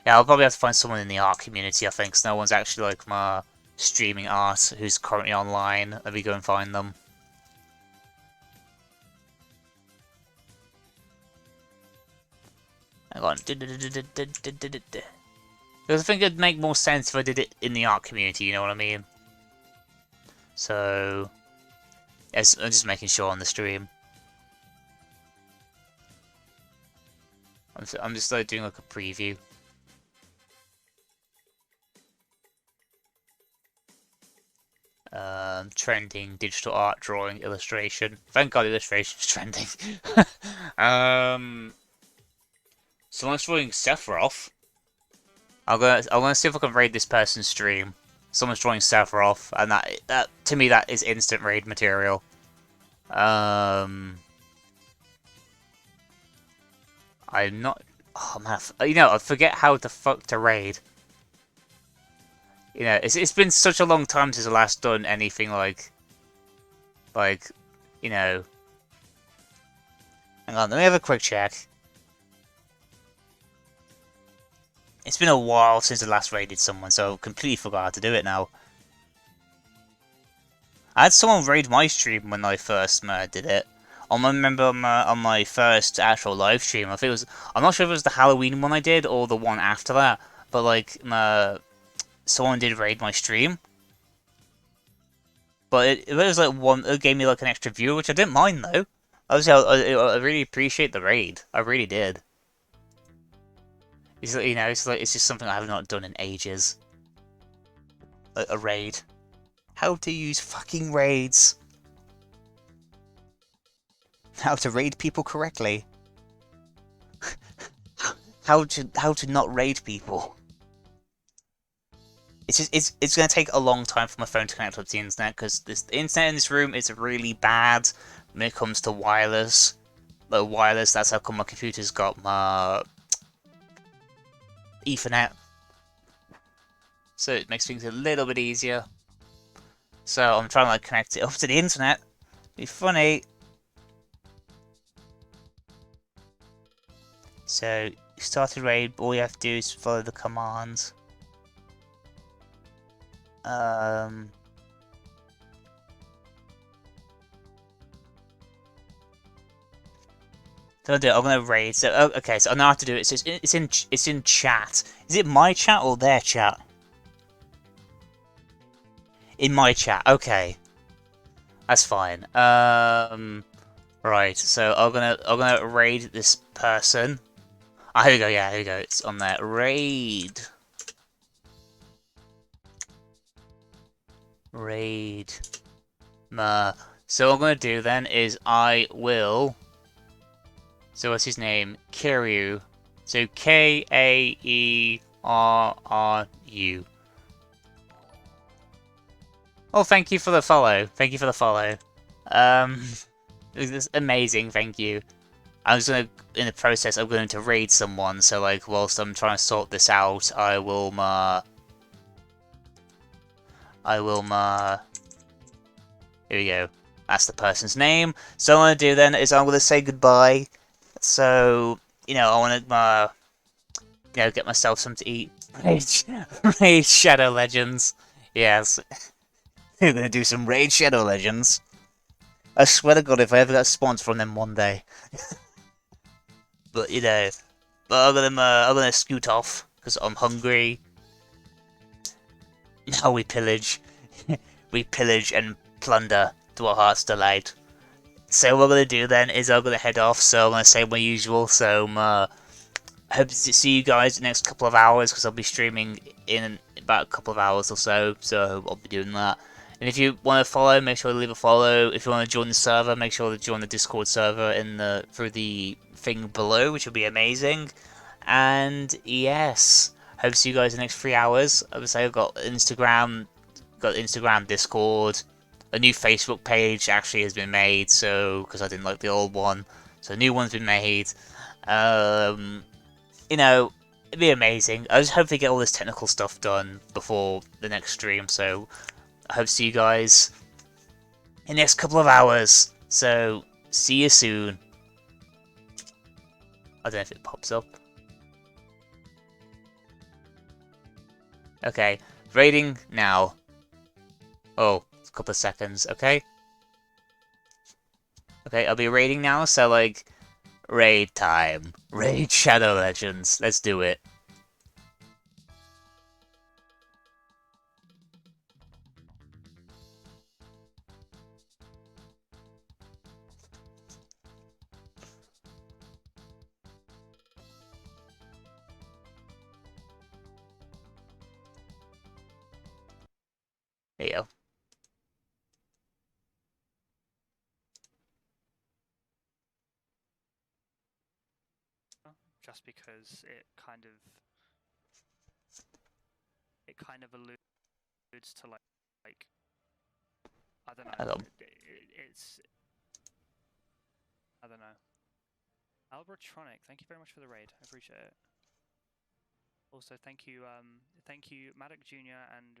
I'll probably have to find someone in the art community, I think, because no one's actually like my streaming art who's currently online. Let me go and find them. Hang on. Because I think it'd make more sense if I did it in the art community, you know what I mean? So, yes, I'm just making sure on the stream. I'm just like doing like a preview. Trending, digital art, drawing, illustration. Thank God illustration's trending. Someone's drawing Sephiroth. I'm gonna see if I can raid this person's stream. Someone's joining Sephiroth, and that to me that is instant raid material. I'm not. Oh man, I forget how the fuck to raid. It's been such a long time since I last done anything like, you know. Hang on, let me have a quick check. It's been a while since I last raided someone, so I completely forgot how to do it now. I had someone raid my stream when I first did it. I remember on my first actual live stream. I think it was. I'm not sure if it was the Halloween one I did or the one after that. But like, someone did raid my stream. But it was like one. It gave me like an extra view, which I didn't mind though. I really appreciate the raid. I really did. It's like, it's just something I have not done in ages. A raid. How to use fucking raids. How to raid people correctly. how to not raid people. It's going to take a long time for my phone to connect up to the internet because the internet in this room is really bad when it comes to wireless. Like wireless, that's how come my computer's got my Ethernet. So it makes things a little bit easier. So I'm trying to like connect it up to the internet. Be funny. So you start a raid, all you have to do is follow the commands. So I'll do it. I'm gonna raid. So okay, so I know how to do it. So it's in chat. Is it my chat or their chat? In my chat. Okay, that's fine. Right. So I'm gonna raid this person. Ah, here we go. Yeah, here we go. It's on there. Raid. Raid. So what I'm gonna do then is I will. So what's his name? Kiryu. So Kaerru. Oh, thank you for the follow. Thank you for the follow. This is amazing. Thank you. I was in the process of going to raid someone. So like, whilst I'm trying to sort this out, I will Here we go. That's the person's name. So what I'm gonna do then is I'm gonna say goodbye. So I want to get myself something to eat. Raid Shadow Legends. Yes, we're gonna do some Raid Shadow Legends. I swear to God, if I ever get sponsor from them one day. But I'm gonna scoot off because I'm hungry. Now we pillage, we pillage and plunder to our heart's delight. So what I'm gonna do then is I'm gonna head off. So I'm gonna say my usual. So I hope to see you guys in the next couple of hours because I'll be streaming in about a couple of hours or so. So I'll be doing that. And if you want to follow, make sure to leave a follow. If you want to join the server, make sure to join the Discord server through the thing below, which will be amazing. And yes, hope to see you guys in the next 3 hours. Obviously, I've got Instagram, Discord, a new Facebook page actually has been made. So because I didn't like the old one, so a new one's been made. It'd be amazing. I just hope they get all this technical stuff done before the next stream. So I hope to see you guys in the next couple of hours. So see you soon. I don't know if it pops up. Okay, raiding now. Oh, a couple of seconds. Okay. Okay, I'll be raiding now. So like, raid time. Raid Shadow Legends. Let's do it. There you go. Just because it kind of it kind of alludes to like I don't know. Hello. It's I don't know. Albratronic, thank you very much for the raid. I appreciate it. Also, thank you, Maddock Jr. and